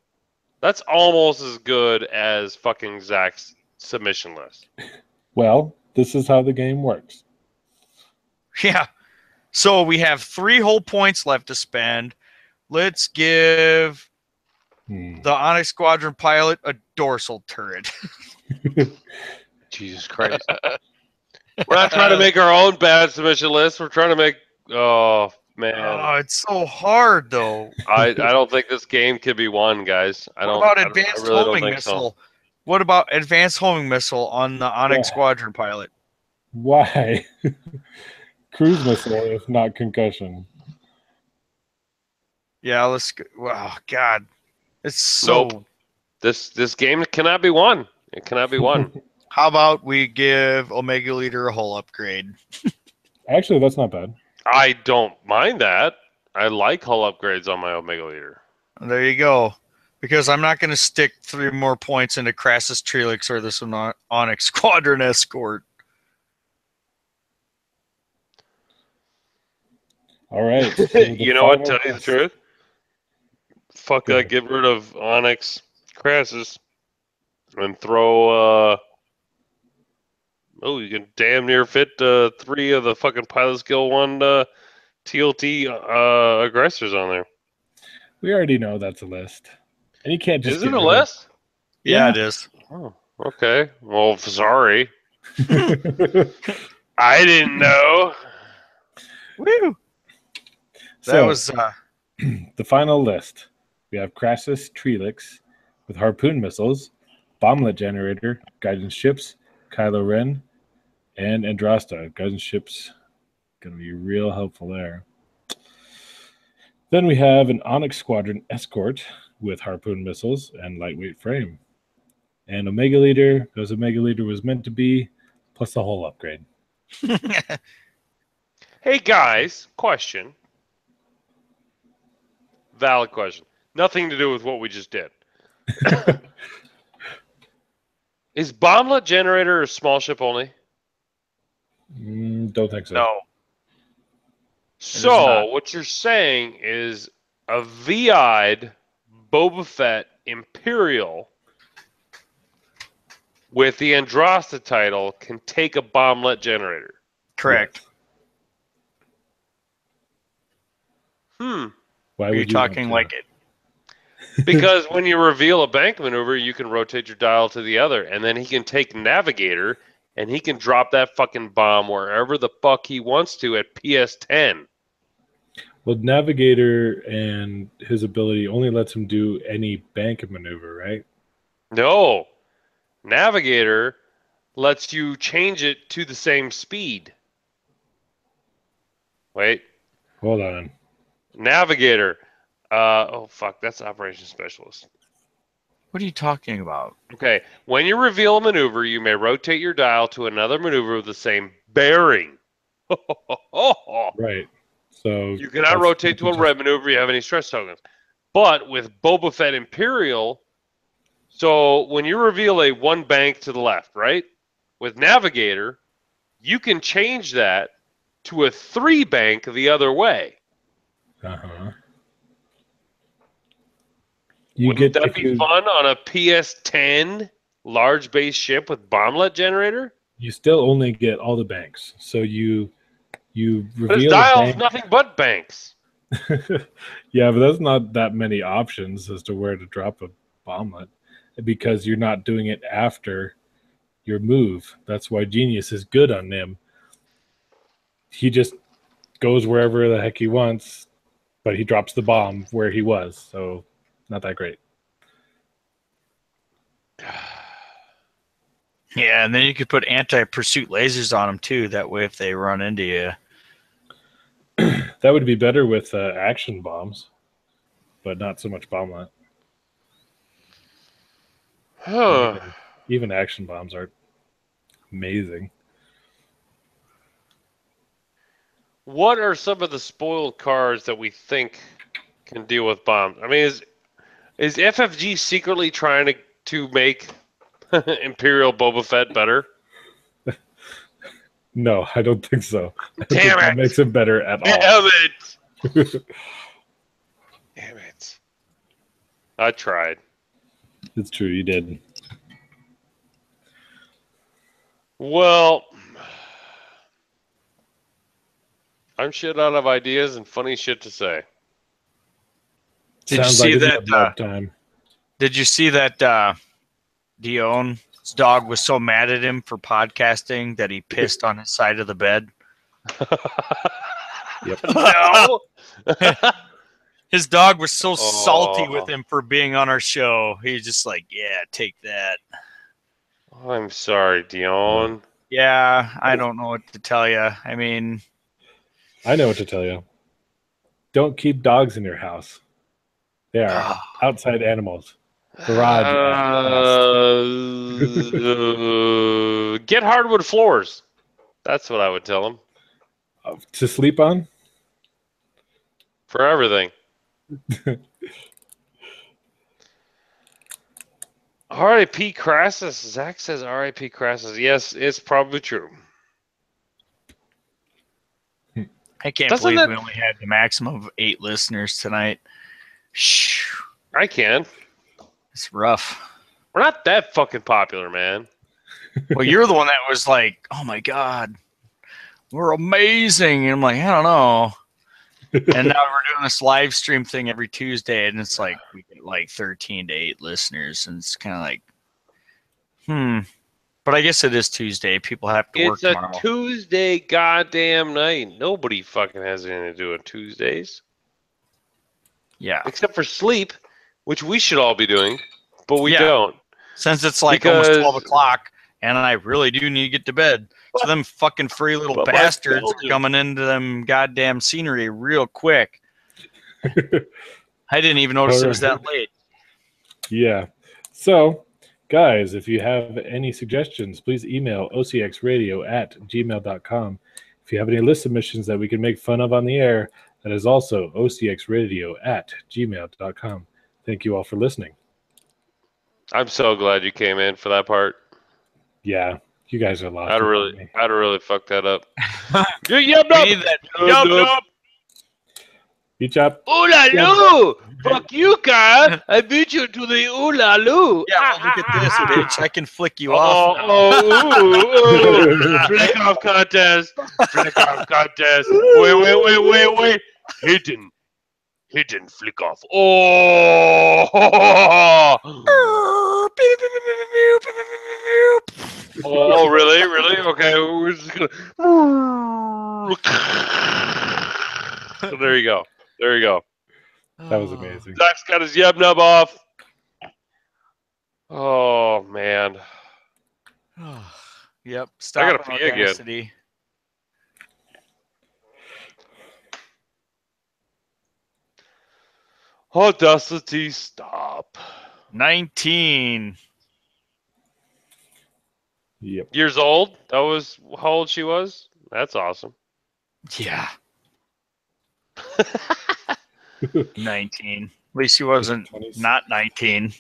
That's almost as good as fucking Zach's submission list. Well, this is how the game works. Yeah. So we have 3 whole points left to spend. Let's give the Onyx Squadron pilot a dorsal turret. Jesus Christ. We're not trying to make our own bad submission list. We're trying to make. Oh man, Oh, it's so hard though. I don't think this game can be won, guys. I What don't. about I advanced really don't homing think missile? What about advanced homing missile on the Onyx Yeah. Squadron pilot? Why? Cruise missile, if not concussion. Yeah, let's go. Wow, God. It's so. Nope. This game cannot be won. It cannot be won. How about we give Omega Leader a hull upgrade? Actually, that's not bad. I don't mind that. I like hull upgrades on my Omega Leader. There you go. Because I'm not going to stick 3 more points into Crassus Trelix or this Onyx Squadron Escort. All right. so You know what? final Tell you the list. truth. Fuck Go that. ahead. Get rid of Onyx Crassus and throw. Oh, you can damn near fit 3 of the fucking Pilot Skill 1 TLT aggressors on there. We already know that's a list. And you can't just Is it get a rid of- list? Yeah, it is. Oh, okay. Well, sorry. I didn't know. Woo! That So, was the final list. We have Crassus Trelix with harpoon missiles, bomblet generator, guidance ships, Kylo Ren, and Andrasta. Guidance ships going to be real helpful there. Then we have an Onyx Squadron Escort with harpoon missiles and lightweight frame. And Omega Leader, as Omega Leader was meant to be, plus the whole upgrade. Hey, guys. Question. Valid question. Nothing to do with what we just did. Is bomblet generator a small ship only? Don't think so. no. So not. what you're saying is a VI'd Boba Fett Imperial with the Andrasta title can take a bomblet generator. Correct. Hmm. Why Are would you want talking to? like it? Because when you reveal a bank maneuver, you can rotate your dial to the other, and then he can take Navigator, and he can drop that fucking bomb wherever the fuck he wants to at PS10. Well, Navigator and his ability only lets him do any bank maneuver, right? No. Navigator lets you change it to the same speed. Wait. Hold on. Navigator. Oh, fuck. That's Operations Specialist. What are you talking about? Okay. When you reveal a maneuver, you may rotate your dial to another maneuver with the same bearing. Right. So You cannot rotate to a red maneuver if you have any stress tokens. But with Boba Fett Imperial, so when you reveal a 1 bank to the left, right? With Navigator, you can change that to a 3 bank the other way. Uh-huh. Wouldn't that be fun on a PS10 large base ship with bomblet generator? You still only get all the banks. So you But his reveal a dial's bank. nothing but banks. Yeah, but that's not that many options as to where to drop a bomblet because you're not doing it after your move. That's why Genius is good on Nim. He just goes wherever the heck he wants, but he drops the bomb where he was. So not that great. Yeah, and then you could put anti-pursuit lasers on them too. That way, if they run into you, That would be better with action bombs, but not so much bomblet. Huh. Even action bombs are amazing. what are some of the spoiled cars that we think can deal with bombs? I mean, is FFG secretly trying to make Imperial Boba Fett better? No, I don't think so. I don't Damn think it! that makes it better at all. Damn it! Damn it! I tried. It's true, you did. Well, I'm shit out of ideas and funny shit to say. Did you Sounds see like it's that? nap time. Did you see that? Dion's dog was so mad at him for podcasting that he pissed on his side of the bed. Yep. No. His dog was so salty Oh. with him for being on our show. He's just like, yeah, take that. I'm sorry, Dion. Yeah, I don't know what to tell you. I mean, I know what to tell you. Don't keep dogs in your house. They are outside animals. Garage get hardwood floors. That's what I would tell him to sleep on? for everything. R.I.P. Crassus. Zach says R.I.P. Crassus. Yes, it's probably true. I can't Doesn't believe that- we only had the maximum of 8 listeners tonight. Shh, I can. it's rough. We're not that fucking popular, man. Well, you're the one that was like, oh my God, we're amazing. And I'm like, I don't know. And now we're doing this live stream thing every Tuesday, and it's like we get like 13 to 8 listeners, and it's kind of like, But I guess it is Tuesday. People have to work It's a tomorrow. Tuesday goddamn night. Nobody fucking has anything to do on Tuesdays. Yeah. Except for sleep, which we should all be doing, but we Yeah. don't. Since it's like Because- almost 12 o'clock, and I really do need to get to bed. So them fucking free little But my bastards are Belgian- coming into them goddamn scenery real quick. I didn't even notice it was that late. Yeah. So, guys, if you have any suggestions, please email ocxradio@gmail.com. If you have any list submissions that we can make fun of on the air, that is also ocxradio@gmail.com. Thank you all for listening. I'm so glad you came in for that part. Yeah, you guys are lost. I'd without me. really fucked that up. Yep, We need that. Yup, yup. Beach up. Ooh la loo! Fuck you, Kyle! I beat you to the ooh la loo! Yeah, well, look at this, bitch. I can flick you Oh, off. ooh. Flick off contest! Flick off contest! Wait. Hidden flick off. Oh! Oh, really? Okay, we're just gonna. So there you go. That was amazing. Zach's got his yub nub off. Oh man. Yep. I Stop gotta pee again. Audacity. Audacity, stop. 19. Yep. Years old? That was how old she was? That's awesome. Yeah. 19. At least she wasn't 20s. not 19.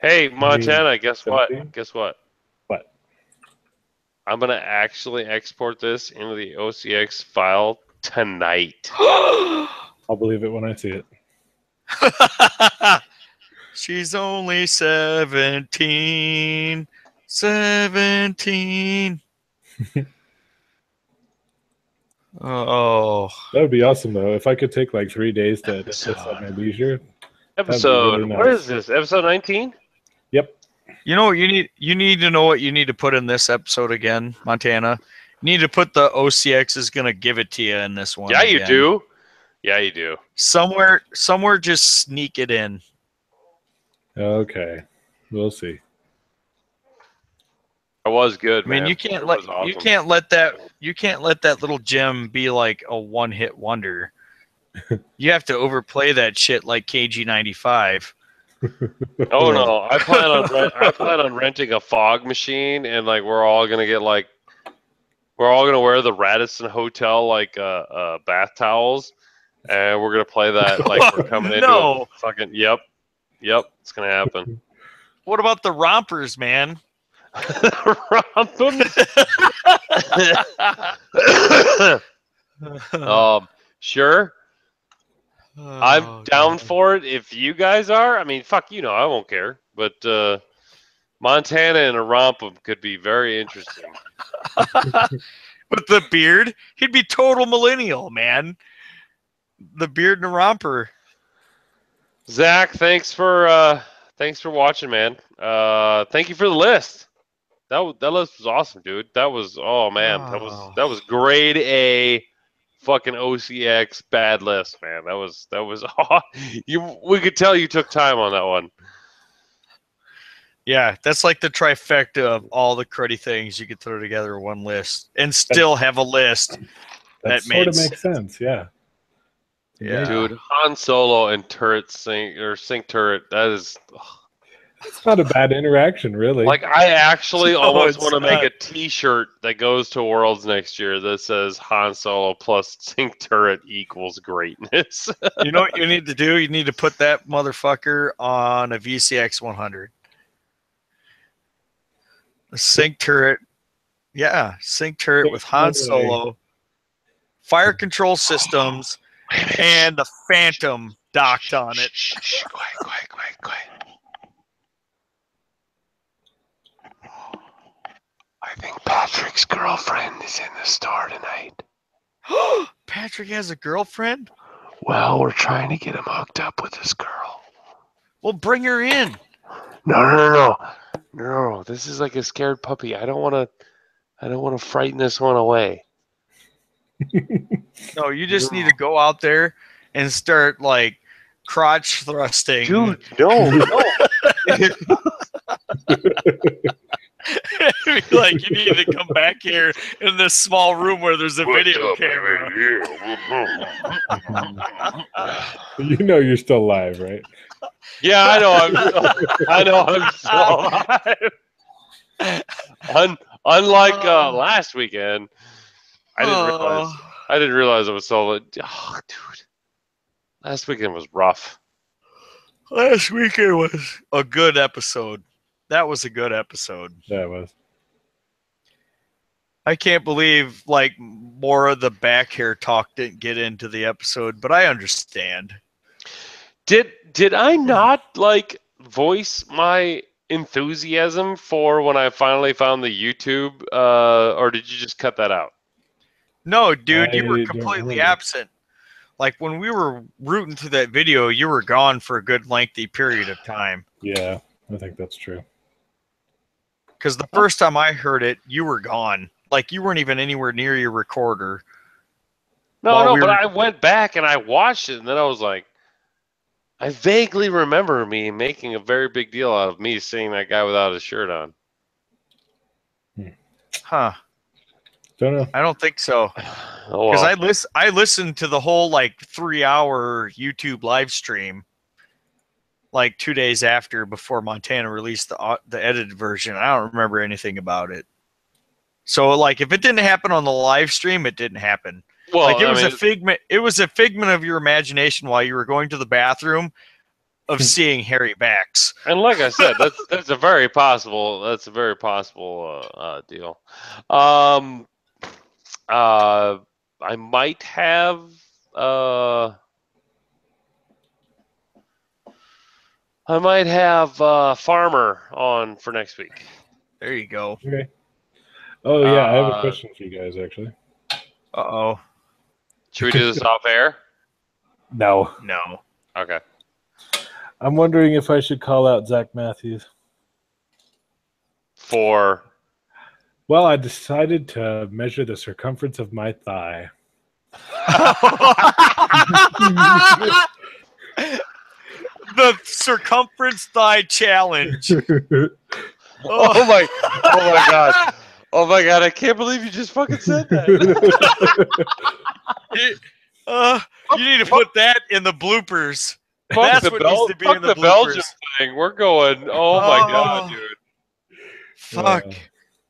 Hey, Montana, guess what? 17? What? I'm gonna actually export this into the OCX file tonight. I'll believe it when I see it. She's only 17. 17. Oh. That would be awesome, though. If I could take like 3 days to edit this at my leisure. Episode. really What nice. is this? Episode 19? Yep. You know what you need to know what you need to put in this episode again, Montana. You need to put the OCX is gonna give it to you in this one. Yeah, you again. do. Yeah, you do. Somewhere just sneak it in. Okay. We'll see. It was good, I mean, man. you can't let that little gem be like a one-hit wonder. You have to overplay that shit like KG95. Oh no, I plan on renting a fog machine, and like we're all gonna get like We're all gonna wear the Radisson Hotel bath towels, and we're gonna play that like we're coming into a fucking. Yep, it's gonna happen. What about the rompers, man? Rompers. Sure. I'm down for it if you guys are. I mean, fuck, I won't care. But Montana in a rompum could be very interesting. With the beard, he'd be total millennial, man. The beard and a romper. Zach, thanks for watching, man. Thank you for the list. That list was awesome, dude. That was that was grade A. Fucking OCX bad list, man. That was we could tell you took time on that one. Yeah, that's like the trifecta of all the cruddy things you could throw together in one list and still have a list that sort of makes sense. Yeah. Dude, Han Solo and sync turret. That is. It's not a bad interaction, really. Like, I actually almost want to make a T-shirt that goes to Worlds next year that says Han Solo plus sync turret equals greatness. You know what you need to do? You need to put that motherfucker on a VCX 100. A sync turret. Yeah, sync turret with Han Solo, fire control systems, and the Phantom docked on it. Quiet. I think Patrick's girlfriend is in the store tonight. Patrick has a girlfriend? Well, we're trying to get him hooked up with this girl. Well, bring her in. No, this is like a scared puppy. I don't want to frighten this one away. No, you just need to go out there and start like crotch thrusting. Dude, no. Like, you need to come back here in this small room where there's a video camera. You know you're still live, right? Yeah, I know I'm still alive. Unlike last weekend, I didn't realize I was so. Oh, dude, last weekend was rough. Last weekend was a good episode. That was a good episode. Yeah, it was. I can't believe like more of the back hair talk didn't get into the episode, but I understand. Did I not like voice my enthusiasm for when I finally found the YouTube, or did you just cut that out? No, dude, you were completely absent. Like when we were rooting through that video, you were gone for a good lengthy period of time. Yeah, I think that's true. Because the first time I heard it, you were gone. Like you weren't even anywhere near your recorder. No, but I went back and I watched it, and then I was like, I vaguely remember me making a very big deal out of me seeing that guy without his shirt on. Huh. Don't know. I don't think so. Because I listened to the whole like 3-hour YouTube live stream like 2 days before Montana released the edited version. I don't remember anything about it. So like if it didn't happen on the live stream, it didn't happen. Well, like it was a figment of your imagination while you were going to the bathroom of seeing hairy backs. And like I said, that's a very possible deal. I might have Farmer on for next week. There you go. Okay. Oh yeah, I have a question for you guys actually. Uh-oh. Should we do this off air? No. Okay. I'm wondering if I should call out Zach Matthews. For? Well, I decided to measure the circumference of my thigh. The circumference thigh challenge. Oh my god. Oh my god, I can't believe you just fucking said that. You need to put that in the bloopers. That's what needs to be in the bloopers. Belgium thing. We're going, oh my god, dude. Fuck.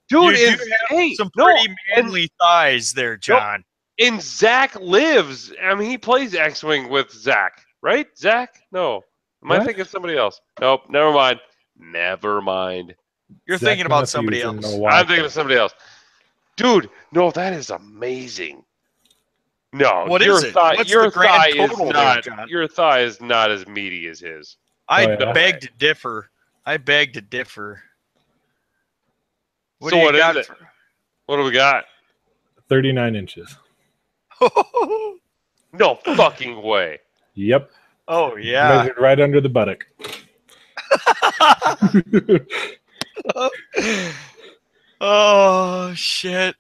Dude, you and, do have hey, some no, pretty manly thighs there, John. and Zach lives. I mean, he plays X-Wing with Zach, right? Zach? No. Am I What? thinking of somebody else? Nope, never mind. Never mind. You're Zach thinking about Matthews somebody in else. I'm Milwaukee. thinking of somebody else. Dude, no, that is amazing. No, What your is it? thigh, What's your the grand thigh is total there, not. John? Your thigh is not as meaty as his. I Oh, yeah? beg to differ. I beg to differ. What So do you what is got? it? What do we got? 39 inches. No fucking way. Yep. Oh yeah. Measured right under the buttock. Oh shit.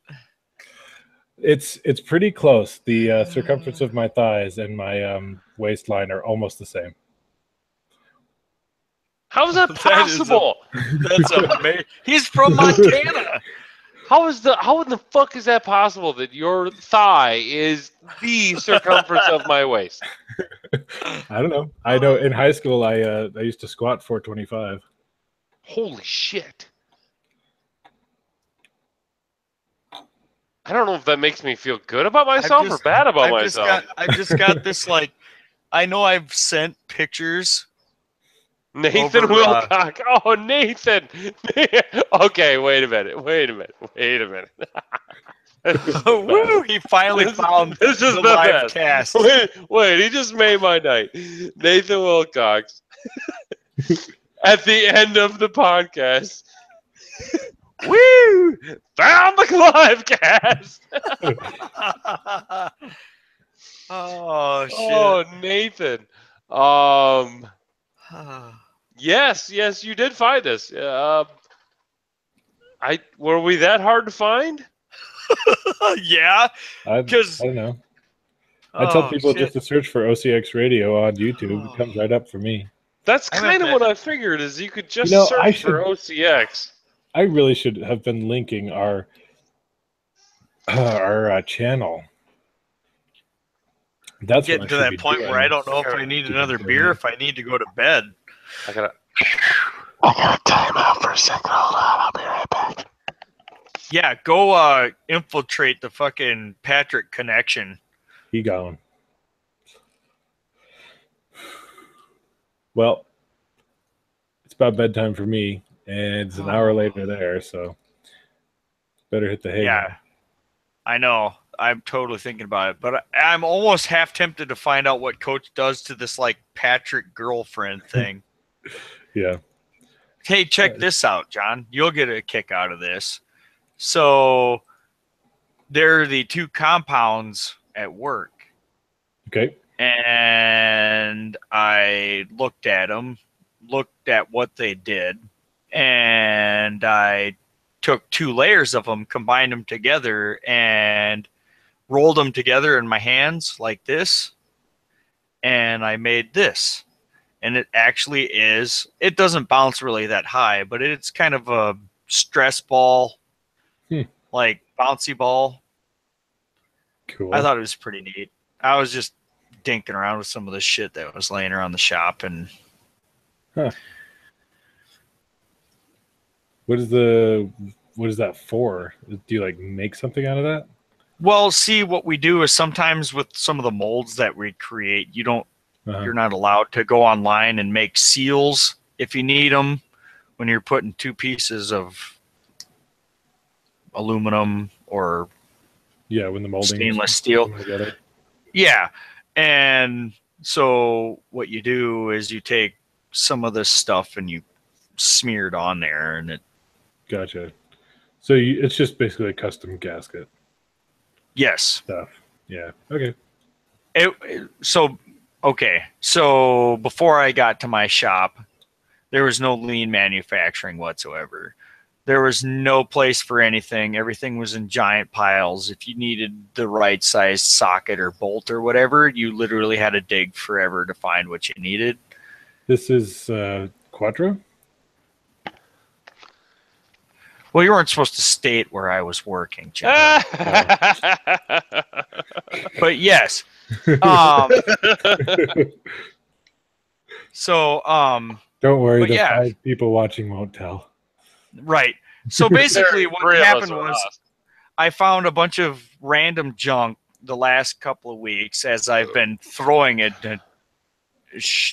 It's pretty close. The circumference of my thighs and my waistline are almost the same. How is that possible? That's amazing. He's from Montana. How in the fuck is that possible that your thigh is the circumference of my waist? I don't know. I know in high school I used to squat 425. Holy shit. I don't know if that makes me feel good about myself or bad about myself. I've just got this like I know I've sent pictures. Nathan over, Wilcock. Oh, Nathan. Okay, wait a minute. Woo! He finally found this is the the live best. cast. Wait, he just made my night. Nathan Wilcox. At the end of the podcast. Woo! Found the live cast. Oh shit. Oh, Nathan. Yes, you did find us. Were we that hard to find? Yeah. I don't know. I tell people just to search for OCX Radio on YouTube. It comes right up for me. That's kind of what I figured. Is you could just search for OCX. I really should have been linking our channel. That's getting to that point where I don't know if I need another beer, if I need to go to bed. I gotta time out for a second. Hold on, I'll be right back. Yeah, go infiltrate the fucking Patrick connection. He gone. Well, it's about bedtime for me, and it's an hour later there, so better hit the hay. Yeah, I know. I'm totally thinking about it, but I'm almost half tempted to find out what Coach does to this like Patrick girlfriend thing. Yeah. Hey, check this out, John. You'll get a kick out of this. So there are the two compounds at work. Okay. And I looked at them, looked at what they did, and I took 2 layers of them, combined them together, and rolled them together in my hands like this, and I made this. And it actually is, it doesn't bounce really that high, but it's kind of a stress ball, like bouncy ball. Cool. I thought it was pretty neat. I was just dinking around with some of the shit that was laying around the shop. And what is that for? Do you like make something out of that? Well, see, what we do is sometimes with some of the molds that we create, you don't, you're not allowed to go online and make seals if you need them when you're putting 2 pieces of aluminum or when the molding stainless steel together. Yeah. And so what you do is you take some of this stuff and you smear it on there, and it. Gotcha. So it's just basically a custom gasket. Yes. Stuff. Yeah. Okay. So before I got to my shop, there was no lean manufacturing whatsoever. There was no place for anything. Everything was in giant piles. If you needed the right size socket or bolt or whatever, you literally had to dig forever to find what you needed. This is Quattro? Well, you weren't supposed to state where I was working, John. But yes. So, don't worry, the yeah. 5 people watching won't tell. Right. So basically, There, what 3 of us happened are was us. I found a bunch of random junk the last couple of weeks as I've been throwing it a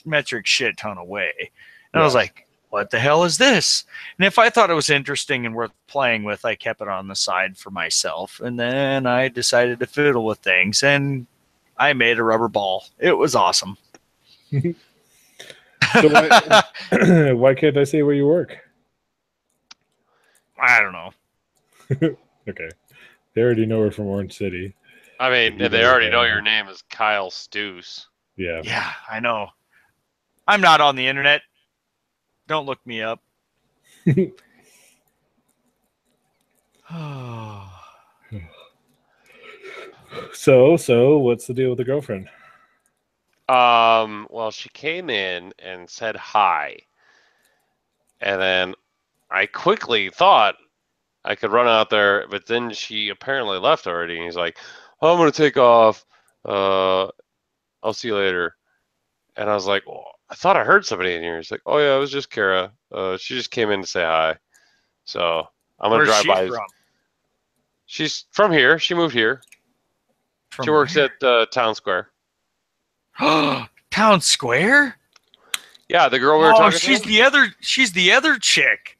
metric shit ton away. And I was like, what the hell is this? And if I thought it was interesting and worth playing with, I kept it on the side for myself. And then I decided to fiddle with things, and I made a rubber ball. It was awesome. So why can't I say where you work? I don't know. Okay. They already know we're from Orange City. I mean, You they guys already are- know your name is Kyle Stews. Yeah. Yeah, I know. I'm not on the internet. Don't look me up. So what's the deal with the girlfriend? Well, she came in and said hi. And then I quickly thought I could run out there, but then she apparently left already. And he's like, oh, I'm going to take off. I'll see you later. And I was like, well, I thought I heard somebody in here. He's like, oh, yeah, it was just Kara. She just came in to say hi. So I'm going to Where's drive she by. from? She's from here. She moved here. From She works where? at Town Square. Town Square? Yeah, the girl we were talking she's to? the other chick.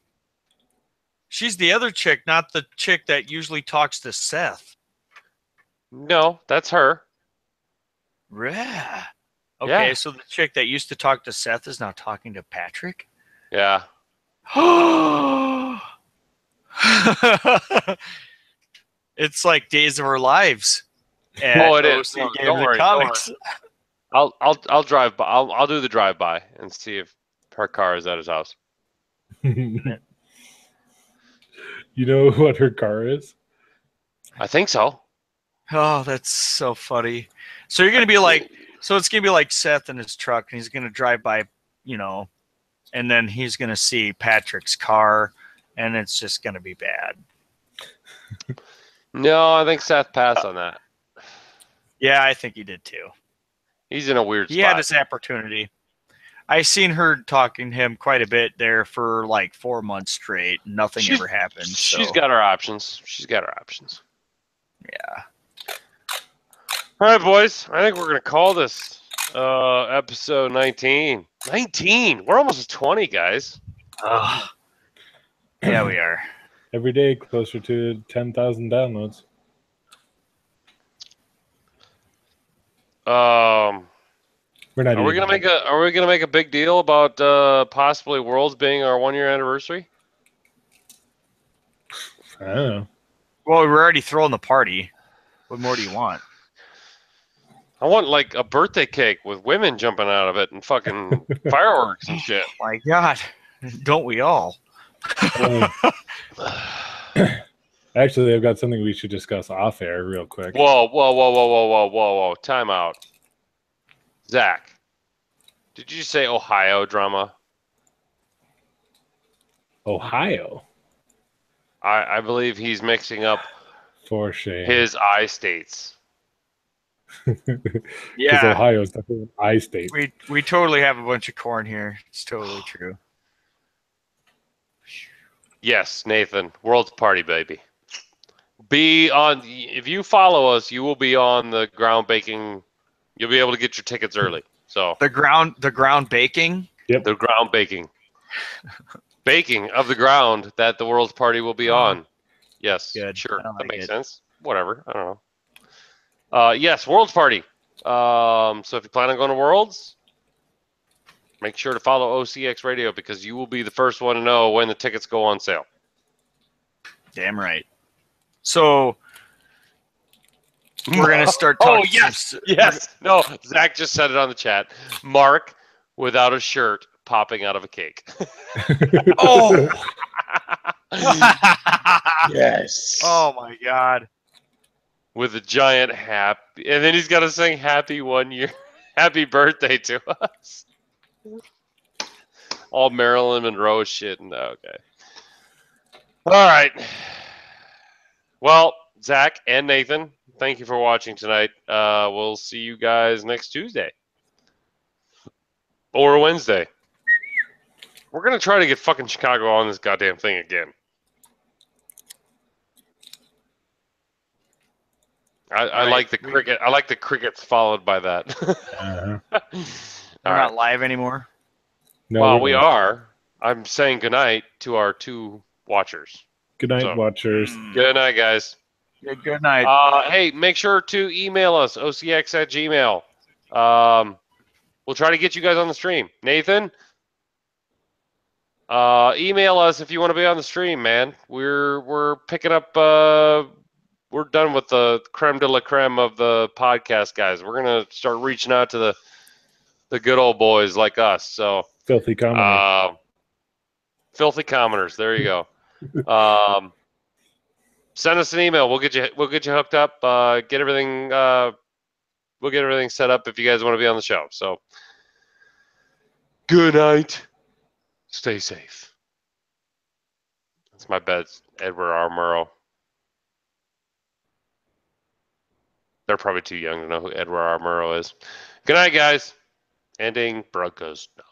She's the other chick, not the chick that usually talks to Seth. No, that's her. Yeah. Okay, Yeah. so the chick that used to talk to Seth is now talking to Patrick? Yeah. It's like Days of Our Lives. Oh, it is. OC No, Games don't and worry. Comics. I'll drive by. I'll do the drive by and see if her car is at his house. You know what her car is? I think so. Oh, that's so funny. So you're gonna be like, so it's gonna be like Seth in his truck, and he's gonna drive by, and then he's gonna see Patrick's car, and it's just gonna be bad. No, I think Seth passed on that. Yeah, I think he did too. He's in a weird He spot. had his opportunity. I seen her talking to him quite a bit there for like 4 months straight. Nothing ever happened. She's So. got her options. She's got her options. Yeah. All right, boys. I think we're gonna call this episode 19. 19. We're almost at 20, guys. Yeah, we are. Every day closer to 10,000 downloads. We're not. Are we gonna make a big deal about possibly Worlds being our 1 year anniversary? I don't know. Well, we're already throwing the party. What more do you want? I want like a birthday cake with women jumping out of it and fucking fireworks and shit. My God, don't we all? Actually, I've got something we should discuss off air real quick. Whoa. Time out. Zach, did you say Ohio drama? Ohio. I believe he's mixing up For shame. his I states. Because Ohio is definitely an I state. We totally have a bunch of corn here. It's totally true. Yes, Nathan. World's party, baby. If you follow us, you will be on the ground baking. You'll be able to get your tickets early. So The ground baking. Yep. the ground baking. Baking of the ground that the world's party will be on. Yes, Good. sure. I That like makes it. sense. Whatever. I don't know. Yes, world's party. So if you plan on going to Worlds, make sure to follow OCX Radio because you will be the first one to know when the tickets go on sale. Damn right. So we're gonna start talking. Yes. No, Zach just said it on the chat. Mark without a shirt popping out of a cake. Oh. Yes. Oh my God. With a giant happy, and then he's got to sing "Happy 1 year, Happy Birthday" to us. All Marilyn Monroe shit. And okay. All right. Well, Zach and Nathan, thank you for watching tonight. We'll see you guys next Tuesday or Wednesday. We're gonna try to get fucking Chicago on this goddamn thing again. I like the cricket. I like the crickets followed by that. We're not live anymore. No, Well, we are. I'm saying goodnight to our 2 watchers. Good night, watchers. Good night, guys. Yeah, good night. Hey, make sure to email us, ocx@gmail. We'll try to get you guys on the stream. Nathan, email us if you want to be on the stream, man. We're picking up. We're done with the creme de la creme of the podcast guys. We're gonna start reaching out to the good old boys like us. So Filthy commoners. Filthy commoners. There you go. Send us an email. We'll get you hooked up. Get everything. We'll get everything set up if you guys want to be on the show. So good night. Stay safe. That's my bet. Edward R. Murrow. They're probably too young to know who Edward R. Murrow is. Good night, guys. Ending broadcast now.